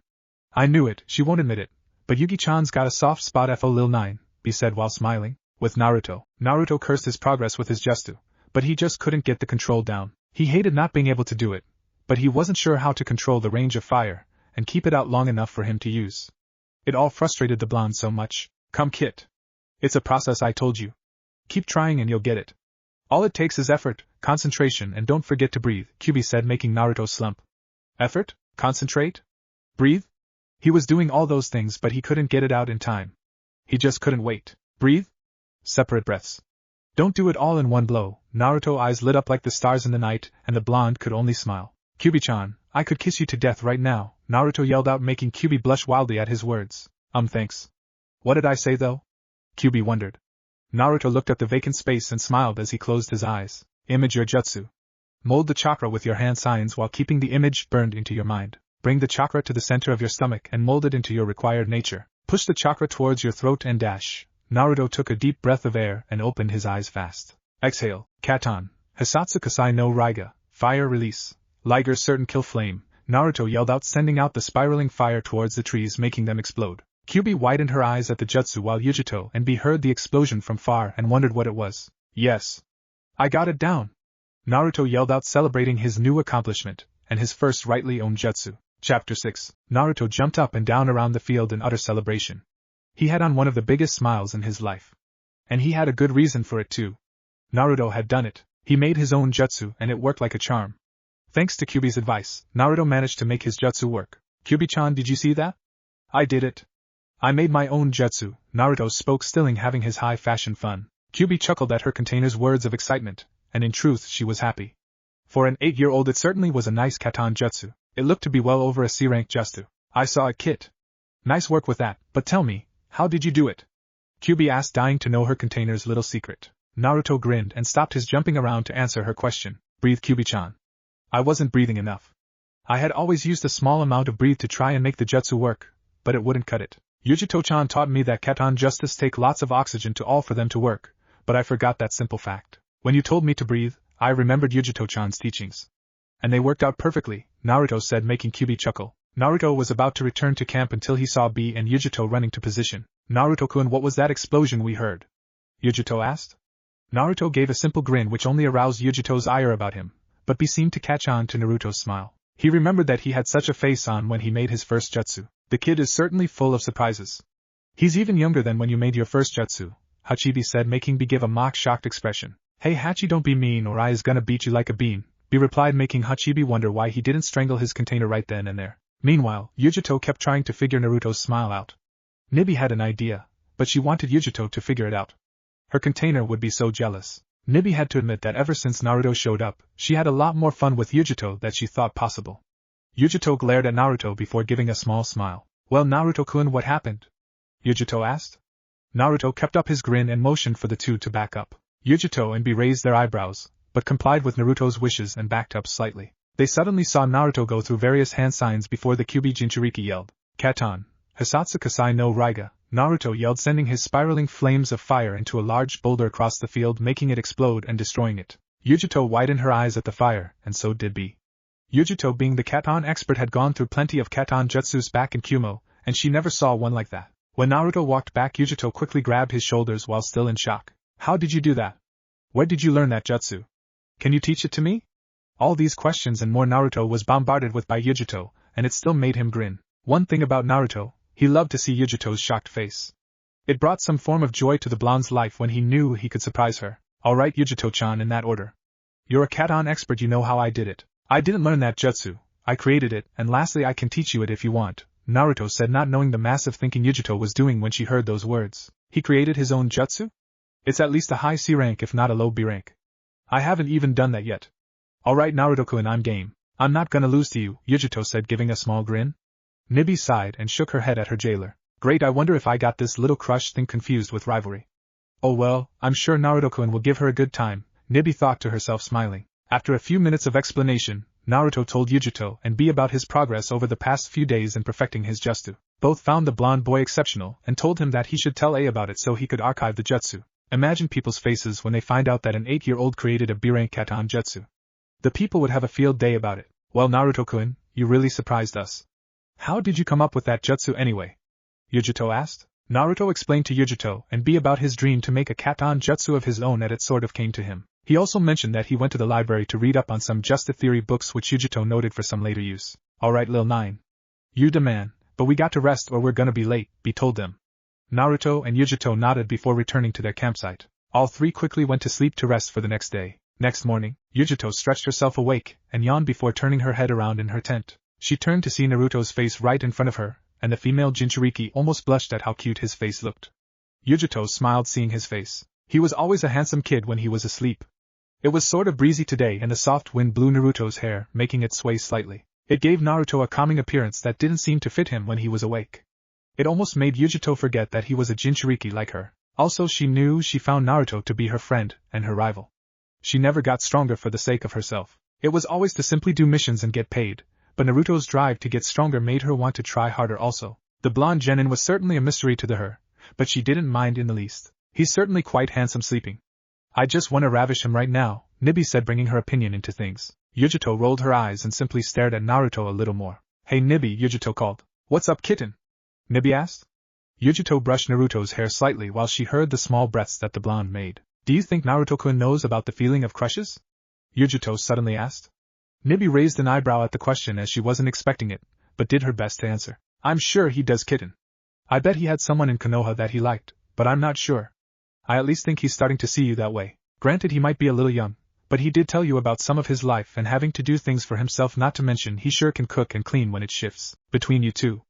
I knew it, she won't admit it, but Yugi-chan's got a soft spot for Lil 9, B said while smiling. With Naruto, Naruto cursed his progress with his jutsu, but he just couldn't get the control down. He hated not being able to do it, but he wasn't sure how to control the range of fire, and keep it out long enough for him to use. It all frustrated the blonde so much. Come Kit. It's a process, I told you. Keep trying and you'll get it. All it takes is effort, concentration, and don't forget to breathe, Kyuubi said, making Naruto slump. Effort? Concentrate? Breathe? He was doing all those things but he couldn't get it out in time. He just couldn't wait. Breathe? Separate breaths. Don't do it all in one blow. Naruto's eyes lit up like the stars in the night, and the blonde could only smile. Kyuubi-chan, I could kiss you to death right now, Naruto yelled out, making Kyuubi blush wildly at his words. Thanks. What did I say though? Kyuubi wondered. Naruto looked at the vacant space and smiled as he closed his eyes. Image your jutsu. Mold the chakra with your hand signs while keeping the image burned into your mind. Bring the chakra to the center of your stomach and mold it into your required nature. Push the chakra towards your throat and dash. Naruto took a deep breath of air and opened his eyes fast. Exhale. Katan. Hisatsu Kasai no Raiga. Fire release. Liger certain kill flame. Naruto yelled out, sending out the spiraling fire towards the trees, making them explode. Kyuubi widened her eyes at the jutsu while Yujito and B heard the explosion from far and wondered what it was. Yes. I got it down. Naruto yelled out, celebrating his new accomplishment, and his first rightly owned jutsu. Chapter 6. Naruto jumped up and down around the field in utter celebration. He had on one of the biggest smiles in his life. And he had a good reason for it too. Naruto had done it. He made his own jutsu and it worked like a charm. Thanks to Kyuubi's advice, Naruto managed to make his jutsu work. Kyuubi-chan, did you see that? I did it. I made my own jutsu, Naruto spoke, still having his high-fashion fun. Kyuubi chuckled at her container's words of excitement, and in truth she was happy. For an 8-year-old it certainly was a nice katan jutsu. It looked to be well over a C-rank jutsu. I saw it, Kit. Nice work with that, but tell me, how did you do it? Kyuubi asked, dying to know her container's little secret. Naruto grinned and stopped his jumping around to answer her question. Breathe, Kyuubi-chan. I wasn't breathing enough. I had always used a small amount of breathe to try and make the jutsu work, but it wouldn't cut it. Yujito-chan taught me that katan justice take lots of oxygen to all for them to work, but I forgot that simple fact. When you told me to breathe, I remembered Yujito-chan's teachings. And they worked out perfectly, Naruto said, making Kyuubi chuckle. Naruto was about to return to camp until he saw B and Yujito running to position. Naruto-kun, what was that explosion we heard? Yujito asked. Naruto gave a simple grin which only aroused Yujito's ire about him, but B seemed to catch on to Naruto's smile. He remembered that he had such a face on when he made his first jutsu. The kid is certainly full of surprises. He's even younger than when you made your first jutsu, Hachibi said, making B give a mock-shocked expression. Hey Hachi, don't be mean or I is gonna beat you like a bean, B replied, making Hachibi wonder why he didn't strangle his container right then and there. Meanwhile, Yujito kept trying to figure Naruto's smile out. Nibi had an idea, but she wanted Yujito to figure it out. Her container would be so jealous. Nibi had to admit that ever since Naruto showed up, she had a lot more fun with Yujito than she thought possible. Yujito glared at Naruto before giving a small smile. Well, Naruto-kun, what happened? Yujito asked. Naruto kept up his grin and motioned for the two to back up. Yujito and B raised their eyebrows, but complied with Naruto's wishes and backed up slightly. They suddenly saw Naruto go through various hand signs before the Kyuubi Jinchuriki yelled. Katan. Hisatsu Kasai no Raiga. Naruto yelled, sending his spiraling flames of fire into a large boulder across the field, making it explode and destroying it. Yujito widened her eyes at the fire, and so did B. Yujito, being the katan expert, had gone through plenty of katan jutsus back in Kumo, and she never saw one like that. When Naruto walked back, Yujito quickly grabbed his shoulders while still in shock. How did you do that? Where did you learn that jutsu? Can you teach it to me? All these questions and more Naruto was bombarded with by Yujito, and it still made him grin. One thing about Naruto, he loved to see Yujito's shocked face. It brought some form of joy to the blonde's life when he knew he could surprise her. Alright, Yujito-chan, in that order. You're a katan expert, you know how I did it. I didn't learn that jutsu, I created it, and lastly I can teach you it if you want, Naruto said, not knowing the massive thinking Yujito was doing when she heard those words. He created his own jutsu? It's at least a high C rank if not a low B rank. I haven't even done that yet. Alright Naruto-kun, I'm game. I'm not gonna lose to you, Yujito said, giving a small grin. Nibi sighed and shook her head at her jailer. Great, I wonder if I got this little crush thing confused with rivalry. Oh well, I'm sure Naruto-kun will give her a good time, Nibi thought to herself, smiling. After a few minutes of explanation, Naruto told Yujito and B about his progress over the past few days in perfecting his jutsu. Both found the blonde boy exceptional and told him that he should tell A about it so he could archive the jutsu. Imagine people's faces when they find out that an 8-year-old created a B-rank katan jutsu. The people would have a field day about it. Well, Naruto-kun, you really surprised us. How did you come up with that jutsu anyway? Yujito asked. Naruto explained to Yujito and B about his dream to make a katan jutsu of his own, and it sort of came to him. He also mentioned that he went to the library to read up on some Justa theory books which Yujito noted for some later use. Alright Lil 9. You the man, but we got to rest or we're gonna be late, B told them. Naruto and Yujito nodded before returning to their campsite. All three quickly went to sleep to rest for the next day. Next morning, Yujito stretched herself awake and yawned before turning her head around in her tent. She turned to see Naruto's face right in front of her, and the female Jinchuriki almost blushed at how cute his face looked. Yujito smiled seeing his face. He was always a handsome kid when he was asleep. It was sort of breezy today and the soft wind blew Naruto's hair, making it sway slightly. It gave Naruto a calming appearance that didn't seem to fit him when he was awake. It almost made Yujito forget that he was a Jinchuriki like her. Also, she knew she found Naruto to be her friend and her rival. She never got stronger for the sake of herself. It was always to simply do missions and get paid, but Naruto's drive to get stronger made her want to try harder also. The blonde Genin was certainly a mystery to her, but she didn't mind in the least. He's certainly quite handsome sleeping. I just want to ravish him right now, Nibi said, bringing her opinion into things. Yujito rolled her eyes and simply stared at Naruto a little more. Hey Nibi, Yujito called. What's up, kitten? Nibi asked. Yujito brushed Naruto's hair slightly while she heard the small breaths that the blonde made. Do you think Naruto-kun knows about the feeling of crushes? Yujito suddenly asked. Nibi raised an eyebrow at the question as she wasn't expecting it, but did her best to answer. I'm sure he does, kitten. I bet he had someone in Konoha that he liked, but I'm not sure. I at least think he's starting to see you that way. Granted, he might be a little young, but he did tell you about some of his life and having to do things for himself, not to mention he sure can cook and clean when it shifts between you two.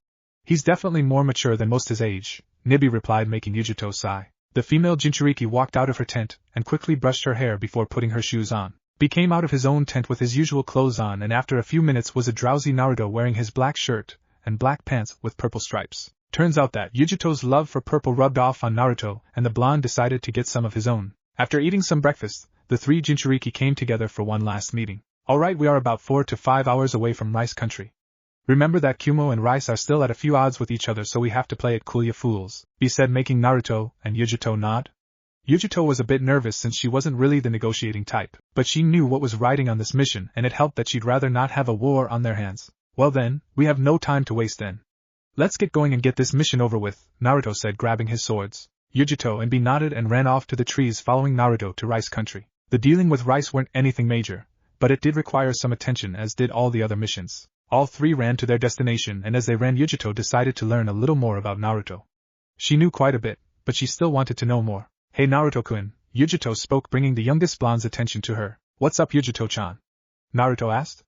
He's definitely more mature than most his age, Nibi replied, making Yujito sigh. The female Jinchuriki walked out of her tent and quickly brushed her hair before putting her shoes on. He came out of his own tent with his usual clothes on, and after a few minutes was a drowsy Naruto wearing his black shirt and black pants with purple stripes. Turns out that Yujito's love for purple rubbed off on Naruto, and the blonde decided to get some of his own. After eating some breakfast, the three Jinchuriki came together for one last meeting. Alright, we are about 4 to 5 hours away from Rice Country. Remember that Kumo and Rice are still at a few odds with each other, so we have to play it cool, ya fools, he said, making Naruto and Yujito nod. Yujito was a bit nervous since she wasn't really the negotiating type, but she knew what was riding on this mission, and it helped that she'd rather not have a war on their hands. Well then, we have no time to waste then. Let's get going and get this mission over with, Naruto said, grabbing his swords. Yujito and B nodded and ran off to the trees, following Naruto to Rice Country. The dealing with Rice weren't anything major, but it did require some attention, as did all the other missions. All three ran to their destination, and as they ran, Yujito decided to learn a little more about Naruto. She knew quite a bit, but she still wanted to know more. Hey Naruto-kun, Yujito spoke, bringing the youngest blonde's attention to her. What's up, Yujito-chan? Naruto asked.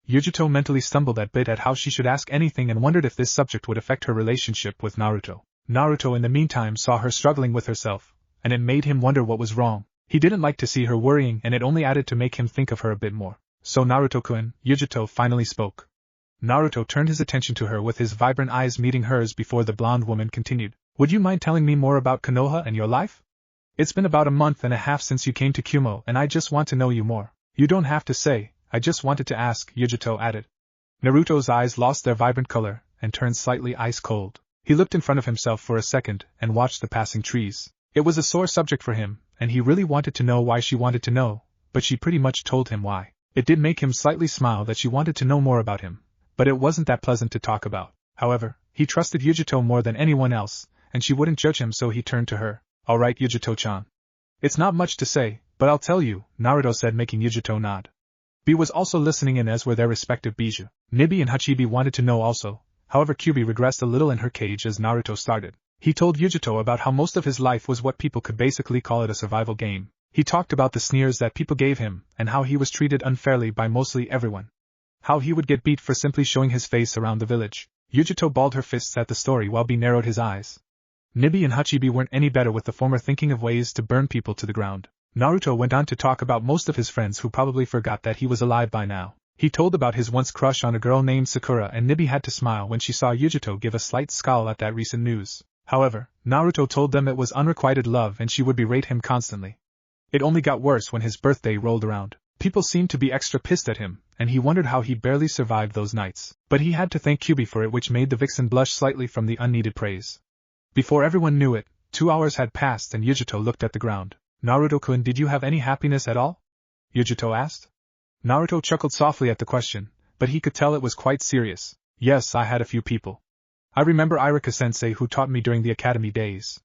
Yujito mentally stumbled a bit at how she should ask anything and wondered if this subject would affect her relationship with Naruto. Naruto in the meantime saw her struggling with herself, and it made him wonder what was wrong. He didn't like to see her worrying, and it only added to make him think of her a bit more. So Naruto-kun, Yujito finally spoke. Naruto turned his attention to her with his vibrant eyes meeting hers before the blonde woman continued. Would you mind telling me more about Konoha and your life? It's been about a month and a half since you came to Kumo, and I just want to know you more. You don't have to say, I just wanted to ask, Yujito added. Naruto's eyes lost their vibrant color and turned slightly ice cold. He looked in front of himself for a second and watched the passing trees. It was a sore subject for him, and he really wanted to know why she wanted to know, but she pretty much told him why. It did make him slightly smile that she wanted to know more about him, but it wasn't that pleasant to talk about. However, he trusted Yujito more than anyone else, and she wouldn't judge him, so he turned to her. Alright, Yujito-chan. It's not much to say, but I'll tell you, Naruto said, making Yujito nod. B was also listening in, as were their respective Biju. Nibi and Hachibi wanted to know also, however Kyuubi regressed a little in her cage as Naruto started. He told Yujito about how most of his life was what people could basically call it, a survival game. He talked about the sneers that people gave him, and how he was treated unfairly by mostly everyone. How he would get beat for simply showing his face around the village. Yujito balled her fists at the story while B narrowed his eyes. Nibi and Hachibi weren't any better with the former, thinking of ways to burn people to the ground. Naruto went on to talk about most of his friends who probably forgot that he was alive by now. He told about his once crush on a girl named Sakura, and Nibi had to smile when she saw Yujito give a slight scowl at that recent news. However, Naruto told them it was unrequited love and she would berate him constantly. It only got worse when his birthday rolled around. People seemed to be extra pissed at him, and he wondered how he barely survived those nights. But he had to thank Kyuubi for it, which made the vixen blush slightly from the unneeded praise. Before everyone knew it, 2 hours had passed and Yujito looked at the ground. Naruto-kun, did you have any happiness at all? Yujito asked. Naruto chuckled softly at the question, but he could tell it was quite serious. Yes, I had a few people. I remember Irika-sensei, who taught me during the academy days.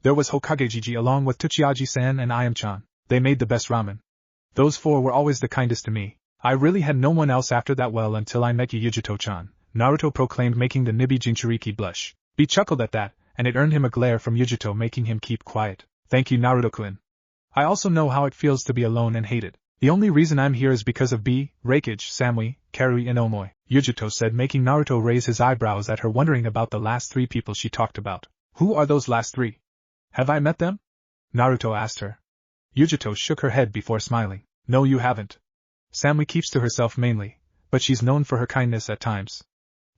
There was Hokage-jiji along with Tsuchiyaji-san and Ayam-chan. They made the best ramen. Those 4 were always the kindest to me. I really had no one else after that, well, until I met you, Yujito-chan, Naruto proclaimed, making the Nibi Jinchuriki blush. B chuckled at that, and it earned him a glare from Yujito, making him keep quiet. Thank you, Naruto-kun. I also know how it feels to be alone and hated. The only reason I'm here is because of B, Raikage, Samui, Karui and Omoi, Yujito said, making Naruto raise his eyebrows at her, wondering about the last 3 people she talked about. Who are those last 3? Have I met them? Naruto asked her. Yujito shook her head before smiling. No, you haven't. Samui keeps to herself mainly, but she's known for her kindness at times.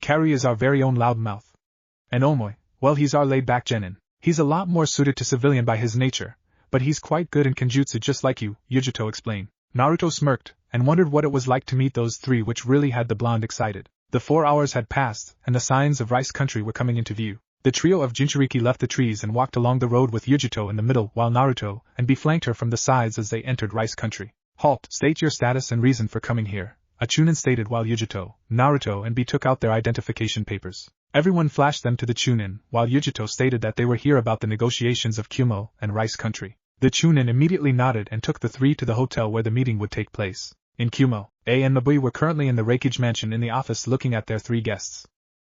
Karui is our very own loudmouth. And Omoi, well, he's our laid-back genin. He's a lot more suited to civilian by his nature, but he's quite good in kenjutsu just like you, Yujito explained. Naruto smirked, and wondered what it was like to meet those three, which really had the blonde excited. The 4 hours had passed, and the signs of Rice Country were coming into view. The trio of Jinchuriki left the trees and walked along the road with Yujito in the middle, while Naruto and B flanked her from the sides as they entered Rice Country. Halt! State your status and reason for coming here, a Chunin stated while Yujito, Naruto and B took out their identification papers. Everyone flashed them to the Chunin, while Yujito stated that they were here about the negotiations of Kumo and Rice Country. The Chunin immediately nodded and took the three to the hotel where the meeting would take place. In Kumo, A and Mabui were currently in the Raikage mansion in the office looking at their three guests.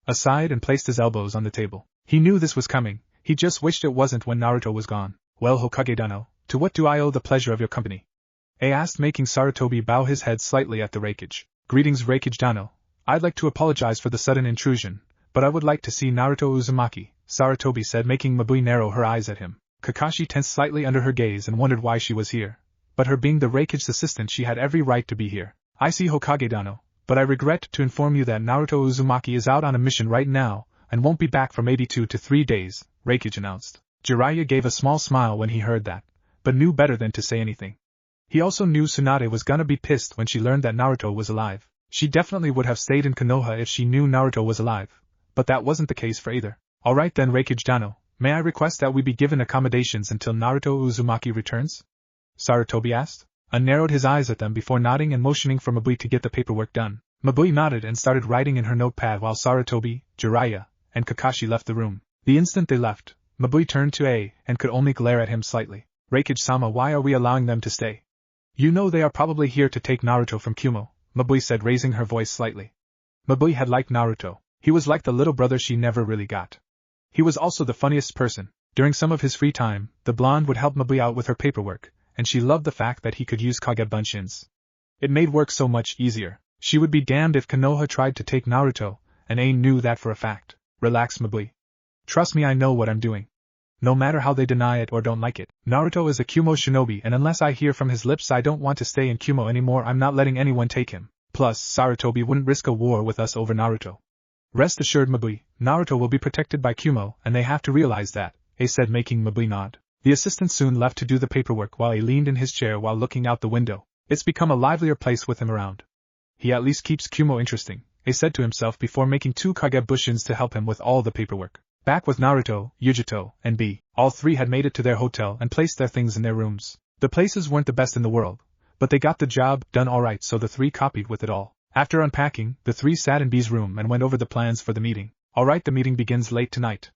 Aside and placed his elbows on the table. He knew this was coming, he just wished it wasn't when Naruto was gone. Well, Hokage-dano, to what do I owe the pleasure of your company? A asked, making Sarutobi bow his head slightly at the Raikage. Greetings Raikage-dano, I'd like to apologize for the sudden intrusion, but I would like to see Naruto Uzumaki, Sarutobi said, making Mabui narrow her eyes at him. Kakashi tensed slightly under her gaze and wondered why she was here. But her being the Raikage's assistant, she had every right to be here. I see Hokage-dano, but I regret to inform you that Naruto Uzumaki is out on a mission right now, and won't be back for maybe 2 to 3 days, Raikage announced. Jiraiya gave a small smile when he heard that, but knew better than to say anything. He also knew Tsunade was gonna be pissed when she learned that Naruto was alive. She definitely would have stayed in Konoha if she knew Naruto was alive, but that wasn't the case for either. Alright then Raikage-dano, may I request that we be given accommodations until Naruto Uzumaki returns? Sarutobi asked. Narrowed his eyes at them before nodding and motioning for Mabui to get the paperwork done. Mabui nodded and started writing in her notepad while Sarutobi, Jiraiya, and Kakashi left the room. The instant they left, Mabui turned to A and could only glare at him slightly. Raikage-sama, why are we allowing them to stay? You know they are probably here to take Naruto from Kumo, Mabui said, raising her voice slightly. Mabui had liked Naruto. He was like the little brother she never really got. He was also the funniest person. During some of his free time, the blonde would help Mabui out with her paperwork, and she loved the fact that he could use Kage Bunshins. It made work so much easier. She would be damned if Konoha tried to take Naruto, and A knew that for a fact. Relax Mabui. Trust me, I know what I'm doing. No matter how they deny it or don't like it, Naruto is a Kumo shinobi, and unless I hear from his lips I don't want to stay in Kumo anymore, I'm not letting anyone take him. Plus, Sarutobi wouldn't risk a war with us over Naruto. Rest assured Mabui, Naruto will be protected by Kumo, and they have to realize that, A said, making Mabui nod. The assistant soon left to do the paperwork while he leaned in his chair while looking out the window. It's become a livelier place with him around. He at least keeps Kumo interesting, A said to himself before making 2 Kage Bushins to help him with all the paperwork. Back with Naruto, Yujito, and B, all three had made it to their hotel and placed their things in their rooms. The places weren't the best in the world, but they got the job done alright, so the three copied with it all. After unpacking, the three sat in B's room and went over the plans for the meeting. Alright, the meeting begins late tonight.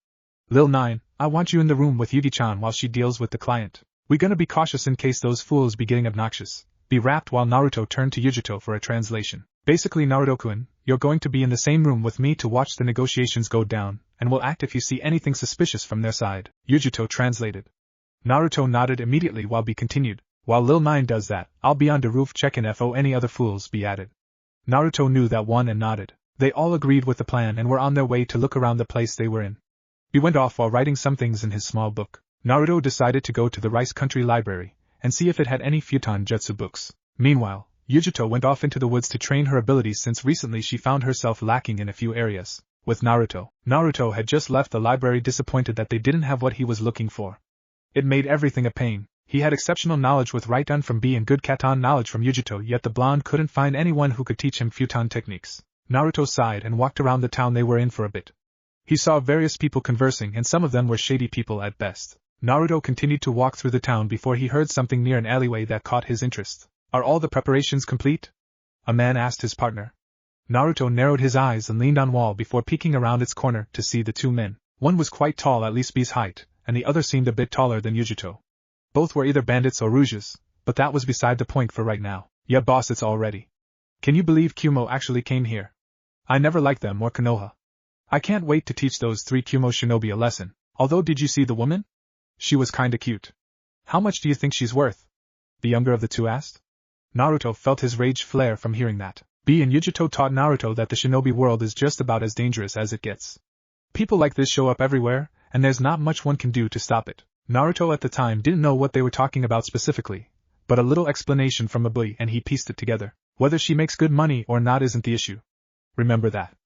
Lil 9, I want you in the room with Yugi-chan while she deals with the client. We gonna be cautious in case those fools be getting obnoxious. B rapped while Naruto turned to Yujito for a translation. Basically, Naruto-kun, you're going to be in the same room with me to watch the negotiations go down, and will act if you see anything suspicious from their side. Yujito translated. Naruto nodded immediately while B continued. While Lil 9 does that, I'll be on the roof checking if any other fools, B added. Naruto knew that one and nodded. They all agreed with the plan and were on their way to look around the place they were in. B went off while writing some things in his small book. Naruto decided to go to the Rice Country Library and see if it had any futon jutsu books. Meanwhile, Yujito went off into the woods to train her abilities since recently she found herself lacking in a few areas. With Naruto had just left the library disappointed that they didn't have what he was looking for. It made everything a pain. He had exceptional knowledge with Raikage from B and good katan knowledge from Yujito, yet the blonde couldn't find anyone who could teach him futon techniques. Naruto sighed and walked around the town they were in for a bit. He saw various people conversing and some of them were shady people at best. Naruto continued to walk through the town before he heard something near an alleyway that caught his interest. Are all the preparations complete? A man asked his partner. Naruto narrowed his eyes and leaned on wall before peeking around its corner to see the two men. One was quite tall, at least B's height, and the other seemed a bit taller than Yujito. Both were either bandits or rouges, but that was beside the point for right now. Yeah boss, it's all ready. Can you believe Kumo actually came here? I never liked them or Konoha. I can't wait to teach those 3 Kumo shinobi a lesson. Although, did you see the woman? She was kinda cute. How much do you think she's worth? The younger of the two asked. Naruto felt his rage flare from hearing that. B and Yujito taught Naruto that the shinobi world is just about as dangerous as it gets. People like this show up everywhere, and there's not much one can do to stop it. Naruto at the time didn't know what they were talking about specifically, but a little explanation from Mabui and he pieced it together. Whether she makes good money or not isn't the issue. Remember that.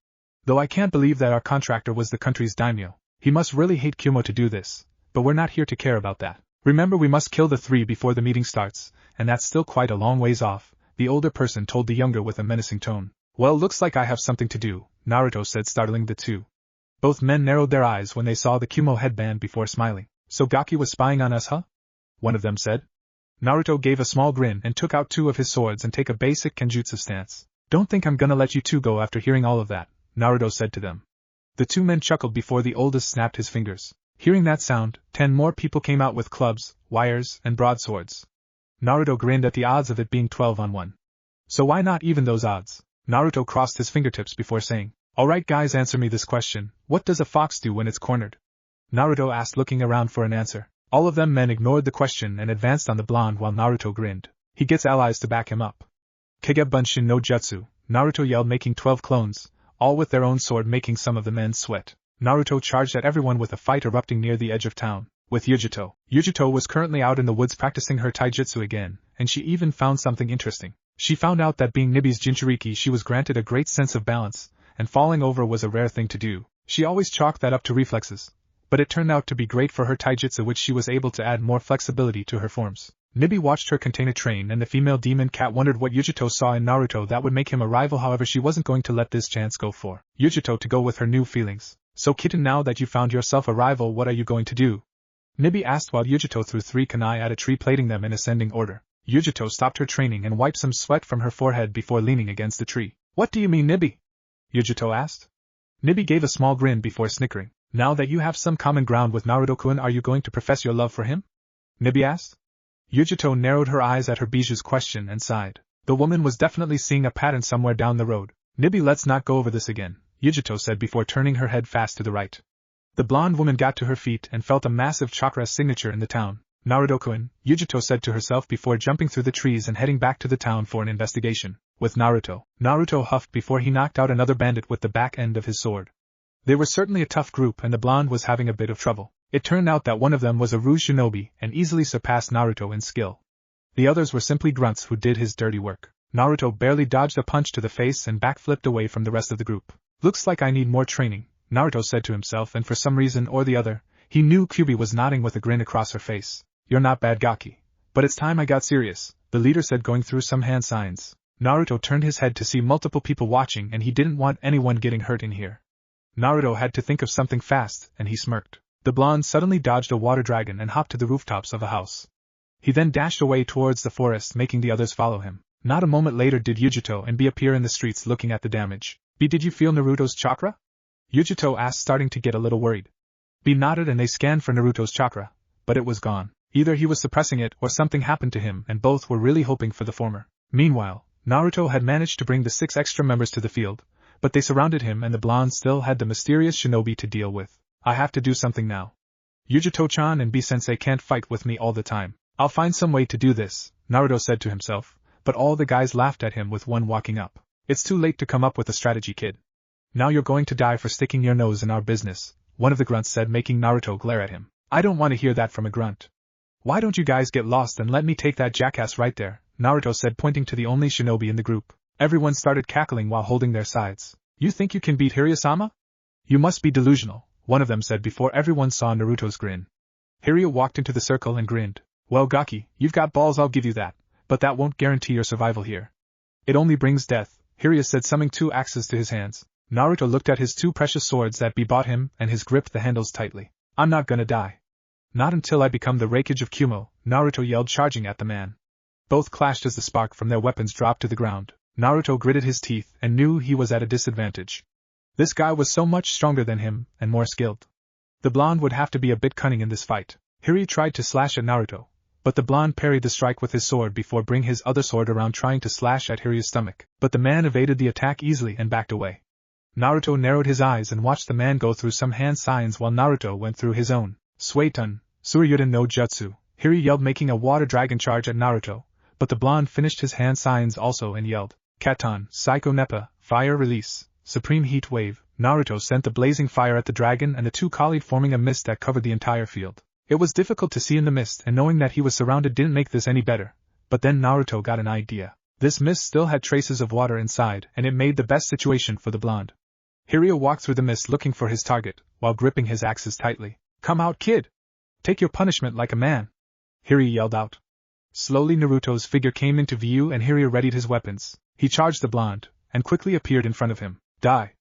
Though I can't believe that our contractor was the country's daimyo. He must really hate Kumo to do this, but we're not here to care about that. Remember, we must kill the 3 before the meeting starts, and that's still quite a long ways off, the older person told the younger with a menacing tone. Well, looks like I have something to do, Naruto said, startling the 2. Both men narrowed their eyes when they saw the Kumo headband before smiling. So Gaki was spying on us, huh? One of them said. Naruto gave a small grin and took out 2 of his swords and take a basic kenjutsu stance. Don't think I'm gonna let you 2 go after hearing all of that, Naruto said to them. The 2 men chuckled before the oldest snapped his fingers. Hearing that sound, 10 more people came out with clubs, wires, and broadswords. Naruto grinned at the odds of it being 12 on 1. So why not even those odds? Naruto crossed his fingertips before saying, Alright guys, answer me this question, what does a fox do when it's cornered? Naruto asked, looking around for an answer. All of them men ignored the question and advanced on the blonde while Naruto grinned. He gets allies to back him up. Kagebunshin no Jutsu, Naruto yelled, making 12 clones, all with their own sword, making some of the men sweat. Naruto charged at everyone with a fight erupting near the edge of town. With Yujito. Yujito was currently out in the woods practicing her taijutsu again, and she even found something interesting. She found out that being Nibi's Jinchuriki, she was granted a great sense of balance, and falling over was a rare thing to do. She always chalked that up to reflexes, but it turned out to be great for her taijutsu, which she was able to add more flexibility to her forms. Nibi watched her contain a train, and the female demon cat wondered what Yujito saw in Naruto that would make him a rival. However, she wasn't going to let this chance go for Yujito to go with her new feelings. So kitten, now that you found yourself a rival, what are you going to do? Nibi asked while Yujito threw 3 kunai at a tree, plating them in ascending order. Yujito stopped her training and wiped some sweat from her forehead before leaning against the tree. What do you mean, Nibi? Yujito asked. Nibi gave a small grin before snickering. Now that you have some common ground with Naruto-kun, are you going to profess your love for him? Nibi asked. Yujito narrowed her eyes at her Biju's question and sighed. The woman was definitely seeing a pattern somewhere down the road. Nibi, let's not go over this again, Yujito said before turning her head fast to the right. The blonde woman got to her feet and felt a massive chakra signature in the town. Naruto-kun, Yujito said to herself before jumping through the trees and heading back to the town for an investigation. With Naruto. Naruto huffed before he knocked out another bandit with the back end of his sword. They were certainly a tough group, and the blonde was having a bit of trouble. It turned out that one of them was a ruse shinobi and easily surpassed Naruto in skill. The others were simply grunts who did his dirty work. Naruto barely dodged a punch to the face and backflipped away from the rest of the group. Looks like I need more training, Naruto said to himself, and for some reason or the other, he knew Kyuubi was nodding with a grin across her face. You're not bad, Gaki. But it's time I got serious, the leader said, going through some hand signs. Naruto turned his head to see multiple people watching, and he didn't want anyone getting hurt in here. Naruto had to think of something fast, and he smirked. The blonde suddenly dodged a water dragon and hopped to the rooftops of a house. He then dashed away towards the forest, making the others follow him. Not a moment later did Yujito and B appear in the streets looking at the damage. B, did you feel Naruto's chakra? Yujito asked, starting to get a little worried. B nodded and they scanned for Naruto's chakra, but it was gone. Either he was suppressing it or something happened to him, and both were really hoping for the former. Meanwhile, Naruto had managed to bring the 6 extra members to the field, but they surrounded him and the blonde still had the mysterious shinobi to deal with. I have to do something now. Yujito-chan and B-sensei can't fight with me all the time. I'll find some way to do this, Naruto said to himself, but all the guys laughed at him with one walking up. It's too late to come up with a strategy, kid. Now you're going to die for sticking your nose in our business, one of the grunts said, making Naruto glare at him. I don't want to hear that from a grunt. Why don't you guys get lost and let me take that jackass right there, Naruto said, pointing to the only shinobi in the group. Everyone started cackling while holding their sides. You think you can beat Hiryu-sama? You must be delusional, one of them said before everyone saw Naruto's grin. Hiryu walked into the circle and grinned. Well, Gaki, you've got balls, I'll give you that, but that won't guarantee your survival here. It only brings death, Hiryu said, summoning 2 axes to his hands. Naruto looked at his 2 precious swords that bought him and his gripped the handles tightly. I'm not gonna die. Not until I become the Raikage of Kumo, Naruto yelled, charging at the man. Both clashed as the spark from their weapons dropped to the ground. Naruto gritted his teeth and knew he was at a disadvantage. This guy was so much stronger than him, and more skilled. The blonde would have to be a bit cunning in this fight. Hiryu tried to slash at Naruto, but the blonde parried the strike with his sword before bringing his other sword around trying to slash at Hiryu's stomach, but the man evaded the attack easily and backed away. Naruto narrowed his eyes and watched the man go through some hand signs while Naruto went through his own. Suiton, Tsuryuden no Jutsu, Hiryu yelled, making a water dragon charge at Naruto, but the blonde finished his hand signs also and yelled, Katon, Psycho Neppa, Fire Release, Supreme Heat Wave. Naruto sent the blazing fire at the dragon and the 2 collided, forming a mist that covered the entire field. It was difficult to see in the mist, and knowing that he was surrounded didn't make this any better, but then Naruto got an idea. This mist still had traces of water inside, and it made the best situation for the blonde. Hiryu walked through the mist looking for his target, while gripping his axes tightly. Come out, kid! Take your punishment like a man! Hiryu yelled out. Slowly Naruto's figure came into view and Hiryu readied his weapons. He charged the blonde, and quickly appeared in front of him. Die!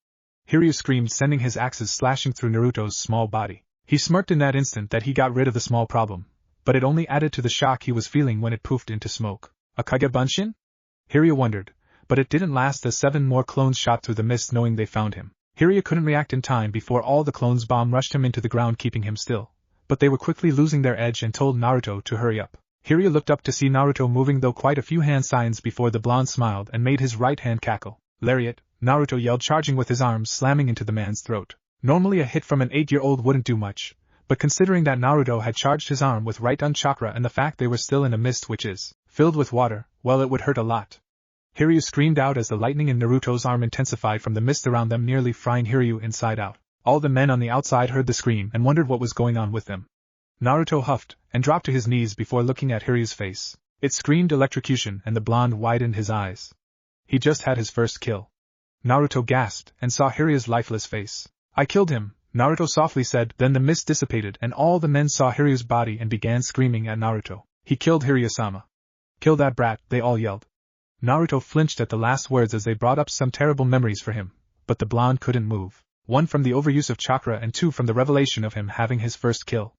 Hiryu screamed, sending his axes slashing through Naruto's small body. He smirked in that instant that he got rid of the small problem, but it only added to the shock he was feeling when it poofed into smoke. A Kage Bunshin? Hiryu wondered, but it didn't last as 7 more clones shot through the mist knowing they found him. Hiryu couldn't react in time before all the clones' bomb rushed him into the ground, keeping him still, but they were quickly losing their edge and told Naruto to hurry up. Hiryu looked up to see Naruto moving, though quite a few hand signs before the blonde smiled and made his right hand cackle. Lariat! Naruto yelled, charging with his arms slamming into the man's throat. Normally a hit from an 8-year-old wouldn't do much, but considering that Naruto had charged his arm with right-on chakra and the fact they were still in a mist which is filled with water, well, it would hurt a lot. Hiryu screamed out as the lightning in Naruto's arm intensified from the mist around them, nearly frying Hiryu inside out. All the men on the outside heard the scream and wondered what was going on with them. Naruto huffed and dropped to his knees before looking at Hiryu's face. It screamed electrocution and the blonde widened his eyes. He just had his first kill. Naruto gasped and saw Hiryu's lifeless face. I killed him, Naruto softly said. Then the mist dissipated and all the men saw Hiryu's body and began screaming at Naruto. He killed Hiryu-sama. Kill that brat, they all yelled. Naruto flinched at the last words as they brought up some terrible memories for him, but the blonde couldn't move. 1 from the overuse of chakra and 2 from the revelation of him having his first kill.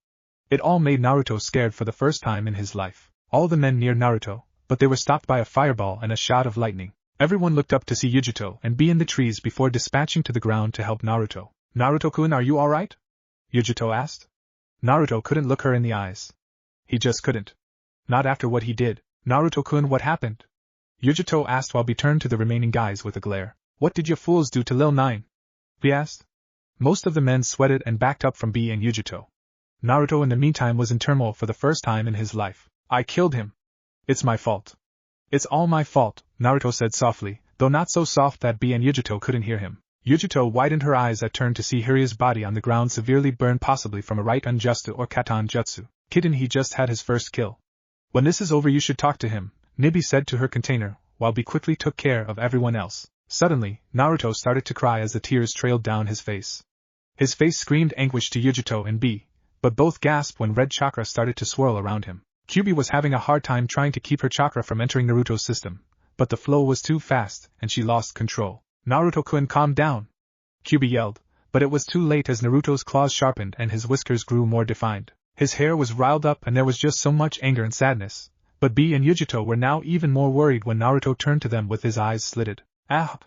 It all made Naruto scared for the first time in his life. All the men near Naruto, but they were stopped by a fireball and a shot of lightning. Everyone looked up to see Yujito and be in the trees before dispatching to the ground to help Naruto. Naruto-kun, are you alright? Yujito asked. Naruto couldn't look her in the eyes. He just couldn't. Not after what he did. Naruto-kun, what happened? Yujito asked while he turned to the remaining guys with a glare. What did you fools do to Lil 9? He asked. Most of the men sweated and backed up from B and Yujito. Naruto in the meantime was in turmoil for the first time in his life. I killed him. It's my fault. It's all my fault, Naruto said softly, though not so soft that B and Yujito couldn't hear him. Yujito widened her eyes at turn to see Hiryu's body on the ground, severely burned, possibly from a right-on jutsu or katan jutsu. Kitten, he just had his first kill. When this is over you should talk to him, Nibi said to her container, while B quickly took care of everyone else. Suddenly, Naruto started to cry as the tears trailed down his face. His face screamed anguish to Yujito and B, but both gasped when red chakra started to swirl around him. Kyuubi was having a hard time trying to keep her chakra from entering Naruto's system, but the flow was too fast, and she lost control. Naruto-kun, calm down! Kyuubi yelled, but it was too late as Naruto's claws sharpened and his whiskers grew more defined. His hair was riled up and there was just so much anger and sadness, but B and Yujito were now even more worried when Naruto turned to them with his eyes slitted. Ah!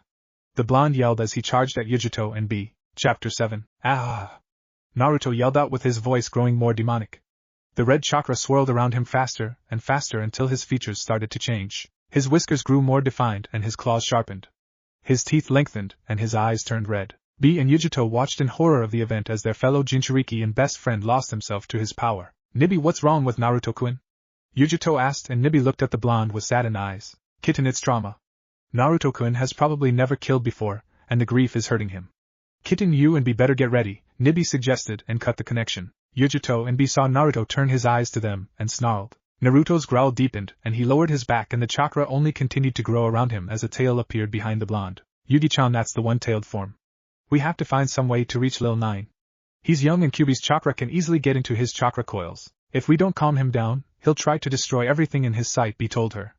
The blonde yelled as he charged at Yujito and B. Chapter 7. Ah! Naruto yelled out with his voice growing more demonic. The red chakra swirled around him faster and faster until his features started to change. His whiskers grew more defined and his claws sharpened. His teeth lengthened and his eyes turned red. B and Yujito watched in horror of the event as their fellow Jinchuriki and best friend lost himself to his power. Nibi, what's wrong with Naruto-kun? Yujito asked and Nibi looked at the blonde with saddened eyes. Kitten, it's trauma. Naruto-kun has probably never killed before, and the grief is hurting him. Kitten, you and B better get ready, Nibi suggested and cut the connection. Yujito and B saw Naruto turn his eyes to them and snarled. Naruto's growl deepened and he lowered his back and the chakra only continued to grow around him as a tail appeared behind the blonde. Yugi-chan, that's the one-tailed form. We have to find some way to reach Lil 9. He's young and Kyuubi's chakra can easily get into his chakra coils. If we don't calm him down, he'll try to destroy everything in his sight, B told her.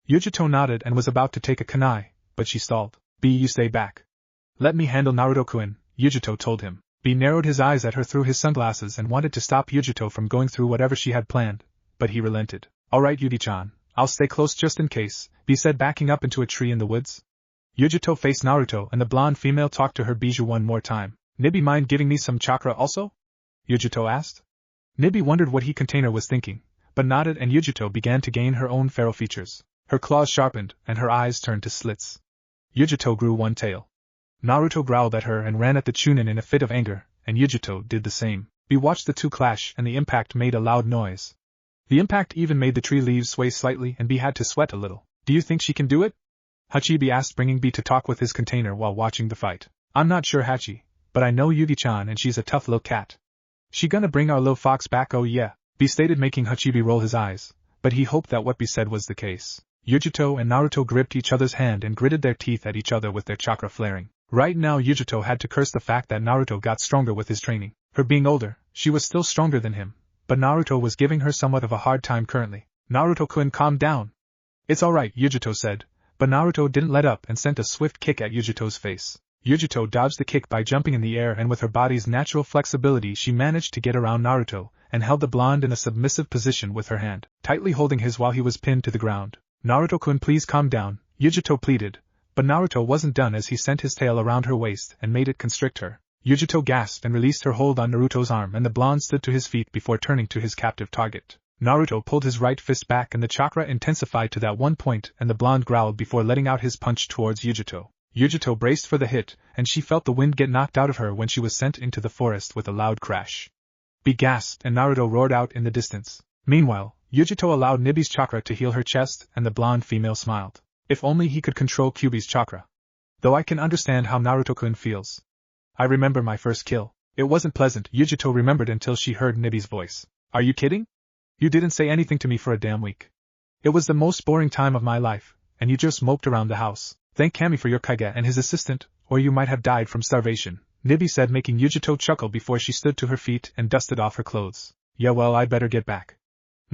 Yujito nodded and was about to take a kunai, but she stalled. B, you stay back. Let me handle Naruto-kun, Yujito told him. B narrowed his eyes at her through his sunglasses and wanted to stop Yujito from going through whatever she had planned, but he relented. Alright Yugi-chan, I'll stay close just in case, B said, backing up into a tree in the woods. Yujito faced Naruto and the blonde female talked to her. Biju, one more time. Nibi, mind giving me some chakra also? Yujito asked. Nibi wondered what he container was thinking, but nodded and Yujito began to gain her own feral features. Her claws sharpened and her eyes turned to slits. Yujito grew one tail. Naruto growled at her and ran at the Chunin in a fit of anger, and Yujito did the same. We watched the two clash and the impact made a loud noise. The impact even made the tree leaves sway slightly and B had to sweat a little. Do you think she can do it? Hachibi asked, bringing B to talk with his container while watching the fight. I'm not sure, Hachi, but I know Yugi-chan and she's a tough little cat. She gonna bring our little fox back? Oh yeah, B stated, making Hachibi roll his eyes, but he hoped that what B said was the case. Yujito and Naruto gripped each other's hand and gritted their teeth at each other with their chakra flaring. Right now Yujito had to curse the fact that Naruto got stronger with his training. Her being older, she was still stronger than him, but Naruto was giving her somewhat of a hard time currently. Naruto-kun, calm down. It's alright, Yujito said, but Naruto didn't let up and sent a swift kick at Yujito's face. Yujito dodged the kick by jumping in the air, and with her body's natural flexibility she managed to get around Naruto, and held the blonde in a submissive position with her hand, tightly holding his while he was pinned to the ground. Naruto-kun, please calm down, Yujito pleaded, but Naruto wasn't done as he sent his tail around her waist and made it constrict her. Yujito gasped and released her hold on Naruto's arm, and the blonde stood to his feet before turning to his captive target. Naruto pulled his right fist back and the chakra intensified to that one point, and the blonde growled before letting out his punch towards Yujito. Yujito braced for the hit, and she felt the wind get knocked out of her when she was sent into the forest with a loud crash. Be gasped, and Naruto roared out in the distance. Meanwhile, Yujito allowed Nibi's chakra to heal her chest, and the blonde female smiled. If only he could control Kyuubi's chakra. Though I can understand how Naruto-kun feels. I remember my first kill. It wasn't pleasant, Yujito remembered until she heard Nibi's voice. Are you kidding? You didn't say anything to me for a damn week. It was the most boring time of my life, and you just moped around the house. Thank Kami for your Kage and his assistant, or you might have died from starvation, Nibi said, making Yujito chuckle before she stood to her feet and dusted off her clothes. Yeah, well, I'd better get back.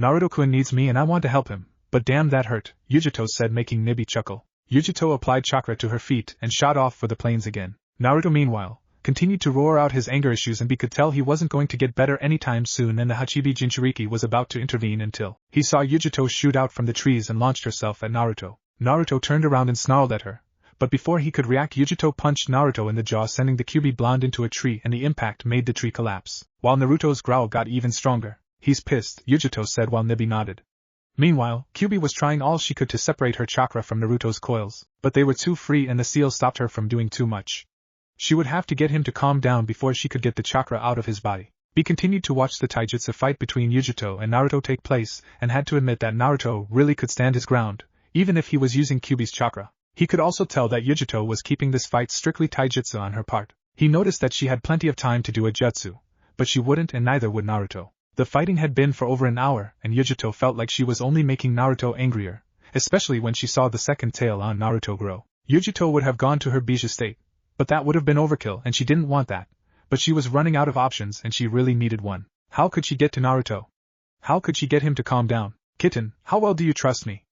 Naruto-kun needs me and I want to help him, but damn that hurt, Yujito said, making Nibi chuckle. Yujito applied chakra to her feet and shot off for the plains again. Naruto, meanwhile, continued to roar out his anger issues, and he could tell he wasn't going to get better anytime soon, and the Hachibi Jinchuriki was about to intervene until he saw Yujito shoot out from the trees and launched herself at Naruto. Naruto turned around and snarled at her, but before he could react, Yujito punched Naruto in the jaw, sending the Kyuubi blonde into a tree, and the impact made the tree collapse. While Naruto's growl got even stronger. He's pissed, Yujito said while Nibi nodded. Meanwhile, Kyuubi was trying all she could to separate her chakra from Naruto's coils, but they were too free and the seal stopped her from doing too much. She would have to get him to calm down before she could get the chakra out of his body. He continued to watch the taijutsu fight between Yujito and Naruto take place, and had to admit that Naruto really could stand his ground, even if he was using Kyuubi's chakra. He could also tell that Yujito was keeping this fight strictly taijutsu on her part. He noticed that she had plenty of time to do a jutsu, but she wouldn't, and neither would Naruto. The fighting had been for over an hour, and Yujito felt like she was only making Naruto angrier, especially when she saw the second tail on Naruto grow. Yujito would have gone to her Biju state, but that would have been overkill and she didn't want that. But she was running out of options and she really needed one. How could she get to Naruto? How could she get him to calm down? Kitten, how well do you trust me?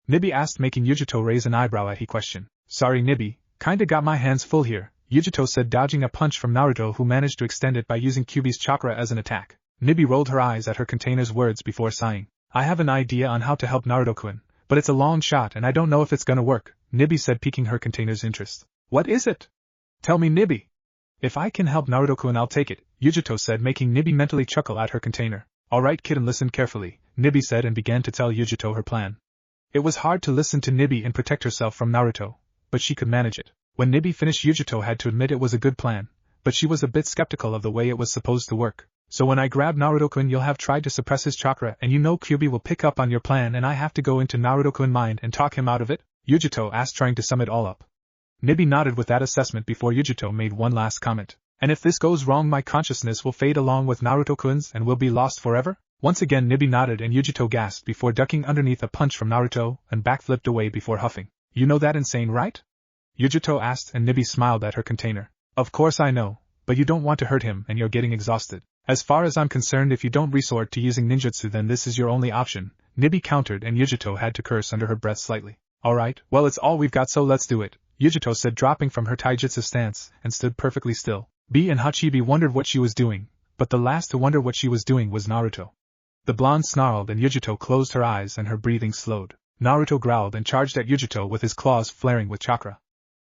Nibi asked, making Yujito raise an eyebrow at his question. Sorry Nibi, kinda got my hands full here, Yujito said, dodging a punch from Naruto who managed to extend it by using Kyuubi's chakra as an attack. Nibi rolled her eyes at her container's words before sighing. I have an idea on how to help Naruto-kun, but it's a long shot and I don't know if it's gonna work, Nibi said, piquing her container's interest. What is it? Tell me, Nibi. If I can help Naruto-kun, I'll take it, Yujito said, making Nibi mentally chuckle at her container. Alright kid, and listen carefully, Nibi said, and began to tell Yujito her plan. It was hard to listen to Nibi and protect herself from Naruto, but she could manage it. When Nibi finished, Yujito had to admit it was a good plan, but she was a bit skeptical of the way it was supposed to work. So when I grab Naruto-kun, you'll have tried to suppress his chakra, and you know Kyuubi will pick up on your plan and I have to go into Naruto-kun's mind and talk him out of it? Yujito asked, trying to sum it all up. Nibi nodded with that assessment before Yujito made one last comment. And if this goes wrong, my consciousness will fade along with Naruto-kun's and will be lost forever? Once again Nibi nodded and Yujito gasped before ducking underneath a punch from Naruto and backflipped away before huffing. You know that insane, right? Yujito asked, and Nibi smiled at her container. Of course I know, but you don't want to hurt him and you're getting exhausted. As far as I'm concerned, if you don't resort to using ninjutsu, then this is your only option, Nibi countered, and Yujito had to curse under her breath slightly. Alright, well it's all we've got, so let's do it, Yujito said, dropping from her taijutsu stance and stood perfectly still. B and Hachibi wondered what she was doing, but the last to wonder what she was doing was Naruto. The blonde snarled and Yujito closed her eyes and her breathing slowed. Naruto growled and charged at Yujito with his claws flaring with chakra.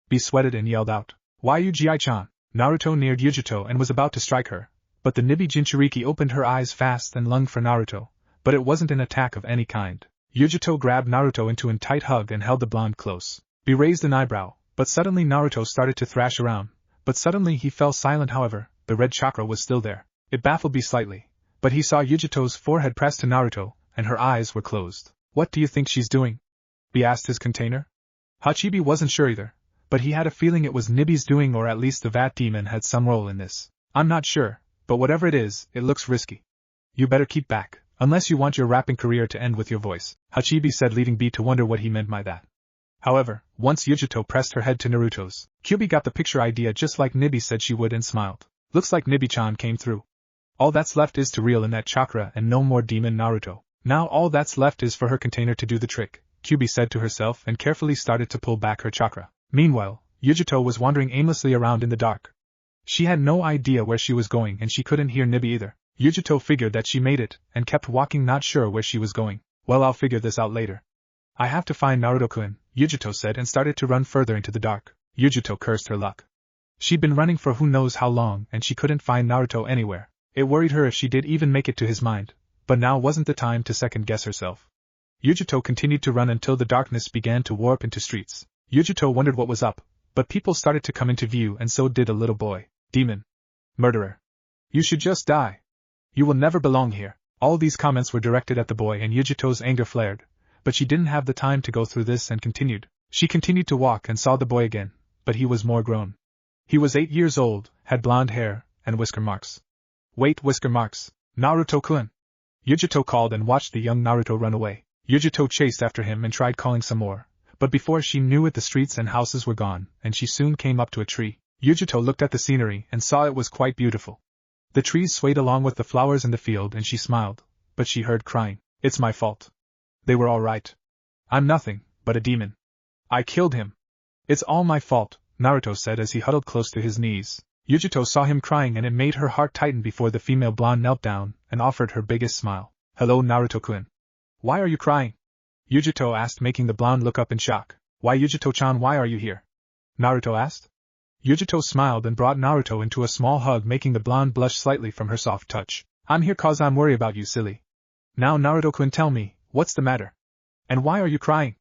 B sweated and yelled out, "Why you Gi-chan?" Naruto neared Yujito and was about to strike her, but the Nibi Jinchuriki opened her eyes fast and lunged for Naruto, but it wasn't an attack of any kind. Yujito grabbed Naruto into a tight hug and held the blonde close. B raised an eyebrow, but suddenly Naruto started to thrash around, but suddenly he fell silent. However, the red chakra was still there. It baffled B slightly, but he saw Yujito's forehead pressed to Naruto, and her eyes were closed. What do you think she's doing? B asked his container. Hachibi wasn't sure either, but he had a feeling it was Nibi's doing, or at least the Vat Demon had some role in this. I'm not sure, but whatever it is, it looks risky. You better keep back, unless you want your rapping career to end with your voice, Hachibi said, leaving B to wonder what he meant by that. However, once Yujito pressed her head to Naruto's, Kyuubi got the picture idea just like Nibi said she would and smiled. Looks like Nibi-chan came through. All that's left is to reel in that chakra and no more demon Naruto. Now all that's left is for her container to do the trick, Kyuubi said to herself and carefully started to pull back her chakra. Meanwhile, Yujito was wandering aimlessly around in the dark. She had no idea where she was going and she couldn't hear Nibi either. Yujito figured that she made it, and kept walking not sure where she was going. Well, I'll figure this out later. I have to find Naruto-kun, Yujito said and started to run further into the dark. Yujito cursed her luck. She'd been running for who knows how long and she couldn't find Naruto anywhere. It worried her if she did even make it to his mind, but now wasn't the time to second-guess herself. Yujito continued to run until the darkness began to warp into streets. Yujito wondered what was up, but people started to come into view and so did a little boy. Demon. Murderer. You should just die. You will never belong here. All these comments were directed at the boy and Yujito's anger flared, but she didn't have the time to go through this and continued. She continued to walk and saw the boy again, but he was more grown. He was 8 years old, had blonde hair, and whisker marks. Wait, whisker marks. Naruto-kun. Yujito called and watched the young Naruto run away. Yujito chased after him and tried calling some more, but before she knew it the streets and houses were gone, and she soon came up to a tree. Yujito looked at the scenery and saw it was quite beautiful. The trees swayed along with the flowers in the field and she smiled, but she heard crying. It's my fault. They were all right. I'm nothing but a demon. I killed him. It's all my fault, Naruto said as he huddled close to his knees. Yujito saw him crying and it made her heart tighten before the female blonde knelt down and offered her biggest smile. Hello Naruto-kun. Why are you crying? Yujito asked, making the blonde look up in shock. Why Yujito-chan, why are you here? Naruto asked. Yujito smiled and brought Naruto into a small hug, making the blonde blush slightly from her soft touch. I'm here cause I'm worried about you, silly. Now Naruto-kun, tell me, what's the matter? And why are you crying?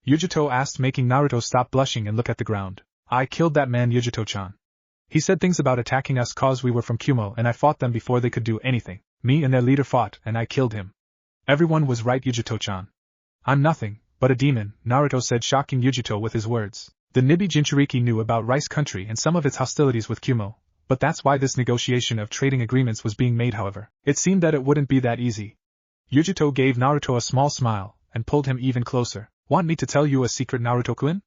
Yujito asked, making Naruto stop blushing and look at the ground. I killed that man Yujito-chan. He said things about attacking us cause we were from Kumo and I fought them before they could do anything. Me and their leader fought and I killed him. Everyone was right, Yujito-chan. I'm nothing but a demon, Naruto said, shocking Yujito with his words. The Nibi Jinchuriki knew about Rice Country and some of its hostilities with Kumo, but that's why this negotiation of trading agreements was being made. However, it seemed that it wouldn't be that easy. Yujito gave Naruto a small smile and pulled him even closer. Want me to tell you a secret, Naruto-kun?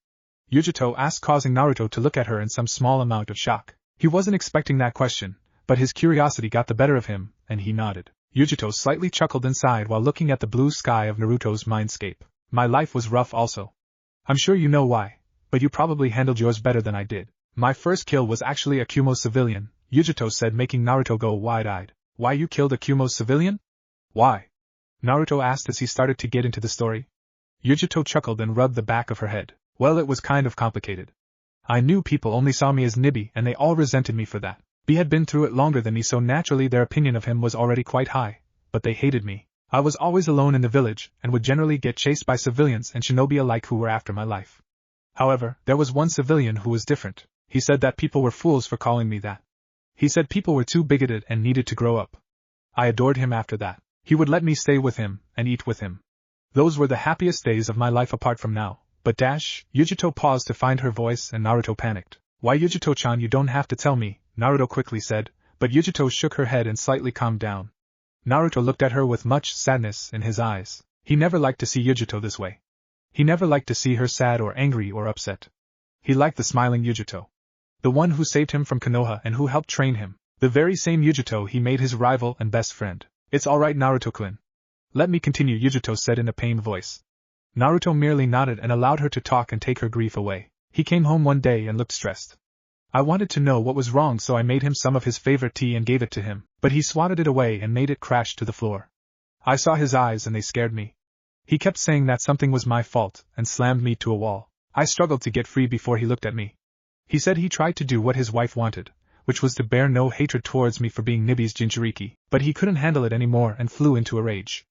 Yujito asked, causing Naruto to look at her in some small amount of shock. He wasn't expecting that question, but his curiosity got the better of him, and he nodded. Yujito slightly chuckled inside while looking at the blue sky of Naruto's Mindscape. My life was rough also. I'm sure you know why, but you probably handled yours better than I did. My first kill was actually a Kumo civilian, Yujito said, making Naruto go wide-eyed. Why, you killed a Kumo civilian? Why? Naruto asked as he started to get into the story. Yujito chuckled and rubbed the back of her head. Well, it was kind of complicated. I knew people only saw me as Nibi and they all resented me for that. B had been through it longer than me, so naturally their opinion of him was already quite high, but they hated me. I was always alone in the village and would generally get chased by civilians and shinobi alike who were after my life. However, there was one civilian who was different. He said that people were fools for calling me that. He said people were too bigoted and needed to grow up. I adored him after that. He would let me stay with him and eat with him. Those were the happiest days of my life apart from now. But Yujito paused to find her voice and Naruto panicked. Why, Yujito-chan, you don't have to tell me, Naruto quickly said, but Yujito shook her head and slightly calmed down. Naruto looked at her with much sadness in his eyes. He never liked to see Yujito this way. He never liked to see her sad or angry or upset. He liked the smiling Yujito. The one who saved him from Konoha and who helped train him. The very same Yujito he made his rival and best friend. It's alright, Naruto-kun. Let me continue, Yujito said in a pained voice. Naruto merely nodded and allowed her to talk and take her grief away. He came home one day and looked stressed. I wanted to know what was wrong, so I made him some of his favorite tea and gave it to him, but he swatted it away and made it crash to the floor. I saw his eyes and they scared me. He kept saying that something was my fault and slammed me to a wall. I struggled to get free before he looked at me. He said he tried to do what his wife wanted, which was to bear no hatred towards me for being Nibi's Jinchuriki, but he couldn't handle it anymore and flew into a rage.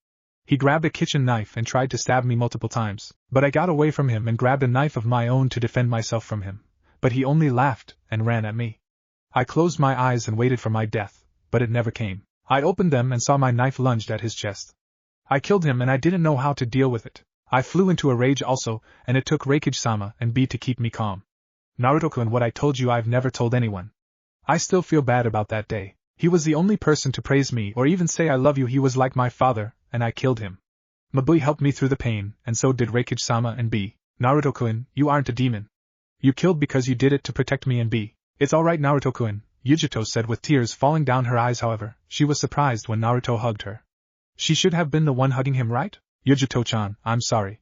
He grabbed a kitchen knife and tried to stab me multiple times, but I got away from him and grabbed a knife of my own to defend myself from him, but he only laughed and ran at me. I closed my eyes and waited for my death, but it never came. I opened them and saw my knife lunged at his chest. I killed him and I didn't know how to deal with it. I flew into a rage also, and it took Raikage-sama and B to keep me calm. Naruto-kun, what I told you I've never told anyone. I still feel bad about that day. He was the only person to praise me or even say I love you. He was like my father, and I killed him. Mabui helped me through the pain, and so did Raikage-sama and B. Naruto-kun, you aren't a demon. You killed because you did it to protect me and B. It's alright, Naruto-kun, Yujito said with tears falling down her eyes. However, she was surprised when Naruto hugged her. She should have been the one hugging him, right? Yujito-chan, I'm sorry.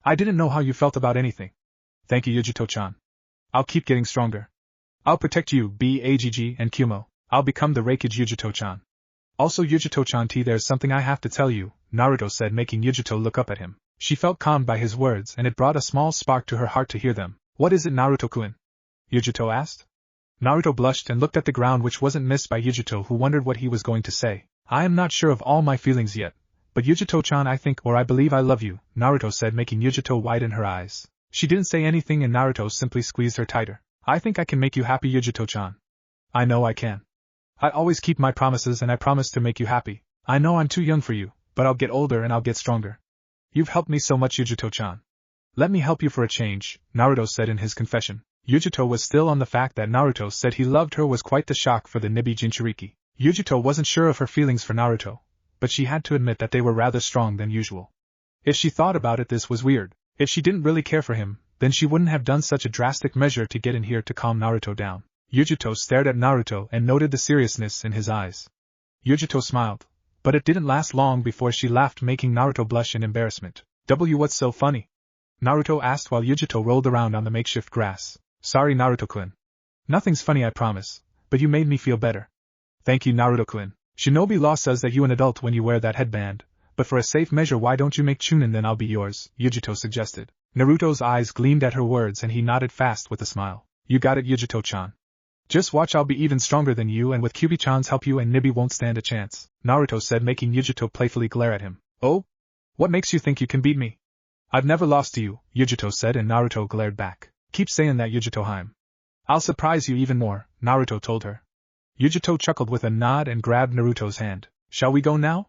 I didn't know how you felt about anything. Thank you, Yujito-chan. I'll keep getting stronger. I'll protect you, Bajg and Kumo. I'll become the Raikage, Yujito-chan. Also, Yujito-chan, there's something I have to tell you, Naruto said, making Yujito look up at him. She felt calmed by his words, and it brought a small spark to her heart to hear them. What is it, Naruto-kun? Yujito asked. Naruto blushed and looked at the ground, which wasn't missed by Yujito, who wondered what he was going to say. I am not sure of all my feelings yet, but Yujito-chan, I think, or I believe I love you, Naruto said, making Yujito widen her eyes. She didn't say anything and Naruto simply squeezed her tighter. I think I can make you happy, Yujito-chan. I know I can. I always keep my promises and I promise to make you happy. I know I'm too young for you, but I'll get older and I'll get stronger. You've helped me so much, Yujito-chan. Let me help you for a change, Naruto said in his confession. Yujito was still on the fact that Naruto said he loved her was quite the shock for the Nibi Jinchuriki. Yujito wasn't sure of her feelings for Naruto, but she had to admit that they were rather strong than usual. If she thought about it, this was weird. If she didn't really care for him, then she wouldn't have done such a drastic measure to get in here to calm Naruto down. Yujito stared at Naruto and noted the seriousness in his eyes. Yujito smiled, but it didn't last long before she laughed, making Naruto blush in embarrassment. What's so funny? Naruto asked while Yujito rolled around on the makeshift grass. Sorry, Naruto-kun. Nothing's funny, I promise, but you made me feel better. Thank you, Naruto-kun. Shinobi law says that you're an adult when you wear that headband, but for a safe measure, why don't you make Chunin, then I'll be yours, Yujito suggested. Naruto's eyes gleamed at her words and he nodded fast with a smile. You got it, Yujito-chan. Just watch, I'll be even stronger than you, and with Kyuubi-chan's help you and Nibi won't stand a chance, Naruto said, making Yujito playfully glare at him. Oh? What makes you think you can beat me? I've never lost to you, Yujito said, and Naruto glared back. Keep saying that, Yujito-heim. I'll surprise you even more, Naruto told her. Yujito chuckled with a nod and grabbed Naruto's hand. Shall we go now?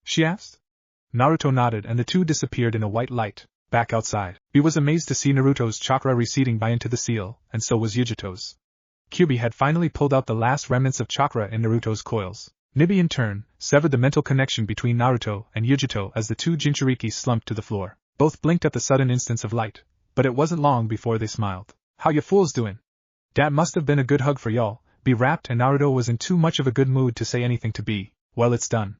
She asked. Naruto nodded and the two disappeared in a white light. Back outside, he was amazed to see Naruto's chakra receding by into the seal, and so was Yujito's. Kyuubi had finally pulled out the last remnants of chakra in Naruto's coils. Nibi in turn severed the mental connection between Naruto and Yujito as the two Jinchuriki slumped to the floor. Both blinked at the sudden instance of light, but it wasn't long before they smiled. How ya fools doin'? Dat must have been a good hug for y'all, B rapped, and Naruto was in too much of a good mood to say anything to B. Well, it's done.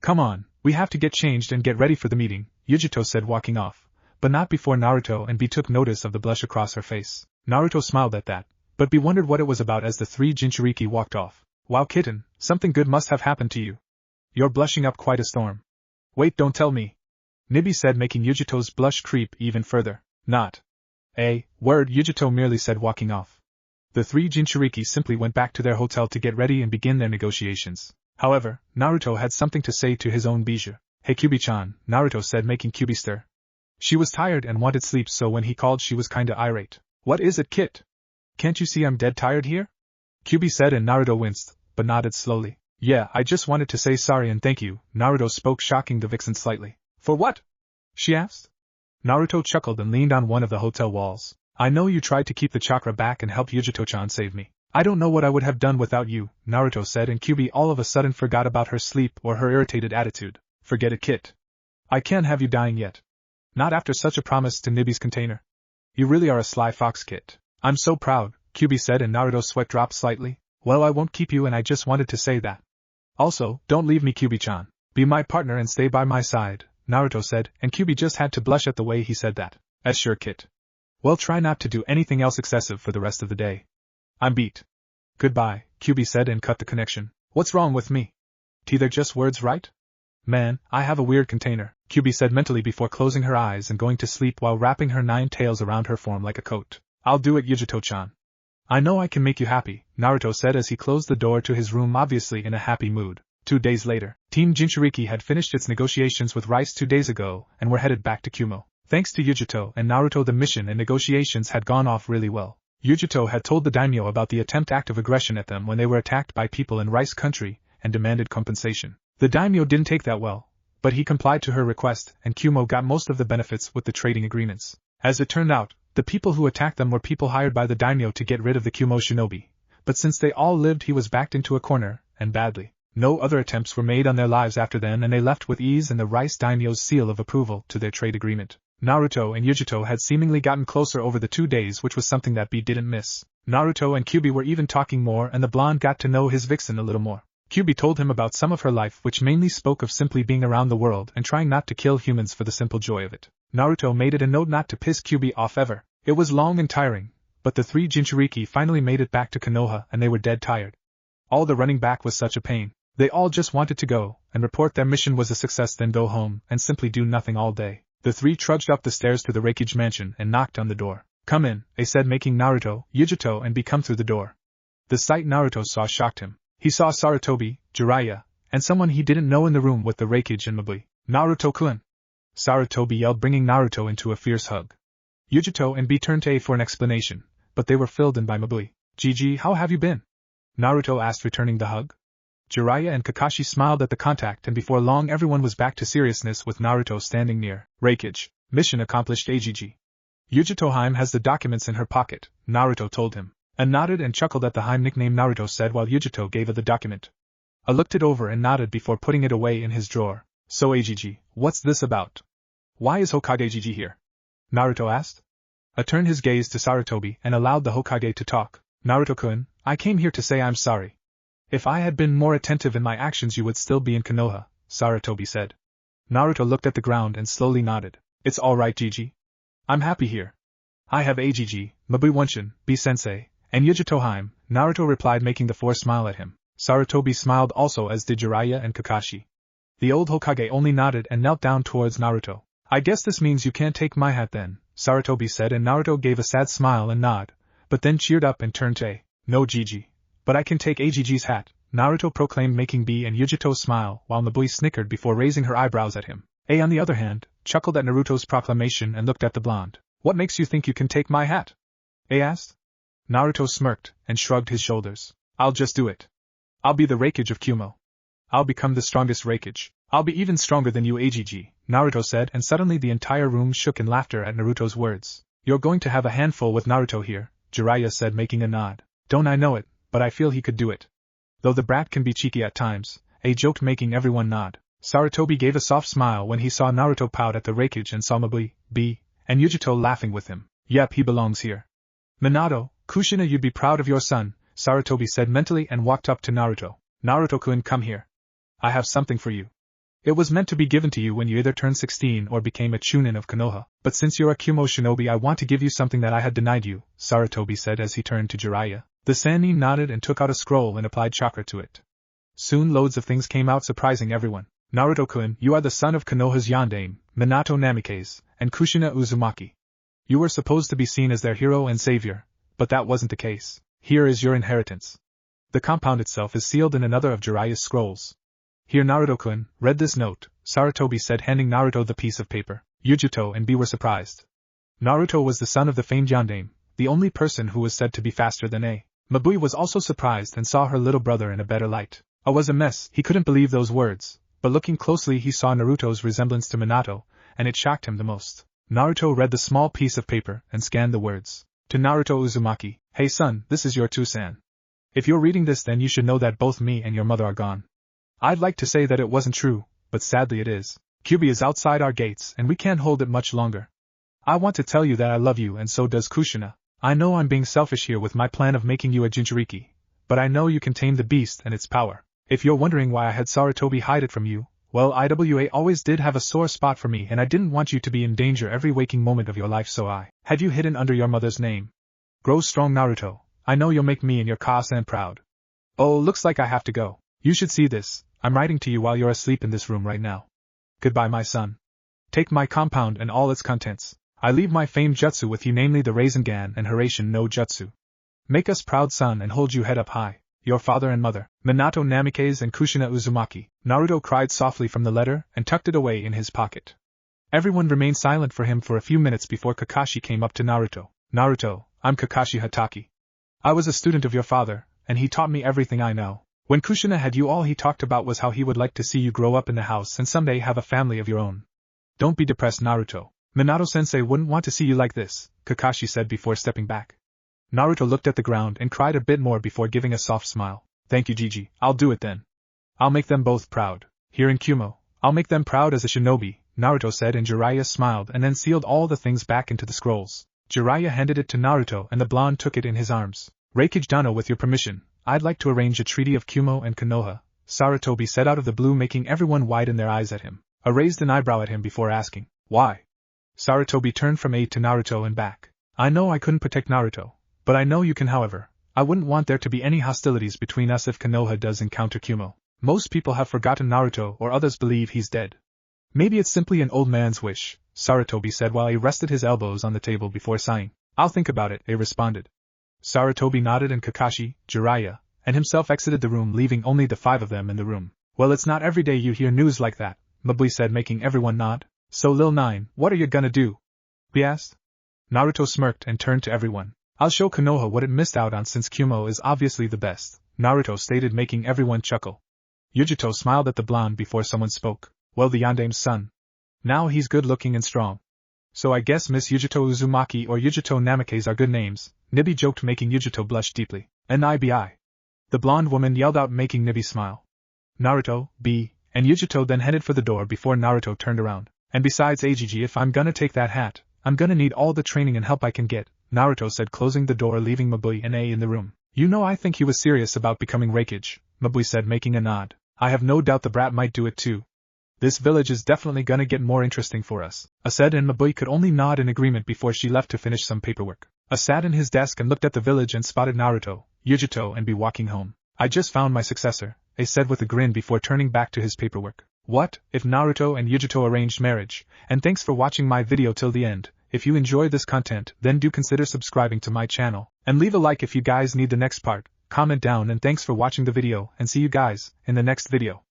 Come on, we have to get changed and get ready for the meeting, Yujito said, walking off, but not before Naruto and B took notice of the blush across her face. Naruto smiled at that, but B wondered what it was about as the three Jinchuriki walked off. Wow, kitten, something good must have happened to you. You're blushing up quite a storm. Wait, don't tell me. Nibi said, making Yujito's blush creep even further. Not a word, Yujito merely said, walking off. The three Jinchuriki simply went back to their hotel to get ready and begin their negotiations. However, Naruto had something to say to his own Biju. Hey Kyuubi-chan, Naruto said, making Kyuubi stir. She was tired and wanted sleep, so when he called she was kinda irate. What is it, Kit? Can't you see I'm dead tired here? Kyuubi said, and Naruto winced, but nodded slowly. Yeah, I just wanted to say sorry and thank you, Naruto spoke, shocking the vixen slightly. For what? She asked. Naruto chuckled and leaned on one of the hotel walls. I know you tried to keep the chakra back and help Yujito-chan save me. I don't know what I would have done without you, Naruto said, and Kyuubi all of a sudden forgot about her sleep or her irritated attitude. Forget it, Kit. I can't have you dying yet. Not after such a promise to Nibi's container. You really are a sly fox, Kit. I'm so proud, Kyuubi said, and Naruto's sweat dropped slightly. Well, I won't keep you, and I just wanted to say that. Also, don't leave me, Kyuubi-chan. Be my partner and stay by my side, Naruto said, and Kyuubi just had to blush at the way he said that. As sure, Kit. Well, try not to do anything else excessive for the rest of the day. I'm beat. Goodbye, Kyuubi said and cut the connection. What's wrong with me? They're just words, right? Man, I have a weird container, Kyuubi said mentally before closing her eyes and going to sleep while wrapping her 9 tails around her form like a coat. I'll do it, Yujito-chan. I know I can make you happy, Naruto said as he closed the door to his room, obviously in a happy mood. 2 days later, Team Jinchuriki had finished its negotiations with Rice 2 days ago and were headed back to Kumo. Thanks to Yujito and Naruto, the mission and negotiations had gone off really well. Yujito had told the daimyo about the act of aggression at them when they were attacked by people in Rice country and demanded compensation. The daimyo didn't take that well, but he complied to her request and Kumo got most of the benefits with the trading agreements. As it turned out, the people who attacked them were people hired by the daimyo to get rid of the Kumo shinobi, but since they all lived, he was backed into a corner, and badly. No other attempts were made on their lives after then, and they left with ease and the Rice daimyo's seal of approval to their trade agreement. Naruto and Yujito had seemingly gotten closer over the 2 days, which was something that B didn't miss. Naruto and Kyuubi were even talking more, and the blonde got to know his vixen a little more. Kyuubi told him about some of her life, which mainly spoke of simply being around the world and trying not to kill humans for the simple joy of it. Naruto made it a note not to piss Kyuubi off ever. It was long and tiring, but the 3 Jinchuriki finally made it back to Konoha and they were dead tired. All the running back was such a pain. They all just wanted to go and report their mission was a success, then go home and simply do nothing all day. The 3 trudged up the stairs to the Raikage mansion and knocked on the door. "Come in," they said, making Naruto, Yujito and B come through the door. The sight Naruto saw shocked him. He saw Sarutobi, Jiraiya, and someone he didn't know in the room with the Raikage and Mabui. "Naruto-kun!" Sarutobi yelled, bringing Naruto into a fierce hug. Yujito and B turned to A for an explanation, but they were filled in by Mabui. "Gigi, how have you been?" Naruto asked, returning the hug. Jiraiya and Kakashi smiled at the contact, and before long everyone was back to seriousness with Naruto standing near. "Raikage, mission accomplished, AGG. Yujito has the documents in her pocket," Naruto told him. A nodded and chuckled at the Haim nickname Naruto said while Yujito gave her the document. A looked it over and nodded before putting it away in his drawer. "So AGG, what's this about? Why is Hokage Gigi here?" Naruto asked. A turned his gaze to Sarutobi and allowed the Hokage to talk. "Naruto-kun, I came here to say I'm sorry. If I had been more attentive in my actions you would still be in Konoha," Sarutobi said. Naruto looked at the ground and slowly nodded. "It's alright, Gigi. I'm happy here. I have AGG, Mabui Wenshin, B-sensei, and Yujito Haim," Naruto replied, making the 4 smile at him. Sarutobi smiled also, as did Jiraiya and Kakashi. The old Hokage only nodded and knelt down towards Naruto. "I guess this means you can't take my hat then," Sarutobi said, and Naruto gave a sad smile and nod, but then cheered up and turned to A. "No, Gigi. But I can take AGG's hat," Naruto proclaimed, making B and Yujito smile, while Mabui snickered before raising her eyebrows at him. A, on the other hand, chuckled at Naruto's proclamation and looked at the blonde. "What makes you think you can take my hat?" A asked. Naruto smirked and shrugged his shoulders. "I'll just do it. I'll be the Raikage of Kumo. I'll become the strongest Raikage. I'll be even stronger than you, AGG," Naruto said, and suddenly the entire room shook in laughter at Naruto's words. "You're going to have a handful with Naruto here," Jiraiya said, making a nod. "Don't I know it, but I feel he could do it. Though the brat can be cheeky at times," A joked, making everyone nod. Sarutobi gave a soft smile when he saw Naruto pout at the Raikage and saw Mabui, B, and Yujito laughing with him. "Yep, he belongs here. Minato, Kushina, you'd be proud of your son," Sarutobi said mentally and walked up to Naruto. "Naruto-kun, come here. I have something for you. It was meant to be given to you when you either turned 16 or became a Chunin of Konoha, but since you're a Kumo shinobi I want to give you something that I had denied you," Sarutobi said as he turned to Jiraiya. The Sannin nodded and took out a scroll and applied chakra to it. Soon loads of things came out, surprising everyone. "Naruto-kun, you are the son of Konoha's Yondaime, Minato Namikaze, and Kushina Uzumaki. You were supposed to be seen as their hero and savior, but that wasn't the case. Here is your inheritance." The compound itself is sealed in another of Jiraiya's scrolls. "Here, Naruto-kun, read this note," Sarutobi said, handing Naruto the piece of paper. Yujito and B were surprised. Naruto was the son of the famed Yondaime, the only person who was said to be faster than A. Mabui was also surprised and saw her little brother in a better light. A was a mess, he couldn't believe those words, but looking closely he saw Naruto's resemblance to Minato, and it shocked him the most. Naruto read the small piece of paper and scanned the words. To Naruto Uzumaki, "Hey son, this is your Tusan. If you're reading this then you should know that both me and your mother are gone. I'd like to say that it wasn't true, but sadly it is. Kyuubi is outside our gates and we can't hold it much longer. I want to tell you that I love you and so does Kushina. I know I'm being selfish here with my plan of making you a Jinchuriki, but I know you can tame the beast and its power. If you're wondering why I had Sarutobi hide it from you, well, IWA always did have a sore spot for me and I didn't want you to be in danger every waking moment of your life, so I had you hidden under your mother's name. Grow strong, Naruto. I know you'll make me and your Ka-san proud. Oh, looks like I have to go. You should see this. I'm writing to you while you're asleep in this room right now. Goodbye, my son. Take my compound and all its contents. I leave my famed jutsu with you, namely the Rasengan and Hiraishin no Jutsu. Make us proud, son, and hold you head up high. Your father and mother, Minato Namikaze and Kushina Uzumaki." Naruto cried softly from the letter and tucked it away in his pocket. Everyone remained silent for him for a few minutes before Kakashi came up to Naruto. "Naruto, I'm Kakashi Hatake. I was a student of your father, and he taught me everything I know. When Kushina had you, all he talked about was how he would like to see you grow up in the house and someday have a family of your own. Don't be depressed, Naruto. Minato-sensei wouldn't want to see you like this," Kakashi said before stepping back. Naruto looked at the ground and cried a bit more before giving a soft smile. "Thank you, Gigi. I'll do it then. I'll make them both proud. Here in Kumo, I'll make them proud as a shinobi," Naruto said, and Jiraiya smiled and then sealed all the things back into the scrolls. Jiraiya handed it to Naruto and the blonde took it in his arms. Raikage Dano, with your permission, I'd like to arrange a treaty of Kumo and Konoha, Sarutobi said out of the blue, making everyone widen their eyes at him. Raised an eyebrow at him before asking, why? Sarutobi turned from aide to Naruto and back. I know I couldn't protect Naruto, but I know you can. However, I wouldn't want there to be any hostilities between us if Konoha does encounter Kumo. Most people have forgotten Naruto, or others believe he's dead. Maybe it's simply an old man's wish, Sarutobi said while he rested his elbows on the table before sighing. I'll think about it, he responded. Sarutobi nodded and Kakashi, Jiraiya, and himself exited the room, leaving only the 5 of them in the room. Well, it's not every day you hear news like that, Mabui said, making everyone nod. So Lil 9, what are you gonna do? He asked. Naruto smirked and turned to everyone. I'll show Konoha what it missed out on since Kumo is obviously the best, Naruto stated, making everyone chuckle. Yujito smiled at the blonde before someone spoke. Well, the Yandame's son. Now he's good looking and strong. So I guess Miss Yujito Uzumaki or Yujito Namikaze are good names, Nibi joked, making Yujito blush deeply. Nibi. The blonde woman yelled out, making Nibi smile. Naruto, B, and Yujito then headed for the door before Naruto turned around. And besides Agigi, if I'm gonna take that hat, I'm gonna need all the training and help I can get, Naruto said, closing the door, leaving Mabui and A in the room. You know, I think he was serious about becoming Raikage, Mabui said, making a nod. I have no doubt the brat might do it too. This village is definitely gonna get more interesting for us, A said, and Mabui could only nod in agreement before she left to finish some paperwork. A sat in his desk and looked at the village and spotted Naruto, Yujito and B walking home. I just found my successor, A said with a grin before turning back to his paperwork. What if Naruto and Yujito arranged marriage? And thanks for watching my video till the end. If you enjoy this content, then do consider subscribing to my channel, and leave a like if you guys need the next part. Comment down, and thanks for watching the video, and see you guys in the next video.